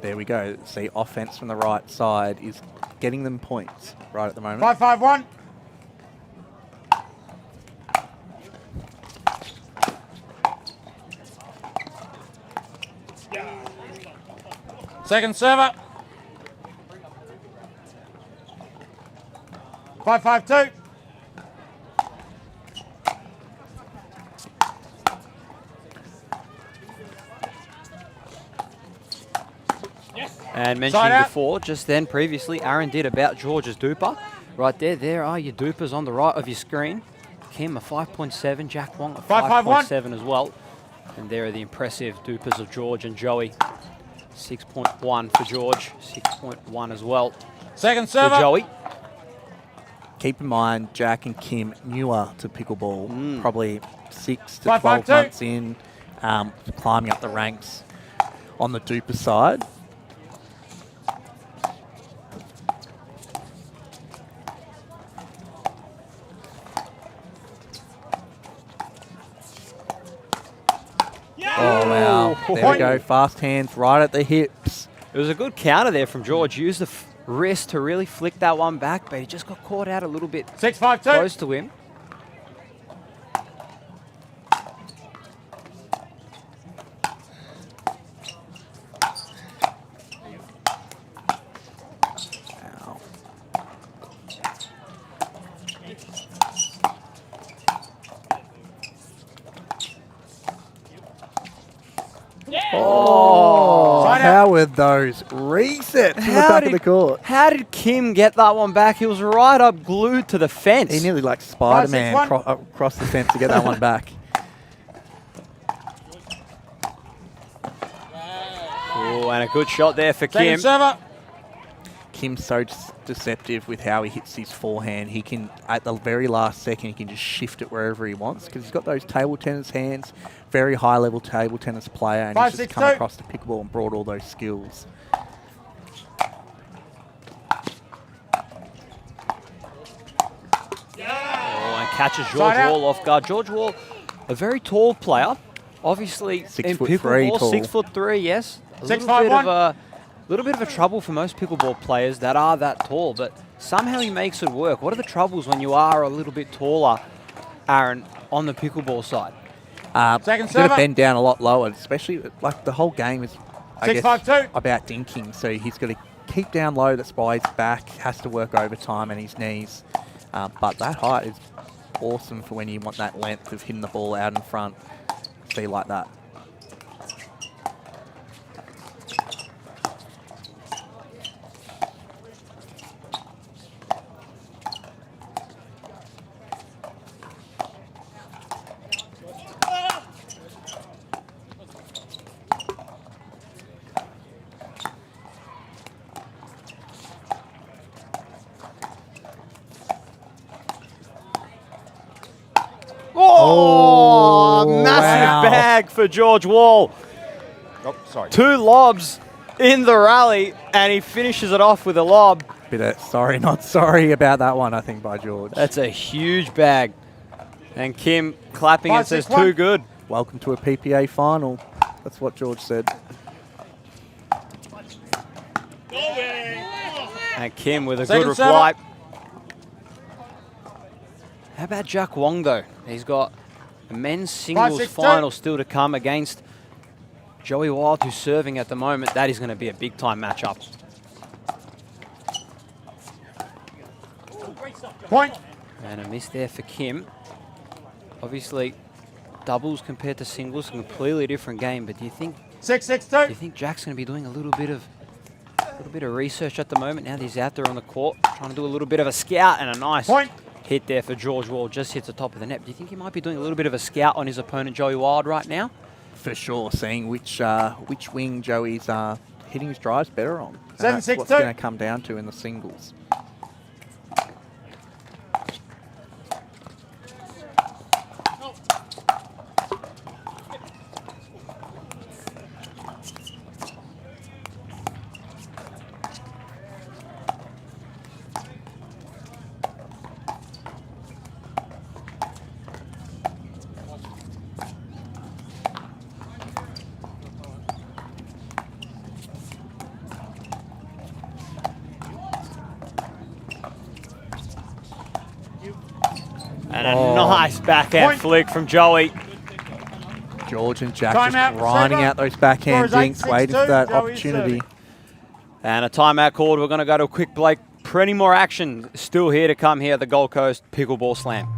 There we go. See, offense from the right side is getting them points right at the moment. 5-5-1. Second server. 5-5-2. And mentioning before, just then previously, Aaron did about George's duper. Right there, there are your dupers on the right of your screen. Kim a 5.7, Jack Wong a 5.7 as well. And there are the impressive dupers of George and Joey. 6.1 for George, 6.1 as well. Second server. For Joey. Keep in mind, Jack and Kim newer to pickleball, probably 6 to 12 months in, climbing up the ranks on the duper side. Oh, wow. There we go. Fast hands right at the hips. It was a good counter there from George. Used the wrist to really flick that one back, but he just got caught out a little bit 6-5-2. Close to him. Oh, how were those resets in the back of the court? How did Kim get that one back? He was right up glued to the fence. He nearly like Spider-Man across the fence to get that one back. Oh, and a good shot there for Kim. Server. Kim's so deceptive with how he hits his forehand. He can, at the very last second, he can just shift it wherever he wants because he's got those table tennis hands. Very high-level table tennis player, and he's just come across the pickleball and brought all those skills. Oh, and catches George Wall off guard. George Wall, a very tall player. Obviously, in pickleball, 6'3", yes. A little bit of a trouble for most pickleball players that are that tall, but somehow he makes it work. What are the troubles when you are a little bit taller, Aaron, on the pickleball side? He's going to bend down a lot lower, especially like the whole game is I guess, 6-5-2. about dinking. So he's got to keep down low. That's why his back has to work overtime and his knees. But that height is awesome for when you want that length of hitting the ball out in front. Be like that. Oh, massive bag for George Wall. Oh, sorry. 2 lobs in the rally, and he finishes it off with a lob. Bit of sorry, not sorry about that one, I think, by George. That's a huge bag. And Kim clapping and says, too good. Welcome to a PPA final. That's what George said. And Kim with a Second good reply. How about Jack Wong, though? He's got a men's singles 5-6-2. final still to come against Joey Wild, who's serving at the moment. That is going to be a big-time matchup. Point. And a miss there for Kim. Obviously, doubles compared to singles, a completely different game. But do you think 6-6-2. Jack's going to be doing a little bit of research at the moment now that he's out there on the court, trying to do a little bit of a scout, and a nice Point. hit there for George Wall, just hits the top of the net. Do you think he might be doing a little bit of a scout on his opponent, Joey Wild, right now? For sure, seeing which wing Joey's hitting his drives better on. And 7-6-2. that's what's going to come down to in the singles. And a nice backhand flick from Joey. George and Jack Timeout, just grinding server. out those backhand Score is dinks, waiting for 8-6-2. that Joey's opportunity. serving. And a timeout called. We're going to go to a quick break. Plenty more action still here to come here at the Gold Coast Pickleball Slam.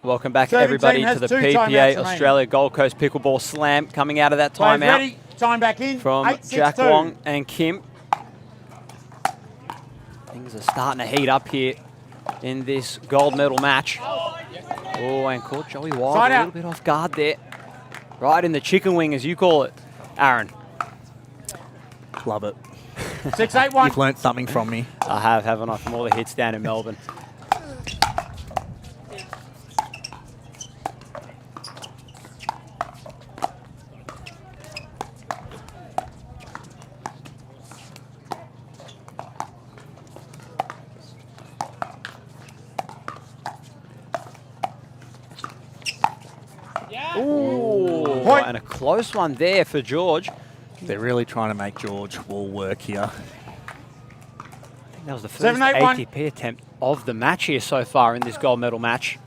Welcome back, Serving everybody, team to has the 2 PPA timeouts Australia Gold Coast Pickleball Slam. Coming out of that Players timeout ready. Time back in. from 8-6-2. Jack Wong and Kim. Things are starting to heat up here in this gold medal match. Oh, and caught Joey Wild Side a little out. bit off guard there. Right in the chicken wing, as you call it, Aaron. Love it. 6-8-1. You've learnt something from me. I have, haven't I, from all the hits down in Melbourne. Ooh, Point. and a close one there for George. They're really trying to make George Wall work here. That was the first 7-8-1. ATP attempt of the match here so far in this gold medal match.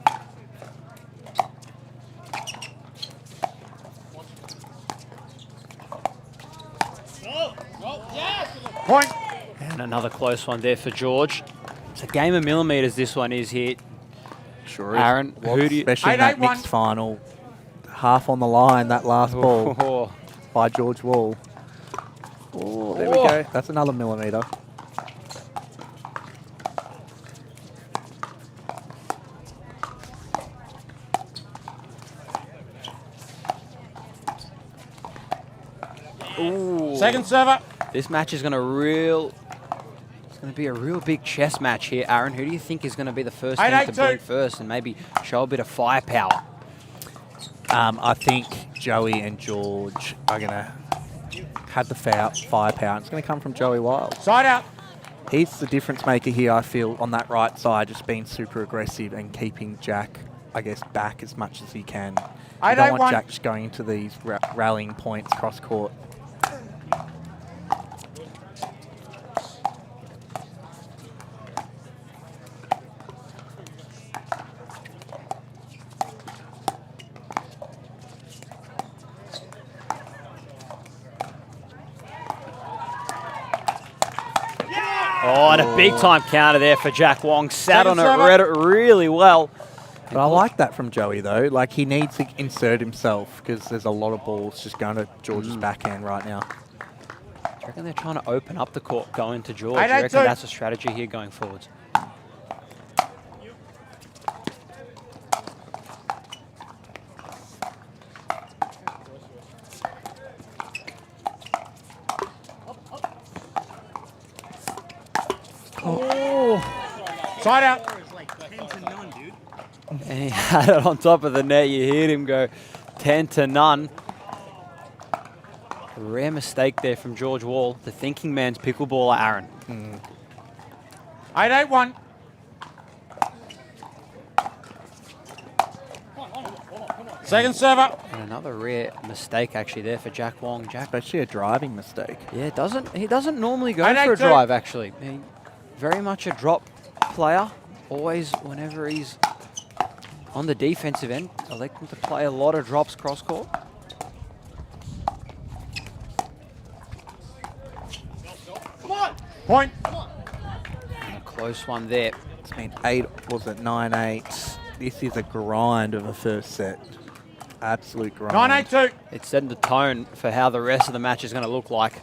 Point. And another close one there for George. It's a game of millimetres this one is here. Sure is. Aaron, who do you... Especially in that 8-8-1. mixed final. Half on the line, that last ball Oh, by George Wall. Oh, there we go. That's another millimetre. ooh. Second server. This match is going to be a real big chess match here, Aaron. Who do you think is going to be the first thing to blink first and maybe show a bit of firepower? I think Joey and George are going to have the firepower. It's going to come from Joey Wild. Side out. He's the difference maker here, I feel, on that right side, just being super aggressive and keeping Jack, I guess, back as much as he can. You don't want Jack just going into these rallying points cross court. Oh, and a big-time counter there for Jack Wong. Sat on it, read it really well. But I like that from Joey, though. Like, he needs to insert himself because there's a lot of balls just going to George's backhand right now. Do you reckon they're trying to open up the court going to George? Do you reckon that's a strategy here going forwards? Side out. And he had it on top of the net. You heard him go 10-0. A rare mistake there from George Wall, the thinking man's pickleballer, Aaron. 8-8-1. Second server. And another rare mistake actually there for Jack Wong. Jack, especially a driving mistake. Yeah, he doesn't normally go for a drive actually. He, very much a drop player. Always, whenever he's on the defensive end, electing to play a lot of drops cross court. Come on. Point. And a close one there. It's been 9-8. This is a grind of a first set. Absolute grind. 9-8-2. It's setting the tone for how the rest of the match is going to look like.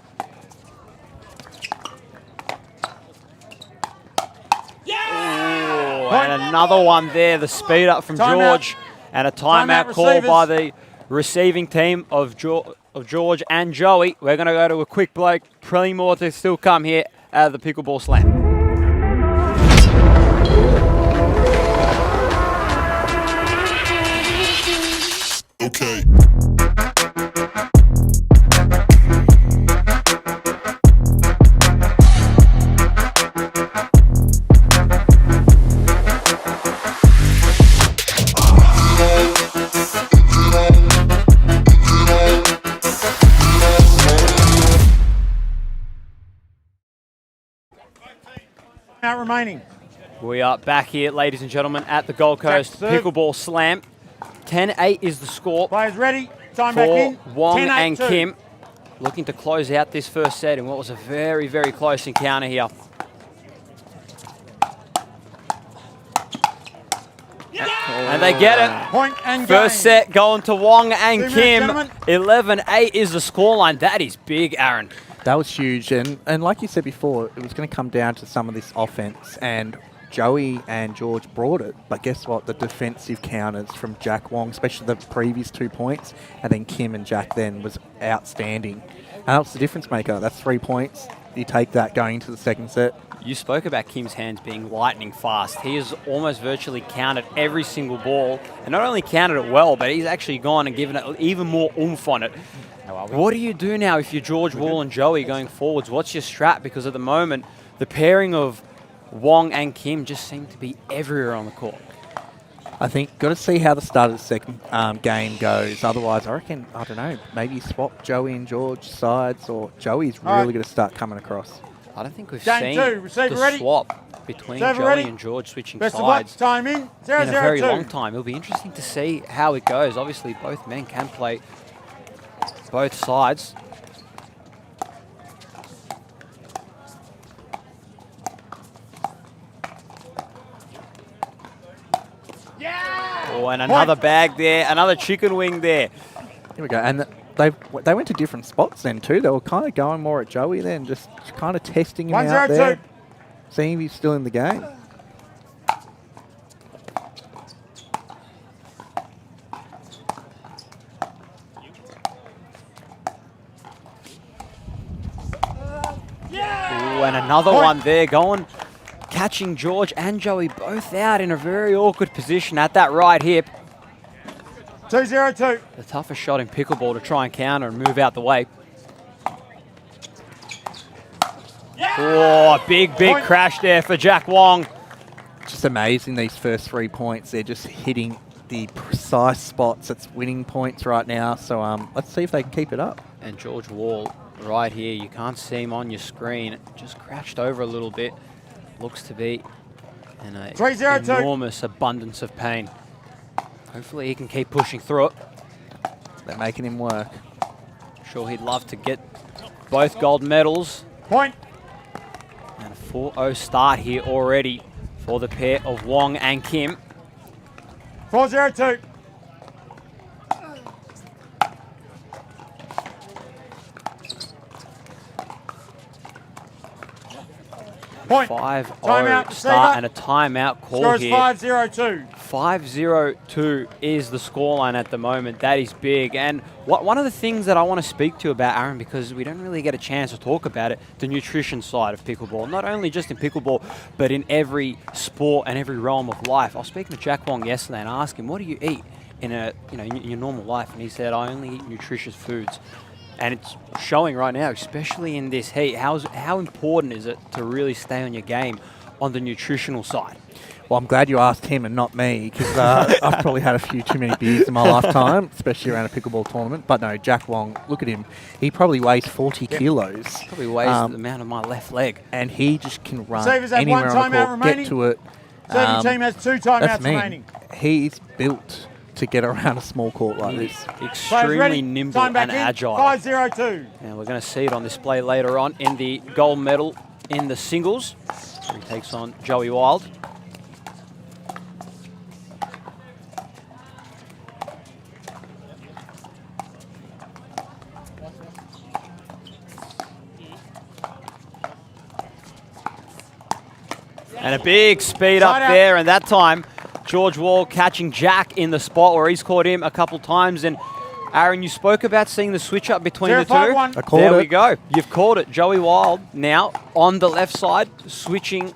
And another one there, the speed up from George. And a timeout call by the receiving team of George and Joey. We're going to go to a quick break. Plenty more to still come here out of the Pickleball Slam. Okay. Remaining. We are back here, ladies and gentlemen, at the Gold Coast Pickleball Slam. 10-8 is the score. Players ready. Time for back in. Wong 10-8-2. and Kim. Looking to close out this first set in what was a very, very close encounter here. And they get it. Point and First game. set going to Wong and 2 minutes, Kim. gentlemen. 11-8 is the scoreline. That is big, Aaron. That was huge. And like you said before, it was going to come down to some of this offense. And Joey and George brought it. But guess what? The defensive counters from Jack Wong, especially the previous 2 points, and then Kim and Jack then was outstanding. And that was the difference maker. That's 3 points. You take that going into the second set. You spoke about Kim's hands being lightning fast. He has almost virtually counted every single ball. And not only counted it well, but he's actually gone and given it even more oomph on it. What do you do now if you're George Wall and Joey going forwards? What's your strat? Because at the moment, the pairing of Wong and Kim just seem to be everywhere on the court. I think got to see how the start of the second game goes. Otherwise, I reckon, I don't know, maybe swap Joey and George sides, or Joey's really going to start coming across. I don't think we've Game seen two, receiver the ready. swap between Server Joey ready. and George switching Best of luck. sides Time in. in a very 0-0-2. long time. It'll be interesting to see how it goes. Obviously, both men can play both sides. Oh, and another bag there, another chicken wing there. Here we go. And they went to different spots then too. They were kind of going more at Joey then, just kind of testing him out there, seeing if he's still in the game. Another one there going, catching George and Joey both out in a very awkward position at that right hip. 2-0-2. The toughest shot in pickleball to try and counter and move out the way. Oh, big crash there for Jack Wong. Just amazing, these first 3 points. They're just hitting the precise spots. It's winning points right now. So let's see if they can keep it up. And George Wall right here, you can't see him on your screen. Just crashed over a little bit. Looks to be in an 3-0-2. enormous abundance of pain. Hopefully he can keep pushing through it. They're making him work. Sure he'd love to get both gold medals. Point. And a 4-0 start here already for the pair of Wong and Kim. 4-0-2. Point. 5-0 start and a timeout call Score is here. 5-0-2. 5-0-2 is the scoreline at the moment. That is big. And one of the things that I want to speak to you about, Aaron, because we don't really get a chance to talk about it, the nutrition side of pickleball. Not only just in pickleball, but in every sport and every realm of life. I was speaking to Jack Wong yesterday and I asked him, what do you eat in your normal life? And he said, I only eat nutritious foods. And it's showing right now, especially in this heat. How important is it to really stay on your game on the nutritional side? Well, I'm glad you asked him and not me, because I've probably had a few too many beers in my lifetime, especially around a pickleball tournament. But no, Jack Wong, look at him. He probably weighs 40 kilos. Probably weighs the amount of my left leg. And he just can run Savers have anywhere one on the timeout court, remaining. get to it. Serving team has 2 timeouts remaining. He's built to get around a small court like this. Extremely nimble and agile. 5-0-2. And we're going to see it on display later on in the gold medal in the singles. He takes on Joey Wild. And a big speed up there, and that time George Wall catching Jack in the spot where he's caught him a couple times. And Aaron, you spoke about seeing the switch up between the two. I called there it. we go. You've called it. Joey Wild now on the left side, switching.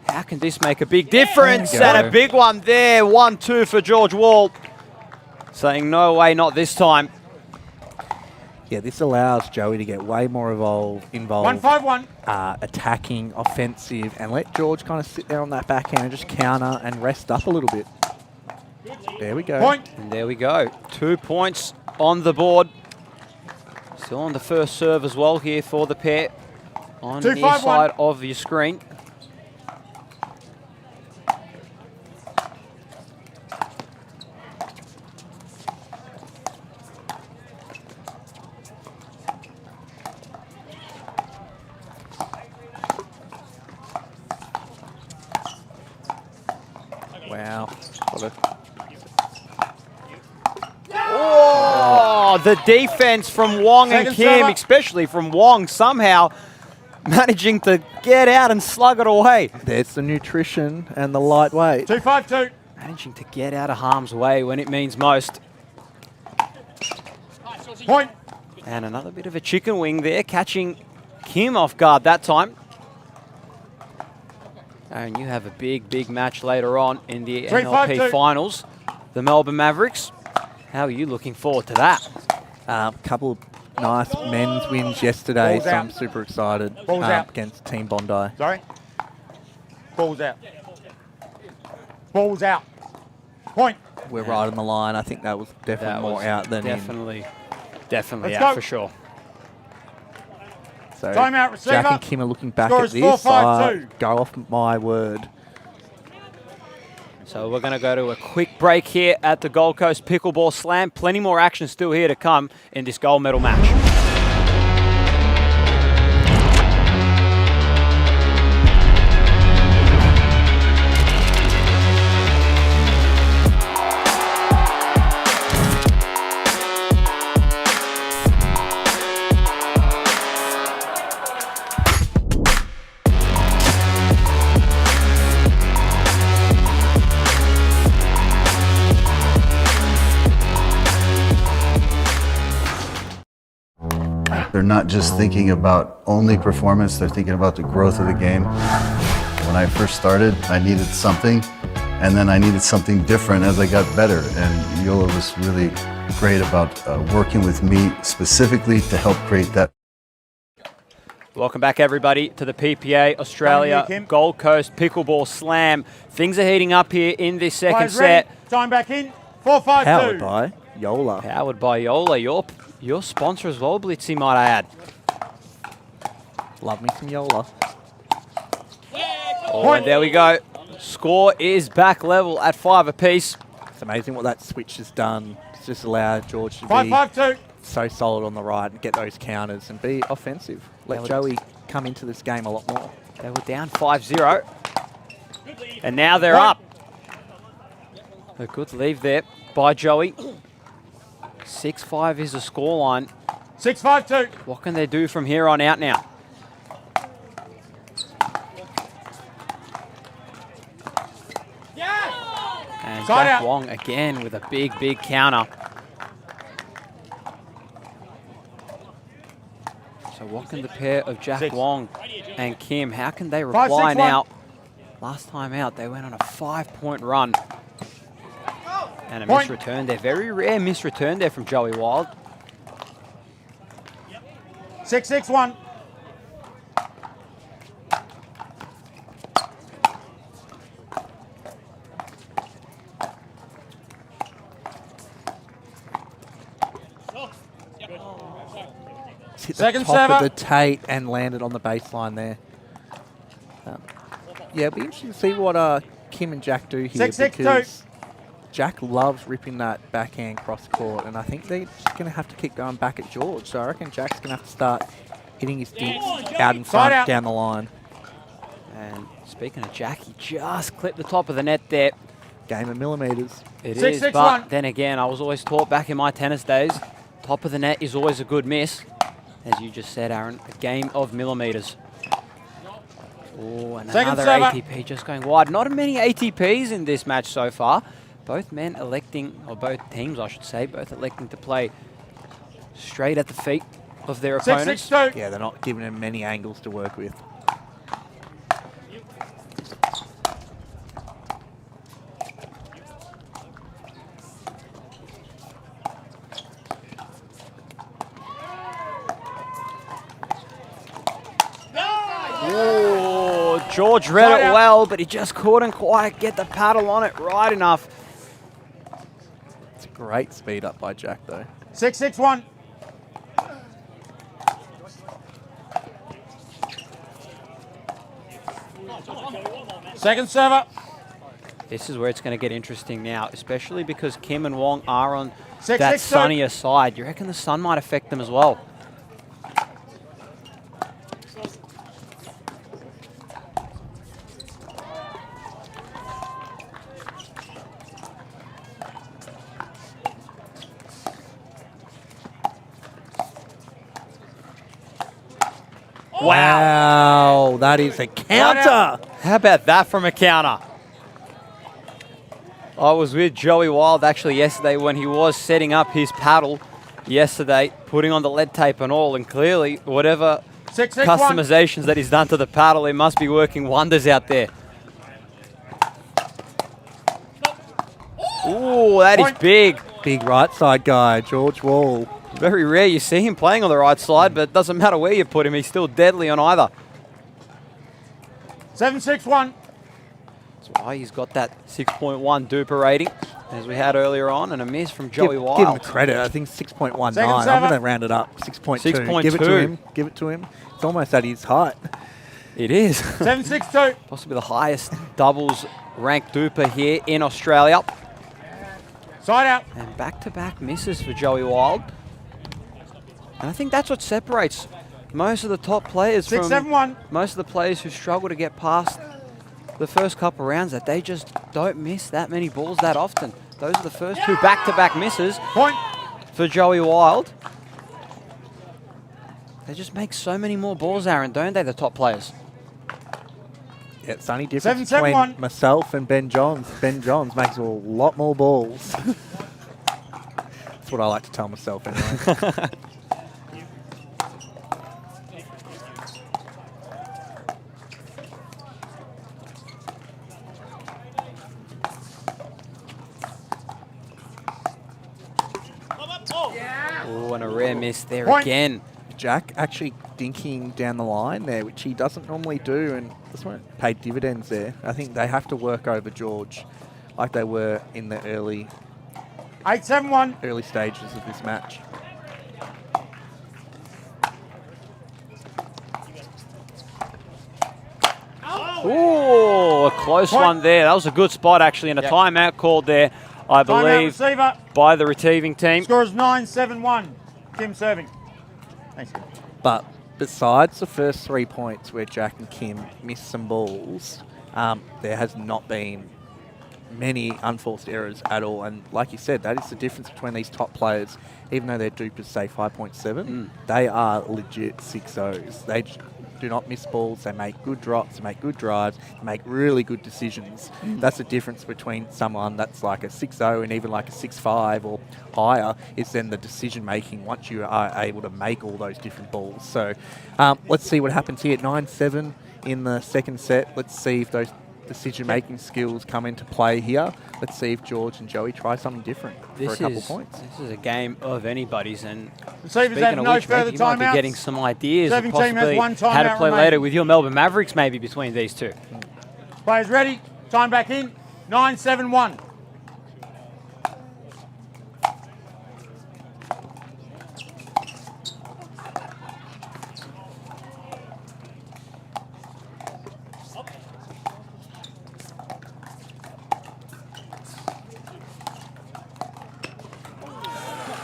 How can this make a big difference? And a big one there. 1-2 for George Wall. Saying no way, not this time. Yeah, this allows Joey to get way more involved, 1-5-1. Attacking, offensive, and let George kind of sit there on that backhand and just counter and rest up a little bit. There we go. Point. And there we go. 2 points on the board. Still on the first serve as well here for the pair on the side of your screen. Wow. Oh, the defense from Wong and Kim, especially from Wong, somehow managing to get out and slug it away. There's the nutrition and the lightweight. 2-5-2. Managing to get out of harm's way when it means most. Point. And another bit of a chicken wing there, catching Kim off guard that time. And you have a big match later on in the NLP finals. The Melbourne Mavericks. How are you looking forward to that? Couple of nice men's wins yesterday, Balls so out. I'm super excited Balls out. against Team Bondi. Sorry? Balls out. Balls out. Point. We're right on the line. I think that was definitely more out than definitely Let's out go. for sure. So Timeout, receiver. Jack and Kim are looking back Score at is this. 4-5-2. Go off my word. So we're going to go to a quick break here at the Gold Coast Pickleball Slam. Plenty more action still here to come in this gold medal match. They're not just thinking about only performance, they're thinking about the growth of the game. When I first started, I needed something, and then I needed something different as I got better. And Joola was really great about working with me specifically to help create that. Welcome back, everybody, to the PPA Australia Gold Coast Pickleball Slam. Things are heating up here in this second set. Time back in. 4-5-2. Powered by Joola. Powered by Joola, your sponsor as well, Blitzy, might I add. Love me some Joola. Oh, and there we go. Score is back level at 5 apiece. It's amazing what that switch has done. It's just allowed George to be 5-5-2. so solid on the right and get those counters and be offensive. Let Joey come into this game a lot more. They were down 5-0. And now they're up. A good leave there by Joey. 6-5 is the scoreline. 6-5-2. What can they do from here on out now? And Jack Wong again with a big counter. So what can the pair of Jack Wong and Kim, how can they reply now? Last time out, they went on a 5-point run. And a misreturn there. Very rare misreturn there from Joey Wild. 6-6-1. Hit the top of the Tate and landed on the baseline there. Yeah, it'll be interesting to see what Kim and Jack do here, because Jack loves ripping that backhand cross court, and I think they're just going to have to keep going back at George. So I reckon Jack's going to have to start hitting his digs out in front, down the line. And speaking of Jack, he just clipped the top of the net there. Game of millimeters. It is, but then again, I was always taught back in my tennis days, top of the net is always a good miss. As you just said, Aaron, a game of millimeters. Oh, and another ATP just going wide. Not many ATPs in this match so far. Both men electing, or both teams, I should say, both electing to play straight at the feet of their opponents. Yeah, they're not giving them many angles to work with. Oh, George read it well, but he just couldn't quite get the paddle on it right enough. It's a great speed up by Jack, though. 6-6-1. Second server. This is where it's going to get interesting now, especially because Kim and Wong are on 6-6-2. that sunnier side. You reckon the sun might affect them as well? Wow, that is a counter. How about that from a counter? I was with Joey Wild actually yesterday when he was setting up his paddle yesterday, putting on the lead tape and all, and clearly whatever customizations that he's done to the paddle, it must be working wonders out there. Ooh, that is big. Big right side guy, George Wall. Very rare you see him playing on the right side, but it doesn't matter where you put him, he's still deadly on either. 7-6-1. That's why he's got that 6.1 duper rating, as we had earlier on, and a miss from Joey Wild. Give him credit, I think 6.19. I'm going to round it up, 6.2. 6.2. Give it to him, give it to him. It's almost at his height. It is. 7-6-2. Possibly the highest doubles ranked duper here in Australia. Side out. And back-to-back misses for Joey Wild. And I think that's what separates most of the top players from 6-7-1. most of the players who struggle to get past the first couple of rounds, that they just don't miss that many balls that often. Those are the first two back-to-back misses for Joey Wild. They just make so many more balls, Aaron, don't they, the top players? Yeah, it's the only difference between myself and Ben Johns. Ben Johns makes a lot more balls. That's what I like to tell myself anyway. and a rare miss there Point. again. Jack actually dinking down the line there, which he doesn't normally do, and this one paid dividends there. I think they have to work over George like they were in the early 8-7-1. Early stages of this match. Ooh, a close one there. That was a good spot, actually, and a timeout called there, I believe, by the receiving team. Score is 9-7-1. Kim serving. Thanks, Kim. But besides the first 3 points where Jack and Kim missed some balls, there has not been many unforced errors at all. And like you said, that is the difference between these top players. Even though their dupe is, say, 5.7, they are legit 6-0s. They do not miss balls. They make good drops. They make good drives. They make really good decisions. That's the difference between someone that's like a 6-0 and even like a 6-5 or higher, is then the decision making once you are able to make all those different balls. So let's see what happens here at 9-7 in the second set. Let's see if those decision-making skills come into play here. Let's see if George and Joey try something different for a couple points. This is a game of anybody's, and Receivers have no further you might be timeouts. getting some ideas of Serving team has possibly one how to timeout play remaining. later with your Melbourne Mavericks maybe between these two. Players ready. Time back in. 9-7-1.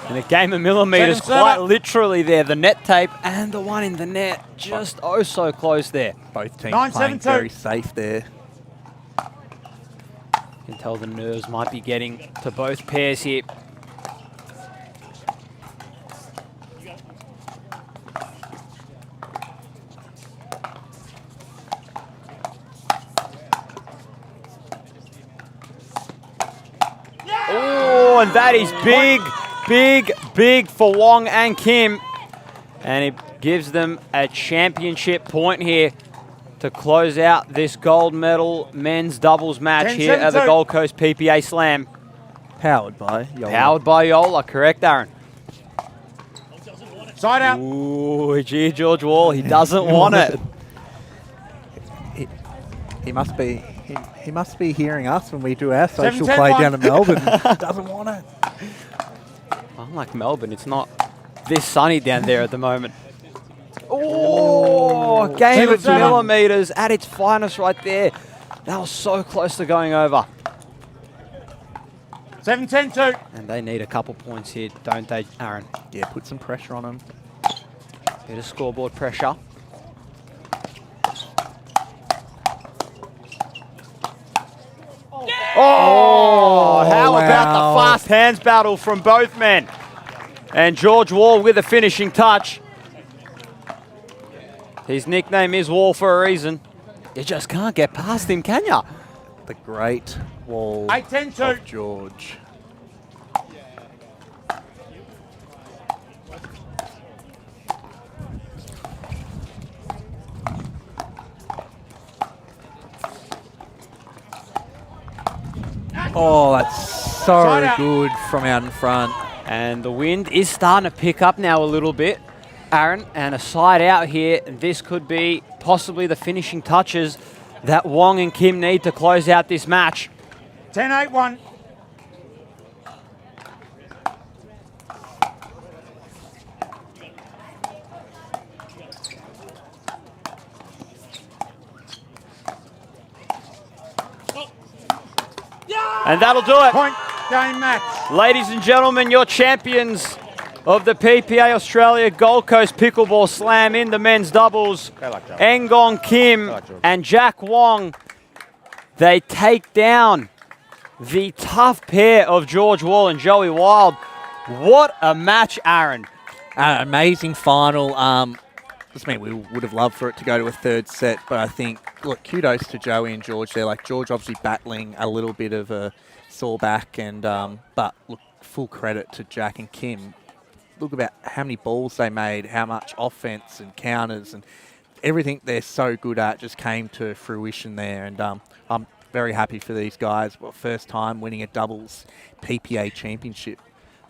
And a game of millimetres, Second server. quite literally there. The net tape and the one in the net, just oh so close there. Both teams playing very safe there. You can tell the nerves might be getting to both pairs here. Oh, and that is big. Big for Wong and Kim. And it gives them a championship point here to close out this gold medal men's doubles match here at the Gold Coast PPA Slam. Powered by Joola. Powered by Joola, correct, Aaron? Side out. Ooh, gee, George Wall, he doesn't want it. He must be. He must be hearing us when we do our social 7-10-1. play down in Melbourne. Doesn't want it. Unlike Melbourne, it's not this sunny down there at the moment. Oh, game of 7-7. millimetres at its finest right there. That was so close to going over. 7-10-2. And they need a couple points here, don't they, Aaron? Yeah, put some pressure on them. Bit of scoreboard pressure. Oh, how about the fast hands battle from both men? And George Wall with a finishing touch. His nickname is Wall for a reason. You just can't get past him, can ya? The great Wall 8-10-2. of George. Oh, that's so good from out in front. And the wind is starting to pick up now a little bit, Aaron, and a side out here. This could be possibly the finishing touches that Wong and Kim need to close out this match. 10-8-1. And that'll do it. Point game match. Ladies and gentlemen, your champions of the PPA Australia Gold Coast Pickleball Slam in the men's doubles, Ngong Kim and Jack Wong. They take down the tough pair of George Wall and Joey Wild. What a match, Aaron. Amazing final. I mean, we would have loved for it to go to a third set, but I think, look, kudos to Joey and George there. Like, George obviously battling a little bit of a sore back, and but look, full credit to Jack and Kim. Look about how many balls they made, how much offense and counters and everything they're so good at just came to fruition there. And I'm very happy for these guys. Well, first time winning a doubles PPA championship.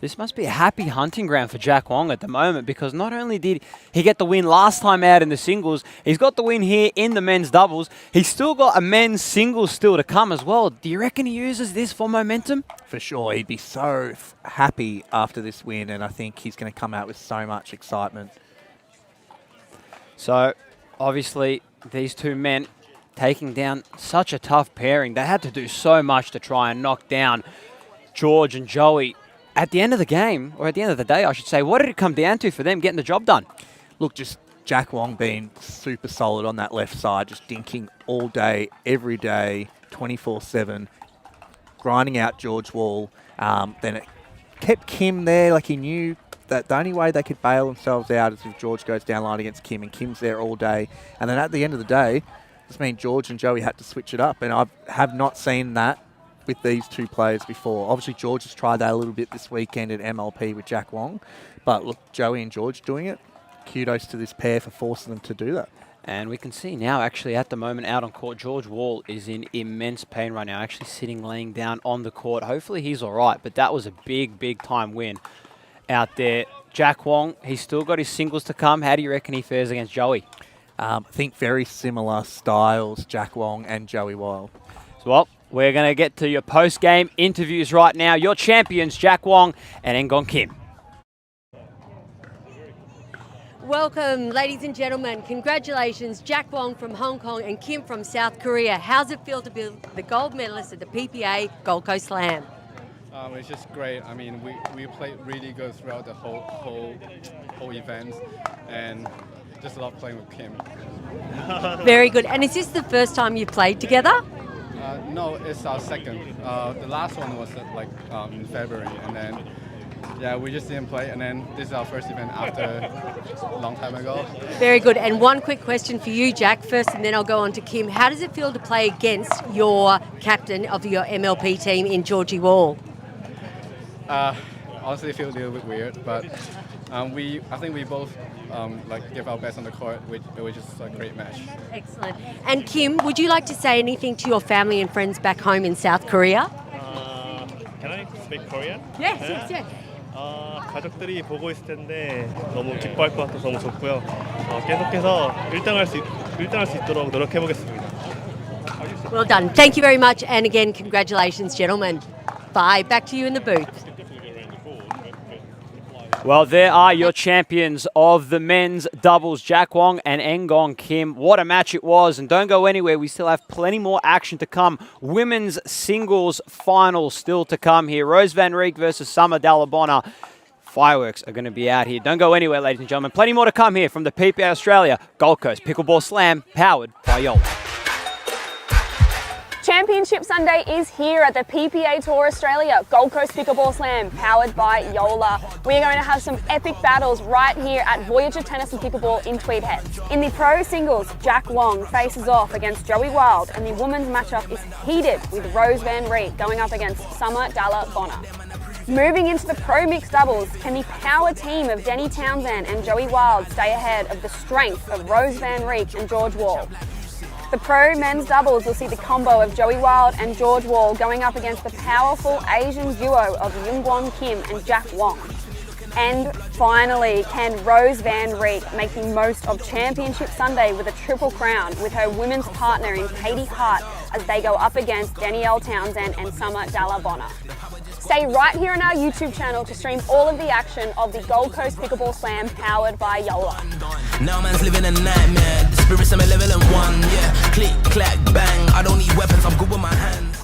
This must be a happy hunting ground for Jack Wong at the moment, because not only did he get the win last time out in the singles, he's got the win here in the men's doubles. He's still got a men's singles still to come as well. Do you reckon he uses this for momentum? For sure. He'd be so happy after this win, and I think he's going to come out with so much excitement. So, obviously, these two men taking down such a tough pairing. They had to do so much to try and knock down George and Joey. At the end of the game, or at the end of the day, I should say, what did it come down to for them getting the job done? Look, just Jack Wong being super solid on that left side, just dinking all day, every day, 24/7, grinding out George Wall. Then it kept Kim there, like he knew that the only way they could bail themselves out is if George goes down line against Kim, and Kim's there all day. And then at the end of the day, this means George and Joey had to switch it up, and I have not seen that with these two players before. Obviously, George has tried that a little bit this weekend at MLP with Jack Wong, but look, Joey and George doing it. Kudos to this pair for forcing them to do that. And we can see now, actually, at the moment out on court, George Wall is in immense pain right now, actually sitting, laying down on the court. Hopefully he's all right, but that was a big, big time win out there. Jack Wong, he's still got his singles to come. How do you reckon he fares against Joey? I think very similar styles, Jack Wong and Joey Wild. So, well, we're going to get to your post-game interviews right now. Your champions, Jack Wong and Ngong Kim. Welcome, ladies and gentlemen. Congratulations, Jack Wong from Hong Kong and Kim from South Korea. How's it feel to be the gold medalist at the PPA Gold Coast Slam? It's just great. I mean, we played really good throughout the whole event, and just love playing with Kim. Very good. And is this the first time you've played together? No, it's our second. The last one was in February, and then we just didn't play, and then this is our first event after a long time ago. Very good. And one quick question for you, Jack, first, and then I'll go on to Kim. How does it feel to play against your captain of your MLP team in Georgie Wall? Honestly, it feels a little bit weird, but I think we both give our best on the court. It was just a great match. Excellent. And Kim, would you like to say anything to your family and friends back home in South Korea? Can I speak Korean? Yes. 가족들이 보고 있을 텐데 너무 기뻐할 것 같아서 너무 좋고요. 계속해서 1등할 수 있도록 노력해 보겠습니다. Well done. Thank you very much. And again, congratulations, gentlemen. Bye. Back to you in the booth. Well, there are your champions of the men's doubles, Jack Wong and Ngong Kim. What a match it was. And don't go anywhere. We still have plenty more action to come. Women's singles final still to come here. Rose Van Riek versus Summer Dalabona. Fireworks are going to be out here. Don't go anywhere, ladies and gentlemen. Plenty more to come here from the PPA Australia Gold Coast Pickleball Slam, powered by Joola. Championship Sunday is here at the PPA Tour Australia Gold Coast Pickleball Slam, powered by Joola. We are going to have some epic battles right here at Voyager Tennis and Pickleball in Tweed Heads. In the pro singles, Jack Wong faces off against Joey Wild, and the women's matchup is heated with Rose Van Riek going up against Summer Dalabona. Moving into the pro mixed doubles, can the power team of Denny Townsend and Joey Wild stay ahead of the strength of Rose Van Riek and George Wall? The pro men's doubles will see the combo of Joey Wild and George Wall going up against the powerful Asian duo of Ngong Kim and Jack Wong. And finally, can Rose Van Riek make the most of Championship Sunday with a triple crown with her women's partner in Katie Hart as they go up against Danielle Townsend and Summer Dalabona? Stay right here on our YouTube channel to stream all of the action of the Gold Coast Pickleball Slam powered by Joola. Now man's living a nightmare. The spirits I'm a level and one, yeah. Click, clack, bang. I don't need weapons, I'm good with my hands.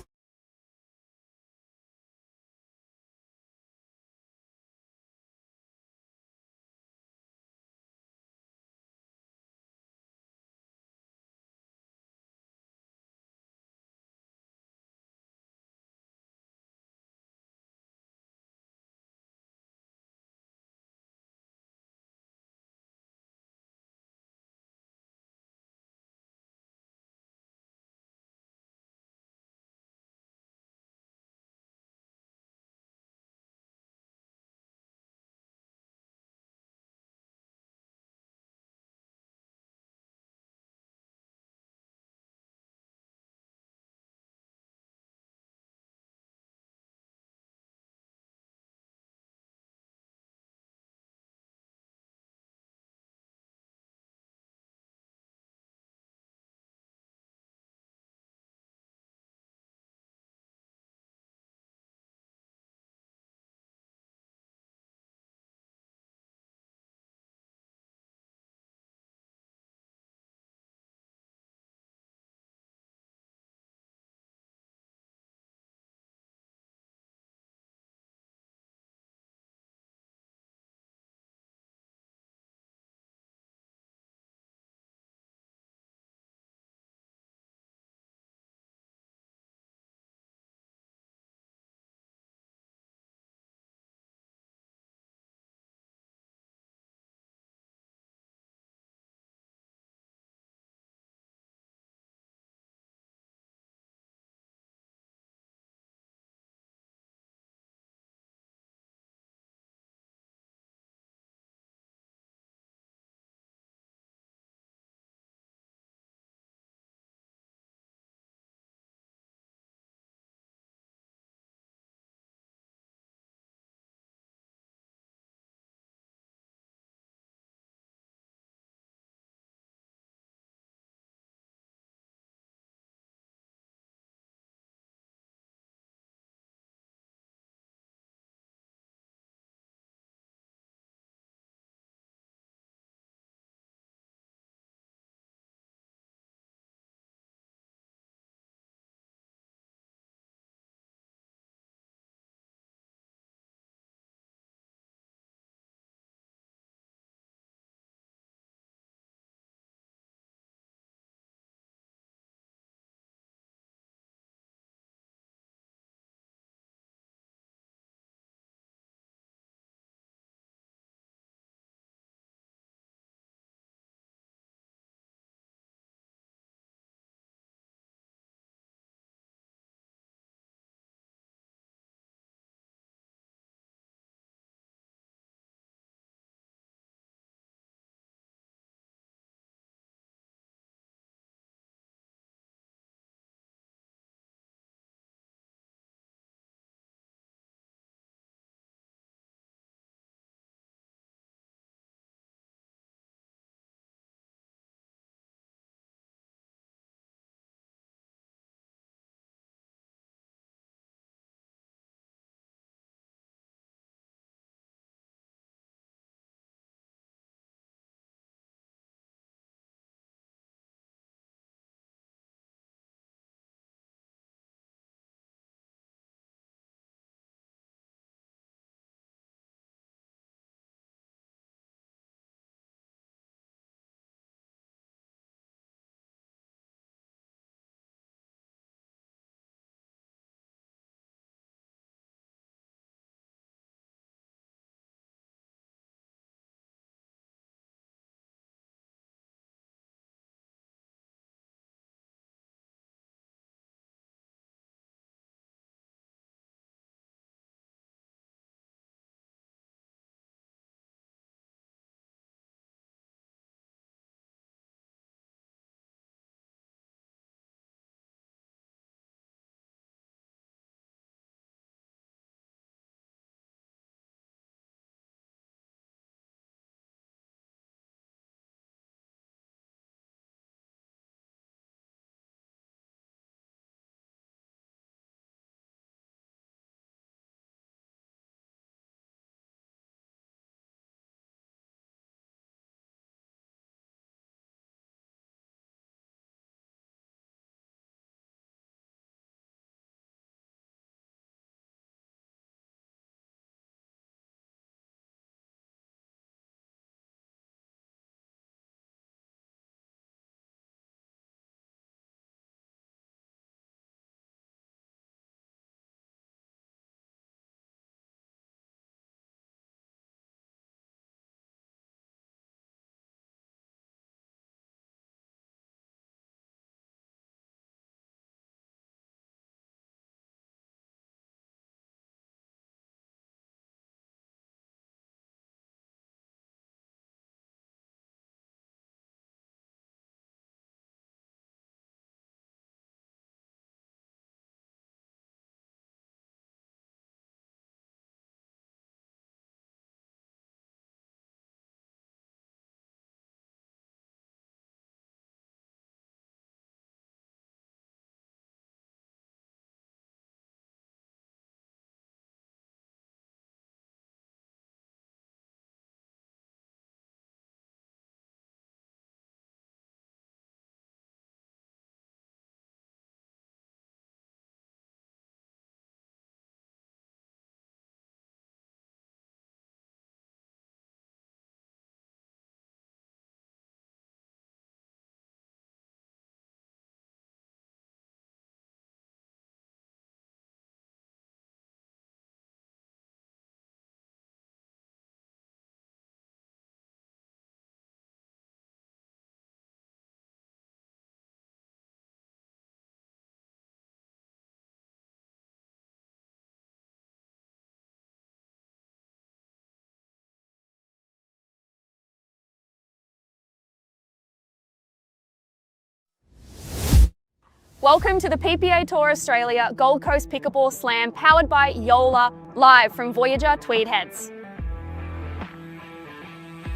Welcome to the PPA Tour Australia Gold Coast Pickleball Slam powered by Joola, live from Voyager Tweed Heads.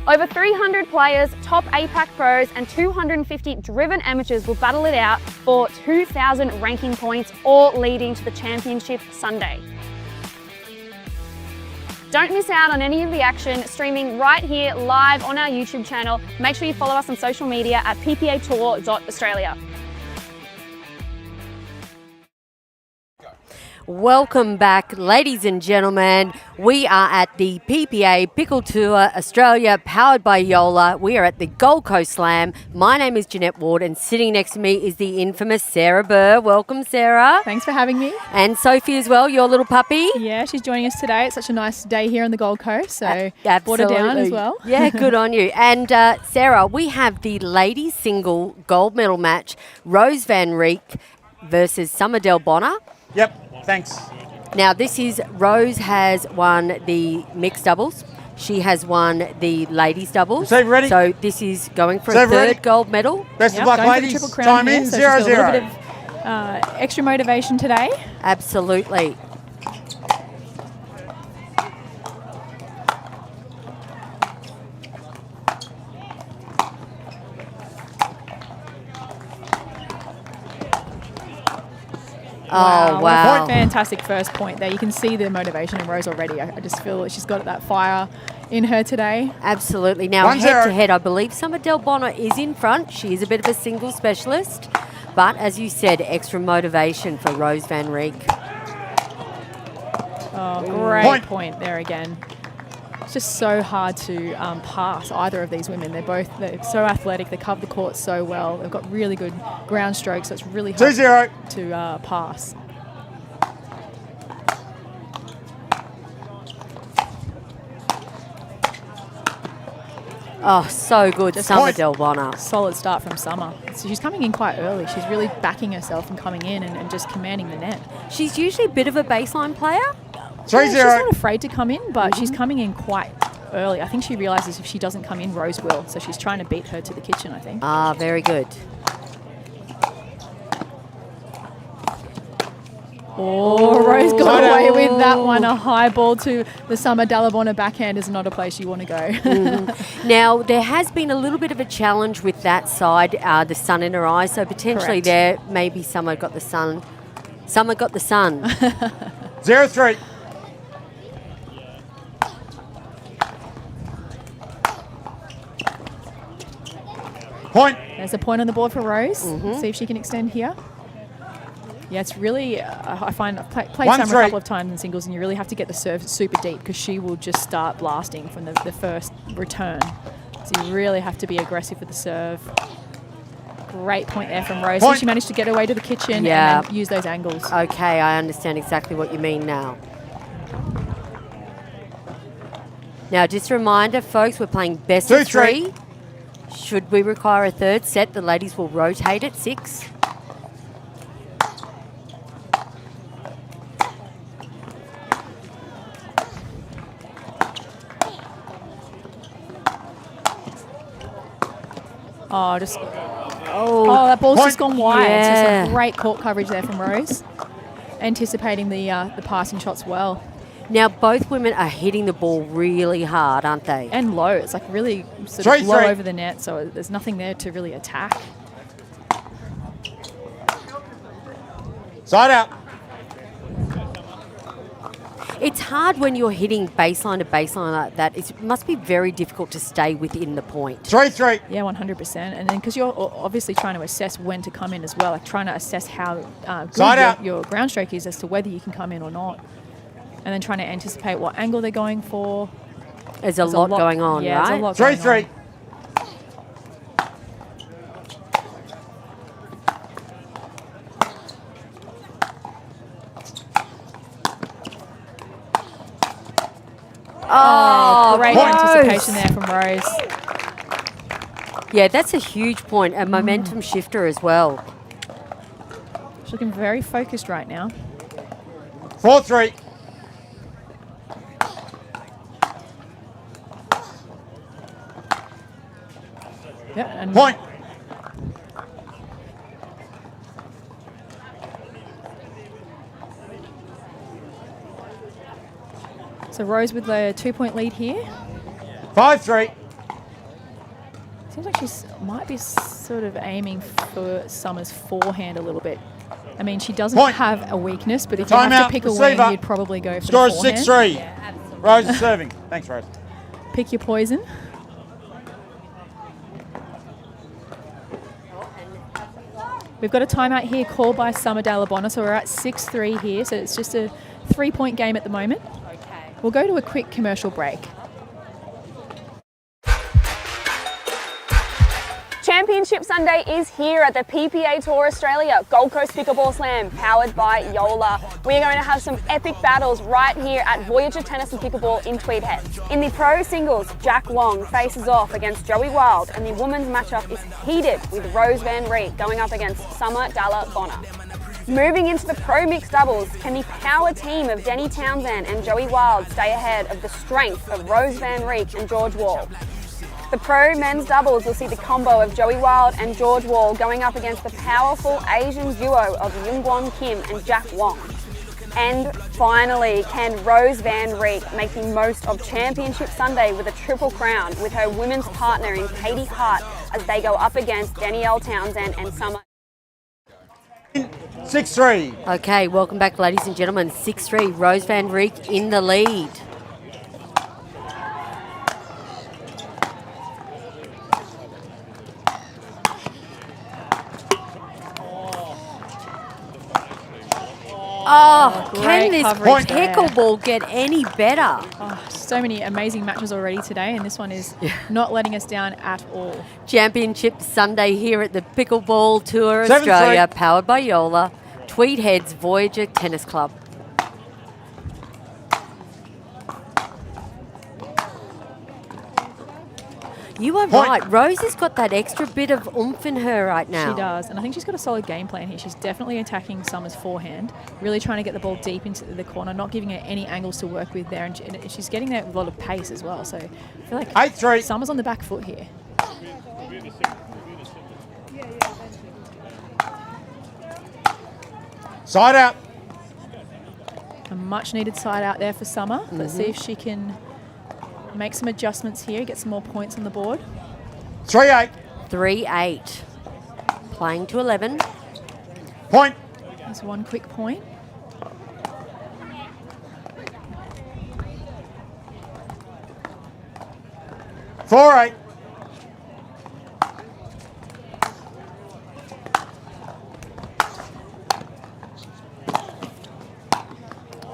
Over 300 players, top APAC pros and 250 driven amateurs will battle it out for 2,000 ranking points, all leading to the championship Sunday. Don't miss out on any of the action, streaming right here live on our YouTube channel. Make sure you follow us on social media at ppatour.australia. Welcome back, ladies and gentlemen. We are at the PPA Pickle Tour Australia, powered by Joola. We are at the Gold Coast Slam. My name is Jeanette Ward, and sitting next to me is the infamous Sarah Burr. Welcome, Sarah. Thanks for having me. And Sophie as well, your little puppy. Yeah, she's joining us today. It's such a nice day here on the Gold Coast, so brought her Absolutely. down as well. Yeah, good on you. And Sarah, we have the ladies single gold medal match, Rose Van Rieck versus Summer Del Bonner. Yep, thanks. Now, this is, Rose has won the mixed doubles. She has won the ladies doubles. So ready? So this is going for So a third ready? gold medal. Best of luck, going for the ladies. Triple Crown Time here, in, so 0-0. she's got a little bit of extra motivation today. Absolutely. Wow, Oh, wow. What a fantastic first point there. You can see the motivation in Rose already. I just feel that she's got that fire in her today. Absolutely. Now, 1-0. head-to-head, I believe Summer Del Bonner is in front. She is a bit of a single specialist. But, as you said, extra motivation for Rose Van Rieck. Oh, great point there again. It's just so hard to pass either of these women. They're so athletic. They cover the court so well. They've got really good ground strokes, so it's really hard 2-0. to pass. Oh, so good, Just Summer point. Del Bonner. Solid start from Summer. So she's coming in quite early. She's really backing herself and coming in and just commanding the net. She's usually a bit of a baseline player. 3-0. She's not afraid to come in, but she's coming in quite early. I think she realises if she doesn't come in, Rose will. So she's trying to beat her to the kitchen, I think. Ah, very good. Oh, Rose got away with that one. A high ball to the Summer Del Bonner backhand is not a place you want to go. Now, there has been a little bit of a challenge with that side, the sun in her eyes. So potentially Correct. there, maybe Summer got the sun. Summer got the sun. 0-3. Point. There's a point on the board for Rose. See if she can extend here. Yeah, it's really, I find I've played Summer a couple of times in singles, and you really have to get the serve super deep because she will just start blasting from the first return. So you really have to be aggressive with the serve. Great point there from Rose. So she managed to get her way to the kitchen and then use those angles. Okay, I understand exactly what you mean now. Now, just a reminder, folks, we're playing best of 3. Should we require a third set, the ladies will rotate at 6. Oh, that ball's just gone wide. Yeah. It's just a great court coverage there from Rose. Anticipating the passing shots well. Now, both women are hitting the ball really hard, aren't they? And low. It's like really sort of low over the net, so there's nothing there to really attack. Side out. It's hard when you're hitting baseline to baseline like that. It must be very difficult to stay within the point. 3-3. Yeah, 100%. And then because you're obviously trying to assess when to come in as well, like trying to assess how good your ground stroke is as to whether you can come in or not. And then trying to anticipate what angle they're going for. There's a lot going on, yeah, right? there's a lot going 3-3. on. Oh, great anticipation there from Rose. Yeah, that's a huge point, a momentum shifter as well. She's looking very focused right now. 4-3. Yep, and point. So Rose with the 2-point lead here. 5-3. Seems like she might be sort of aiming for Summer's forehand a little bit. I mean, she doesn't have a weakness, but if you have to pick a wing, you'd probably go for Score the is forehand. 6-3. Rose is serving. Thanks, Rose. Pick your poison. We've got a timeout here called by Summer De La Bona, so we're at 6-3 here, so it's just a 3-point game at the moment. Okay. We'll go to a quick commercial break. Championship Sunday is here at the PPA Tour Australia Gold Coast Pickleball Slam, powered by Joola. We are going to have some epic battles right here at Voyager Tennis and Pickleball in Tweed Heads. In the pro singles, Jack Wong faces off against Joey Wild, and the women's matchup is heated with Rose Van Reek going up against Summer De La Bona. Moving into the pro mixed doubles, can the power team of Denny Townsend and Joey Wild stay ahead of the strength of Rose Van Reek and George Wall? The pro men's doubles will see the combo of Joey Wild and George Wall going up against the powerful Asian duo of Youngwon Kim and Jack Wong. And finally, can Rose Van Reek make the most of Championship Sunday with a triple crown with her women's partner in Katie Hart as they go up against Danielle Townsend and Summer? 6-3. Okay, welcome back, ladies and gentlemen. 6-3. Rose Van Reek in the lead. Oh, can this pickleball get any better? Oh, so many amazing matches already today, and this one is not letting us down at all. Championship Sunday here at the Pickleball Tour Australia, powered by Joola, Tweed Heads Voyager Tennis Club. You are right. Rose has got that extra bit of oomph in her right now. She does, and I think she's got a solid game plan here. She's definitely attacking Summer's forehand, really trying to get the ball deep into the corner, not giving her any angles to work with there, and she's getting there with a lot of pace as well. So I feel like 8-3. Summer's on the back foot here. Side out. A much needed side out there for Summer. Let's see if she can make some adjustments here, get some more points on the board. 3-8. 3-8. Playing to 11. Point. That's one quick point. Four 8.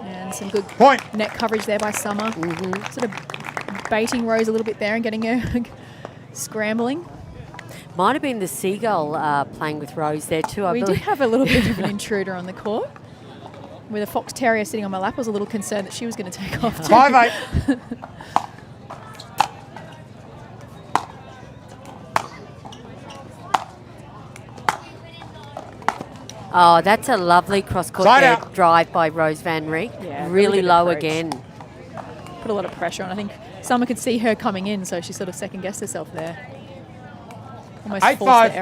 And some good point net coverage there by Summer. Sort of baiting Rose a little bit there and getting her scrambling. Might have been the seagull playing with Rose there too. We did have a little bit of an intruder on the court. With a fox terrier sitting on my lap, I was a little concerned that she was going to take off too. 5-8. Oh, that's a lovely cross-court drive by Rose Van Reek. Yeah, really good low approach. again. Put a lot of pressure on. I think Summer could see her coming in, so she sort of second-guessed herself there. Almost forced the 8-5.